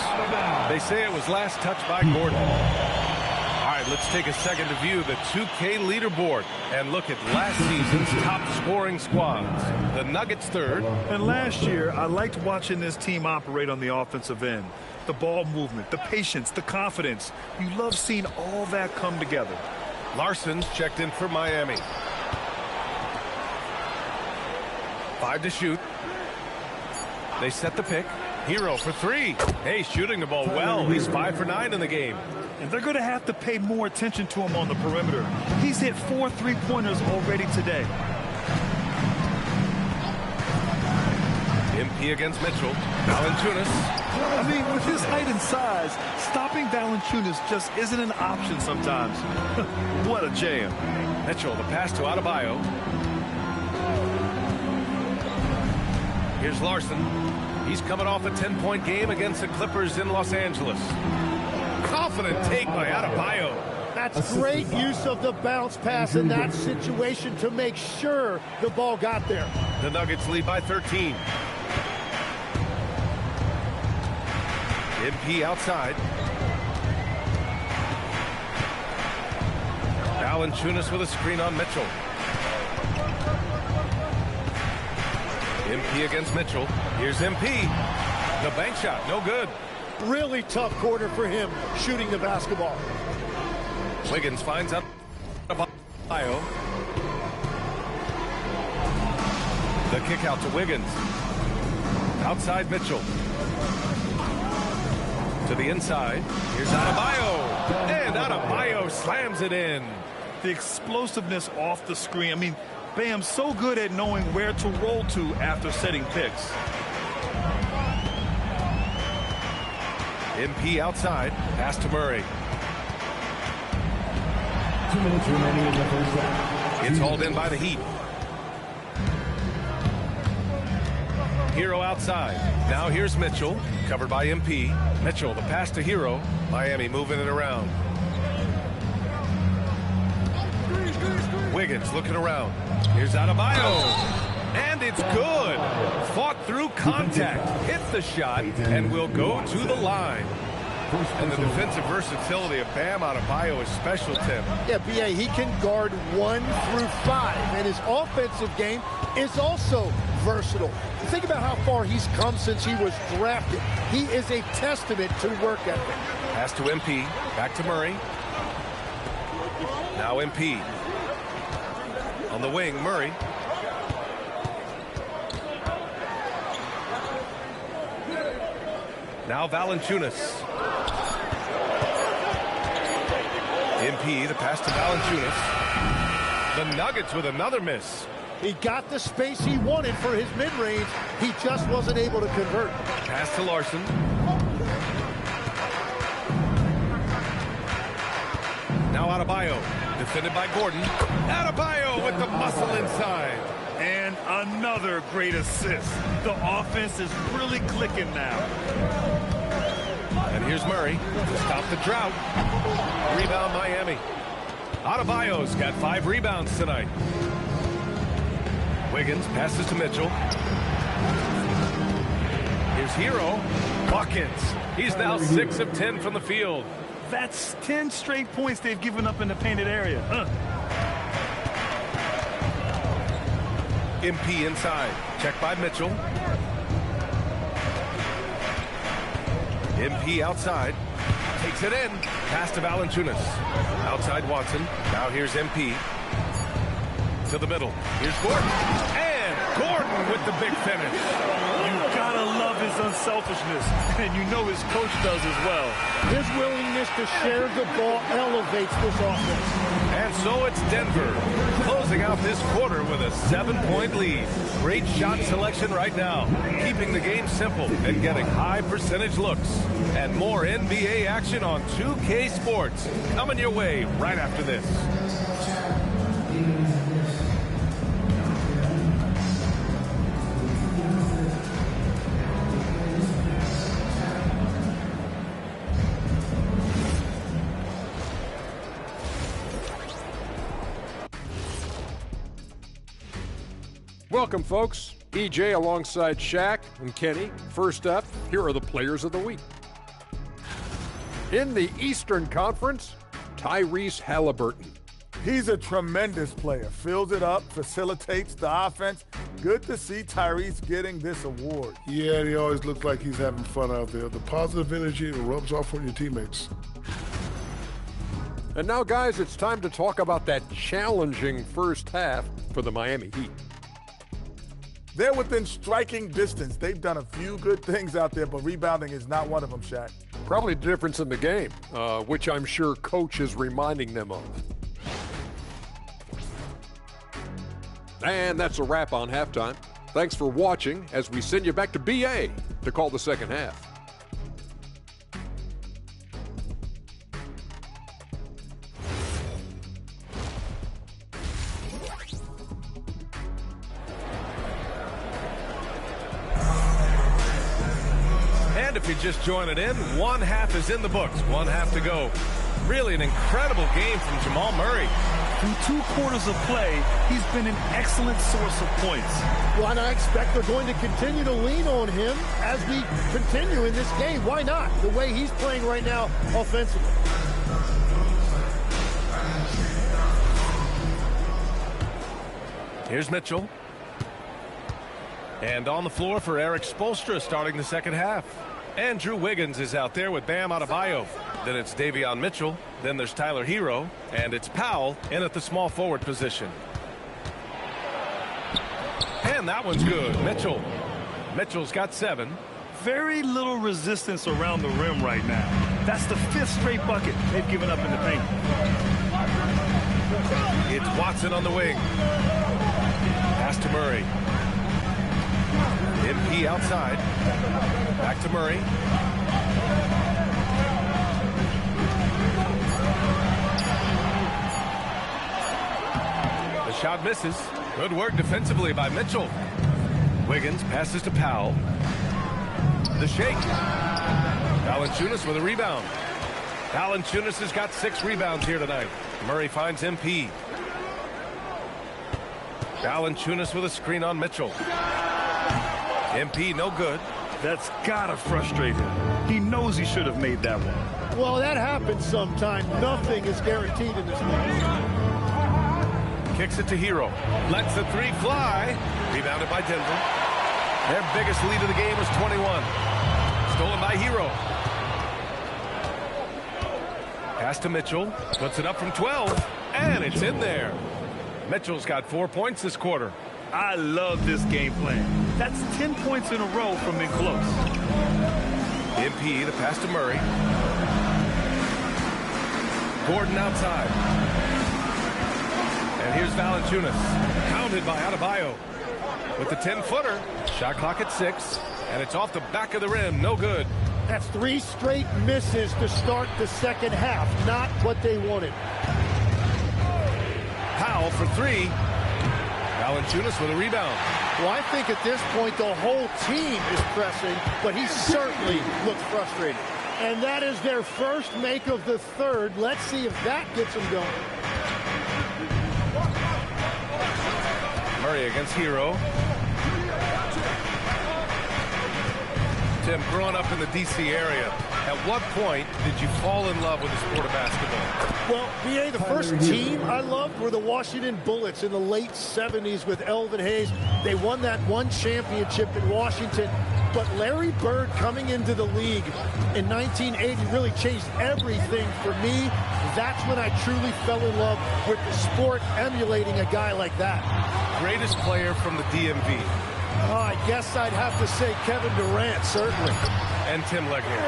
They say it was last touched by Gordon. All right, let's take a second to view the 2K leaderboard and look at last season's top scoring squads. The Nuggets 3rd. And last year, I liked watching this team operate on the offensive end. The ball movement, the patience, the confidence. You love seeing all that come together. Larson's checked in for Miami. 5 to shoot. They set the pick. Hero for 3. Hey, shooting the ball well. He's 5 for 9 in the game. And they're going to have to pay more attention to him on the perimeter. He's hit 4 3-pointers already today. MP against Mitchell. Valanciunas. I mean, with his height and size, stopping Valanciunas just isn't an option sometimes. What a jam. Mitchell, the pass to Adebayo. Here's Larson. He's coming off a 10-point game against the Clippers in Los Angeles. Confident take by Adebayo. That's great use of the bounce pass in that situation to make sure the ball got there. The Nuggets lead by 13. MP outside. Valanciunas with a screen on Mitchell. MP against Mitchell. Here's MP. The bank shot, no good. Really tough quarter for him shooting the basketball. Wiggins finds up Adebayo. The kick out to Wiggins. Outside Mitchell. To the inside. Here's Adebayo. And Adebayo slams it in. The explosiveness off the screen. I mean, Bam's so good at knowing where to roll to after setting picks. MP outside. Pass to Murray. 2 minutes remaining in the first half. It's hauled in by the Heat. Hero outside. Now here's Mitchell. Covered by MP. Mitchell, the pass to Hero. Miami moving it around. Wiggins looking around. Here's Adebayo. And it's good. Fought through contact. Hit the shot and will go to the line. And the defensive versatility of Bam Adebayo is special, Tim. Yeah, B.A., he can guard 1 through 5, and his offensive game is also versatile. Think about how far he's come since he was drafted. He is a testament to work ethic. Pass to MP. Back to Murray. Now MP. On the wing, Murray. Now Valanciunas. MP, the pass to Valanciunas. The Nuggets with another miss. He got the space he wanted for his mid-range. He just wasn't able to convert. Pass to Larson. Now Adebayo, defended by Gordon. Adebayo with the muscle inside. And another great assist. The offense is really clicking now. And here's Murray to stop the drought. Rebound Miami. Adebayo's got 5 rebounds tonight. Wiggins passes to Mitchell. Here's Hero. Buckets. He's now 6 of 10 from the field. That's 10 straight points they've given up in the painted area. MP inside. Checked by Mitchell. MP outside. Takes it in. Pass to Valanciunas. Outside Watson. Now here's MP. To the middle. Here's Gordon. And Gordon with the big finish. You gotta love his unselfishness. And you know his coach does as well. His willingness to share the ball elevates this offense. And so it's Denver closing out this quarter with a 7-point lead. Great shot selection right now, keeping the game simple and getting high percentage looks. And more NBA action on 2K Sports coming your way right after this. Welcome, folks. EJ alongside Shaq and Kenny. First up, here are the players of the week. In the Eastern Conference, Tyrese Halliburton. He's a tremendous player. Fills it up, facilitates the offense. Good to see Tyrese getting this award. Yeah, and he always looks like he's having fun out there. The positive energy rubs off on your teammates. And now, guys, it's time to talk about that challenging first half for the Miami Heat. They're within striking distance. They've done a few good things out there, but rebounding is not one of them, Shaq. Probably the difference in the game, which I'm sure Coach is reminding them of. And that's a wrap on halftime. Thanks for watching as we send you back to BA to call the second half. And if you're just joining in, one half is in the books. One half to go. Really an incredible game from Jamal Murray. Through 2 quarters of play, he's been an excellent source of points. Well, and I expect they're going to continue to lean on him as we continue in this game. Why not? The way he's playing right now offensively. Here's Mitchell. And on the floor for Eric Spoelstra starting the second half. Andrew Wiggins is out there with Bam Adebayo. Then it's Davion Mitchell. Then there's Tyler Hero. And it's Powell in at the small forward position. And that one's good. Mitchell's got 7. Very little resistance around the rim right now. That's the 5th straight bucket they've given up in the paint. It's Watson on the wing. Pass to Murray. MP outside. Back to Murray. The shot misses. Good work defensively by Mitchell. Wiggins passes to Powell. The shake. Valanciunas with a rebound. Valanciunas has got 6 rebounds here tonight. Murray finds MP. Valanciunas with a screen on Mitchell. MP no good. That's gotta frustrate him. He knows he should have made that one. Well, that happens sometime. Nothing is guaranteed in this league. Kicks it to Hero. Lets the 3 fly. Rebounded by Denver. Their biggest lead of the game was 21. Stolen by Hero. Pass to Mitchell. Puts it up from 12. And it's in there. Mitchell's got 4 points this quarter. I love this game plan. That's 10 points in a row from in close. MP, the pass to Murray. Gordon outside. And here's Valanciunas. Pounded by Adebayo. With the 10-footer. Shot clock at 6. And it's off the back of the rim. No good. That's 3 straight misses to start the second half. Not what they wanted. Powell for 3. Valanciunas with a rebound. Well, I think at this point the whole team is pressing, but he certainly looks frustrated. And that is their first make of the third. Let's see if that gets them going. Murray against Hero. Tim, growing up in the D.C. area, at what point did you fall in love with the sport of basketball? Well, BA, the first team I loved were the Washington Bullets in the late 70s with Elvin Hayes. They won that one championship in Washington. But Larry Bird coming into the league in 1980 really changed everything for me. That's when I truly fell in love with the sport, emulating a guy like that. Greatest player from the DMV? Oh, I guess I'd have to say Kevin Durant, certainly. And Tim Legler.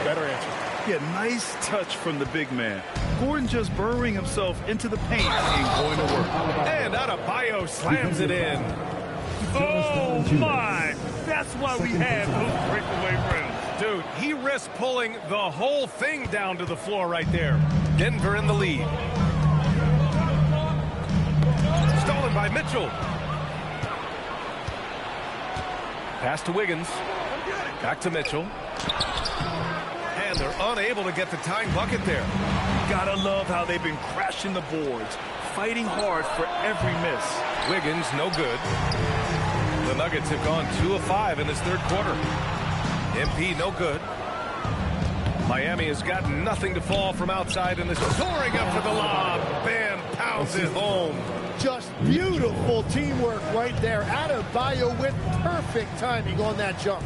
Better answer. Yeah, nice touch from the big man. Gordon just burrowing himself into the paint and going to work. And Adebayo slams it in. Oh, my! That's why we have those breakaway rims. Dude, he risked pulling the whole thing down to the floor right there. Denver in the lead. Stolen by Mitchell. Pass to Wiggins. Back to Mitchell. And they're unable to get the tying bucket there. Gotta love how they've been crashing the boards, fighting hard for every miss. Wiggins, no good. The Nuggets have gone 2 of 5 in this third quarter. MP, no good. Miami has got nothing to fall from outside in this. Soaring up for the lob. Bam, pounds it home. Just beautiful teamwork right there. Adebayo with perfect timing on that jump.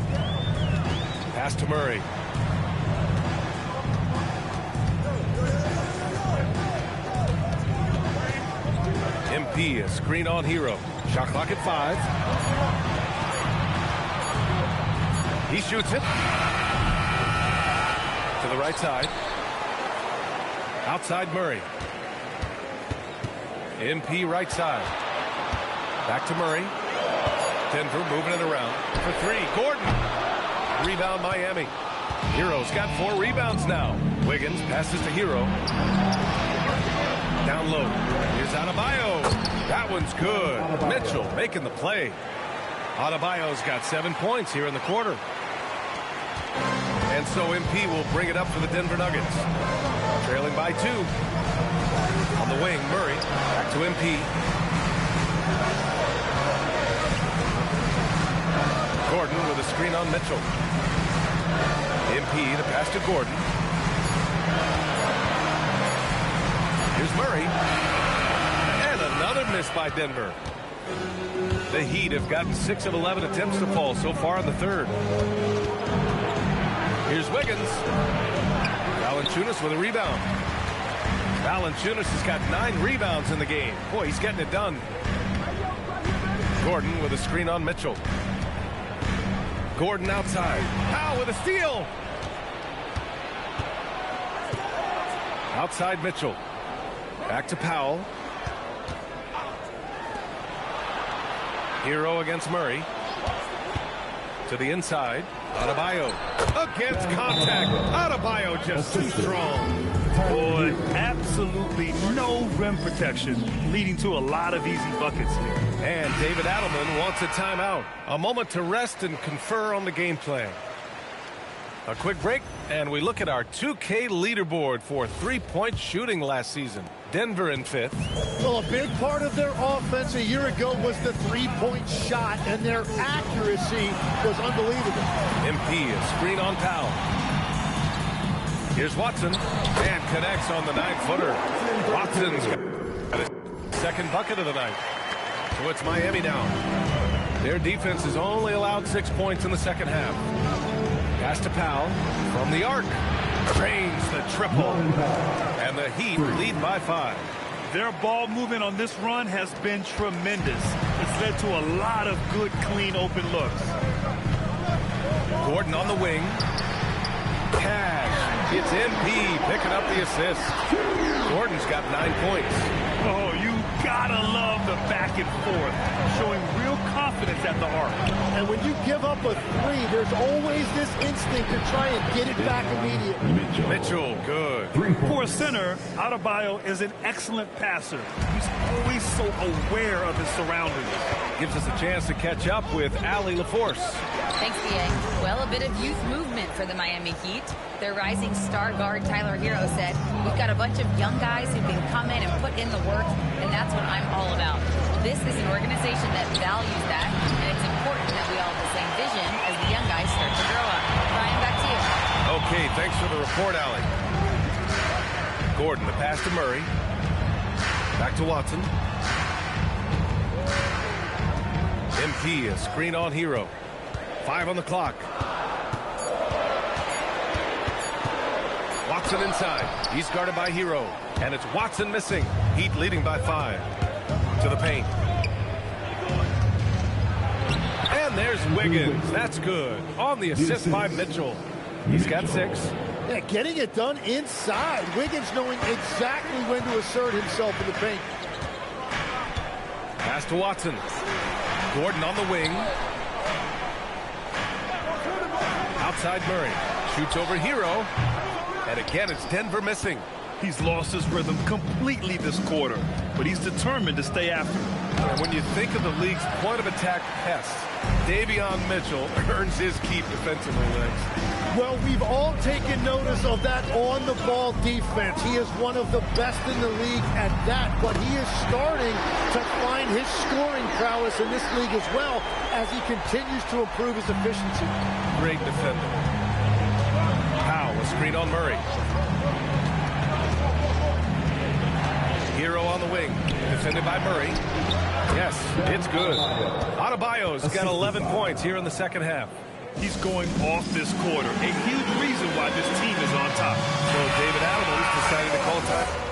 Pass to Murray. MP, a screen on Hero. Shot clock at 5. He shoots it. To the right side. Outside Murray. MP right side. Back to Murray. Denver moving it around for 3. Gordon. Rebound Miami. Hero's got 4 rebounds now. Wiggins passes to Hero. Down low. Here's Adebayo. That one's good. Mitchell making the play. Adebayo's got 7 points here in the quarter. And so MP will bring it up for the Denver Nuggets. Trailing by 2. On the wing, Murray. Back to MP. Gordon with a screen on Mitchell. MP, the pass to Gordon. Here's Murray. And another miss by Denver. The Heat have gotten 6 of 11 attempts to fall so far in the third. Here's Wiggins. Valanciunas with a rebound. Valanciunas has got 9 rebounds in the game. Boy, he's getting it done. Gordon with a screen on Mitchell. Gordon outside. Powell with a steal. Outside Mitchell. Back to Powell. Hero against Murray. To the inside. Adebayo. Against contact. Adebayo just too strong. Boy, absolutely no rim protection, leading to a lot of easy buckets here. And David Adelman wants a timeout. A moment to rest and confer on the game plan. A quick break, and we look at our 2K leaderboard for three-point shooting last season. Denver in 5th. Well, a big part of their offense a year ago was the three-point shot, and their accuracy was unbelievable. MP, a screen on Powell. Here's Watson, and connects on the 9-footer. Watson's got his second bucket of the night. So it's Miami now. Their defense has only allowed 6 points in the second half. Pass to Powell from the arc. Drains the triple. And the Heat lead by 5. Their ball movement on this run has been tremendous. It's led to a lot of good, clean, open looks. Gordon on the wing. Cash. It's MP picking up the assist. Gordon's got 9 points. Oh, you gotta love the back and forth, showing real confidence at the arc. And when you give up a 3, there's always this instinct to try and get it back immediately. Mitchell, good. For a center, Adebayo is an excellent passer. He's always so aware of his surroundings. Gives us a chance to catch up with Allie LaForce. Thanks, B.A. Well, a bit of youth movement for the Miami Heat. Their rising star guard, Tyler Hero, said, "We've got a bunch of young guys who can come in and put in the work, and that's what I'm all about." This is an organization that values that, and it's important that we all have the same vision as the young guys start to grow up. Brian, back to you. Okay, thanks for the report, Allie. Gordon, the pass to Murray. Back to Watson. MP, a screen on Hero. 5 on the clock. Watson inside. He's guarded by Hero. And it's Watson missing. Heat leading by 5. To the paint. And there's Wiggins. That's good. On the assist by Mitchell. He's got 6. Yeah, getting it done inside. Wiggins knowing exactly when to assert himself in the paint. Pass to Watson. Gordon on the wing. Outside Murray. Shoots over Hero. And again, it's Denver missing. He's lost his rhythm completely this quarter, but he's determined to stay after it. And when you think of the league's point of attack pests, Davion Mitchell earns his keep defensively, Lex. Well, we've all taken notice of that on-the-ball defense. He is one of the best in the league at that, but he is starting to find his scoring prowess in this league as well as he continues to improve his efficiency. Great defender. Powell, a screen on Murray. Hero on the wing, defended by Murray. Yes, it's good. Adebayo's got 11 points here in the second half. He's going off this quarter. A huge reason why this team is on top. So David Adelman decided to call time.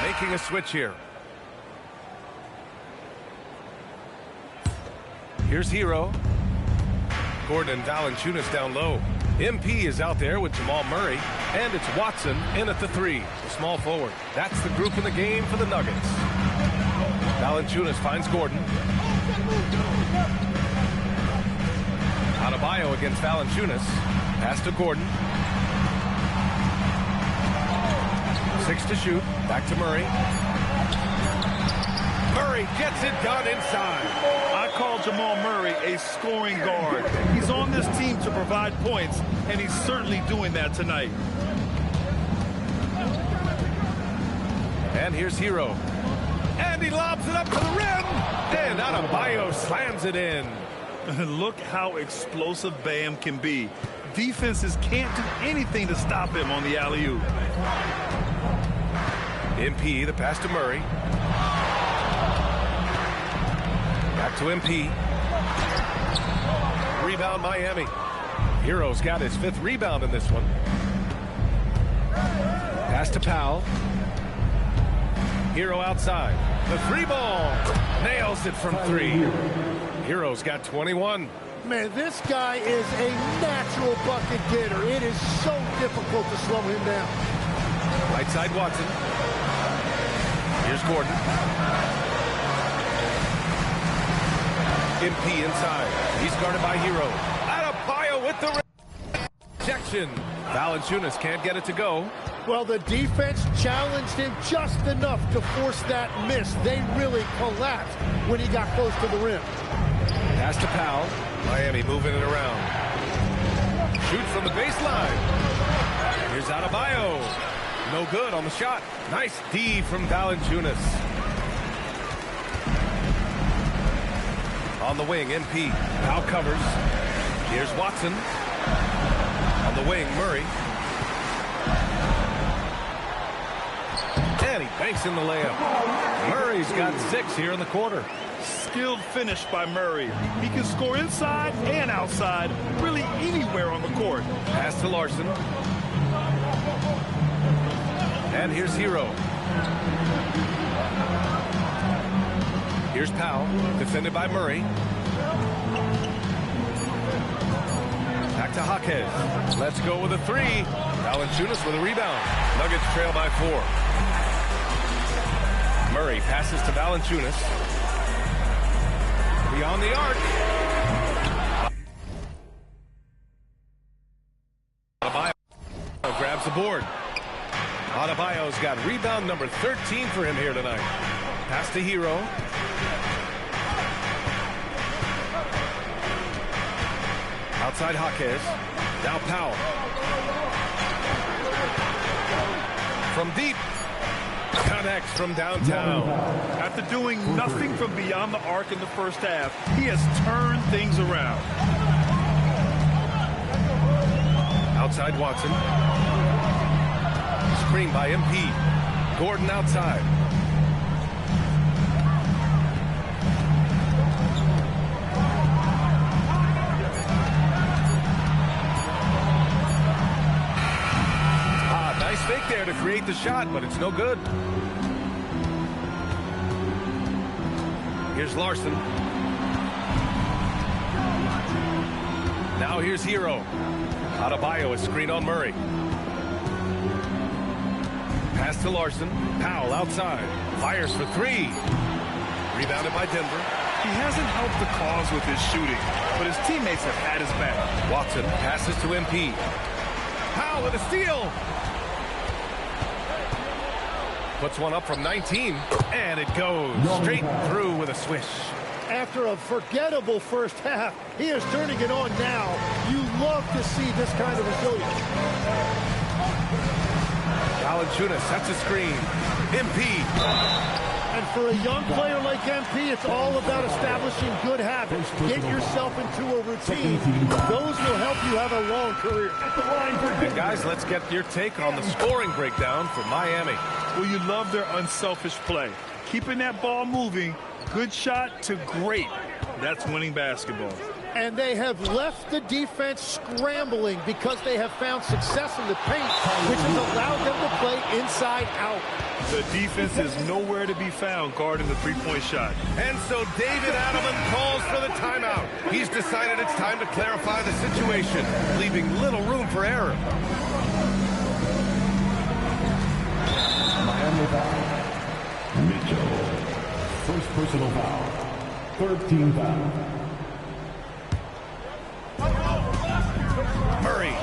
Making a switch here. Here's Hero. Gordon and Valanciunas down low. MP is out there with Jamal Murray, and it's Watson in at the 3, the small forward. That's the group in the game for the Nuggets. Valanciunas finds Gordon. Adebayo against Valanciunas. Pass to Gordon. 6 to shoot. Back to Murray. Murray gets it done inside. I call Jamal Murray a scoring guard. He's on this team to provide points, and he's certainly doing that tonight. And here's Hero. And he lobs it up to the rim. And Adebayo slams it in. Look how explosive Bam can be. Defenses can't do anything to stop him on the alley-oop. MP, the pass to Murray. Back to MP. Rebound Miami. Hero's got his 5th rebound in this one. Pass to Powell. Hero outside. The 3 ball. Nails it from 3. Hero's got 21. Man, this guy is a natural bucket getter. It is so difficult to slow him down. Right side Watson. Here's Gordon. MP inside. He's guarded by Hero. Adebayo with the rejection. Valanciunas can't get it to go. Well, the defense challenged him just enough to force that miss. They really collapsed when he got close to the rim. Pass to Powell. Miami moving it around. Shoots from the baseline. Here's Adebayo. No good on the shot. Nice D from Valanciunas. On the wing, MP. Powell covers. Here's Watson. On the wing, Murray. And he banks in the layup. Murray's got 6 here in the quarter. Skilled finish by Murray. He can score inside and outside, really anywhere on the court. Pass to Larson. And here's Hero. Here's Powell, defended by Murray. Back to Jaquez. Let's go with a 3. Valanciunas with a rebound. Nuggets trail by 4. Murray passes to Valanciunas. Beyond the arc. Adebayo grabs the board. Adebayo's got rebound number 13 for him here tonight. Pass to Hero. Outside Jaquez. Now Powell. From deep. Connects from downtown. After doing nothing from beyond the arc in the first half, he has turned things around. Outside Watson. Screen by MP. Gordon outside. Nice fake there to create the shot, but it's no good. Here's Larson. Now here's Hero. Adebayo is screened on Murray. Pass to Larson. Powell outside. Fires for 3. Rebounded by Denver. He hasn't helped the cause with his shooting, but his teammates have had his back. Watson passes to MP. Powell with a steal. Puts one up from 19, and it goes straight through with a swish. After a forgettable first half, he is turning it on now. You love to see this kind of resilience. Valanciunas sets a screen. MP. And for a young player like MP, it's all about establishing good habits. Get yourself into a routine. Those will help you have a long career. And guys, let's get your take on the scoring breakdown for Miami. Well, you love their unselfish play. Keeping that ball moving, good shot to great. That's winning basketball. And they have left the defense scrambling because they have found success in the paint, which has allowed them to play inside out. The defense is nowhere to be found guarding the three-point shot. And so David Adelman calls for the timeout. He's decided it's time to clarify the situation, leaving little room for error. Miami foul. Mitchell. First personal foul. Third team foul. Murray.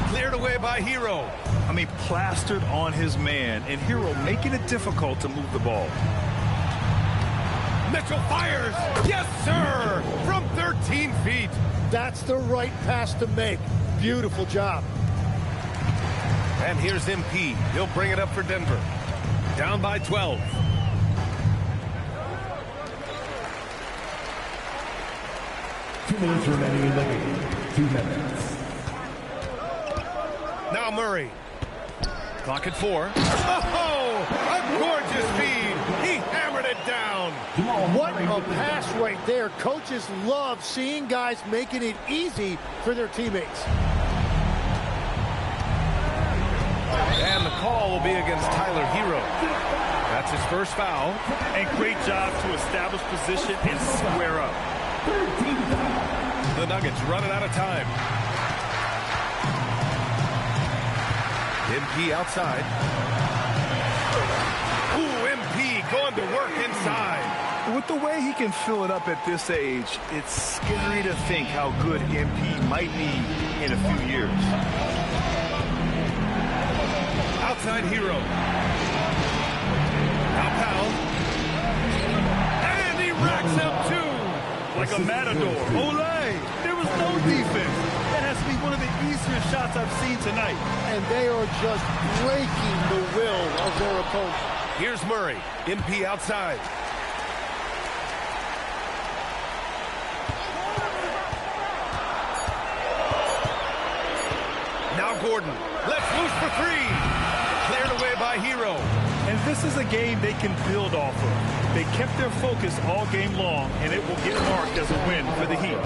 Cleared away by Hero. I mean, plastered on his man, and Hero making it difficult to move the ball. Mitchell fires. Yes, sir. From 13 feet. That's the right pass to make. Beautiful job. And here's MP. He'll bring it up for Denver. Down by 12. Two minutes remaining in the game. 2 minutes. Now Murray. Clock at 4. Oh, a gorgeous feed. He hammered it down. What a pass right there. Coaches love seeing guys making it easy for their teammates. And the call will be against Tyler Hero. That's his first foul. And great job to establish position and square up. The Nuggets running out of time. MP outside. Ooh, MP going to work inside. With the way he can fill it up at this age, it's scary to think how good MP might be in a few years. Outside Hero. Now Powell. And he racks up 2. Like a matador. Olay! There was no defense. That has to be one of the easier shots I've seen tonight. And they are just breaking the will of their opponent. Here's Murray. MP outside. Now Gordon. Let's loose for 3. Cleared away by Hero. And this is a game they can build off of. They kept their focus all game long, and it will get marked as a win for the Heat.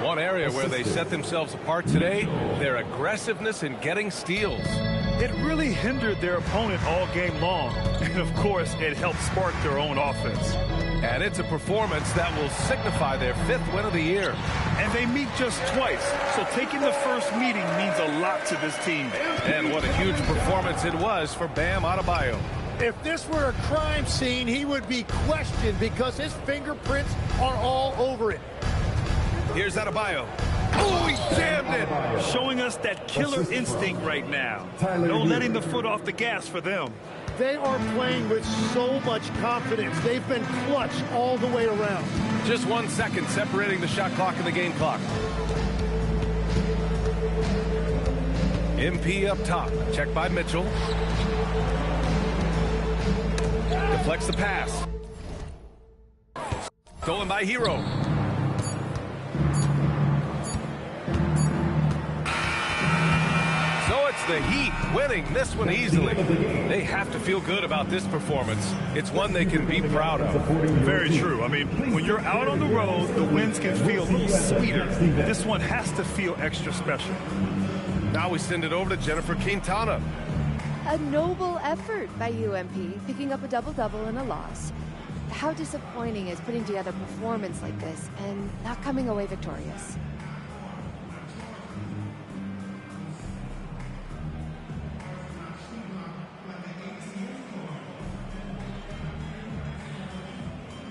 One area where they set themselves apart today, their aggressiveness in getting steals. It really hindered their opponent all game long. And, of course, it helped spark their own offense. And it's a performance that will signify their 5th win of the year. And they meet just twice, so taking the first meeting means a lot to this team. And what a huge performance it was for Bam Adebayo. If this were a crime scene, he would be questioned because his fingerprints are all over it. Here's Adebayo. Oh, he jammed it! Showing us that killer instinct right now. No letting the foot off the gas for them. They are playing with so much confidence. They've been clutch all the way around. Just 1 second separating the shot clock and the game clock. MP up top. Checked by Mitchell. Deflects the pass. Stolen by Hero. So it's the Heat winning this one easily. They have to feel good about this performance. It's one they can be proud of. Very true. I mean, when you're out on the road, the wins can feel a little sweeter. This one has to feel extra special. Now we send it over to Jennifer Quintana. A noble effort by UMP, picking up a double-double in a loss. How disappointing is putting together a performance like this and not coming away victorious?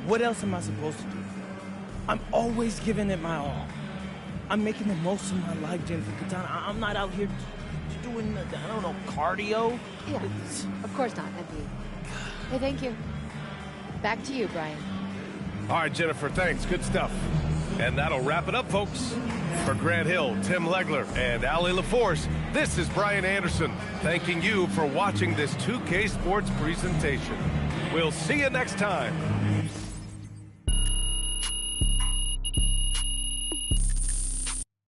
What else am I supposed to do? I'm always giving it my all. I'm making the most of my life, Jennifer Katana. I'm not out here doing, I don't know, cardio. Yeah, of course not, MP. Hey, thank you. Back to you, Brian. All right, Jennifer, thanks. Good stuff. And that'll wrap it up, folks. For Grant Hill, Tim Legler, and Allie LaForce, this is Brian Anderson, thanking you for watching this 2K Sports presentation. We'll see you next time.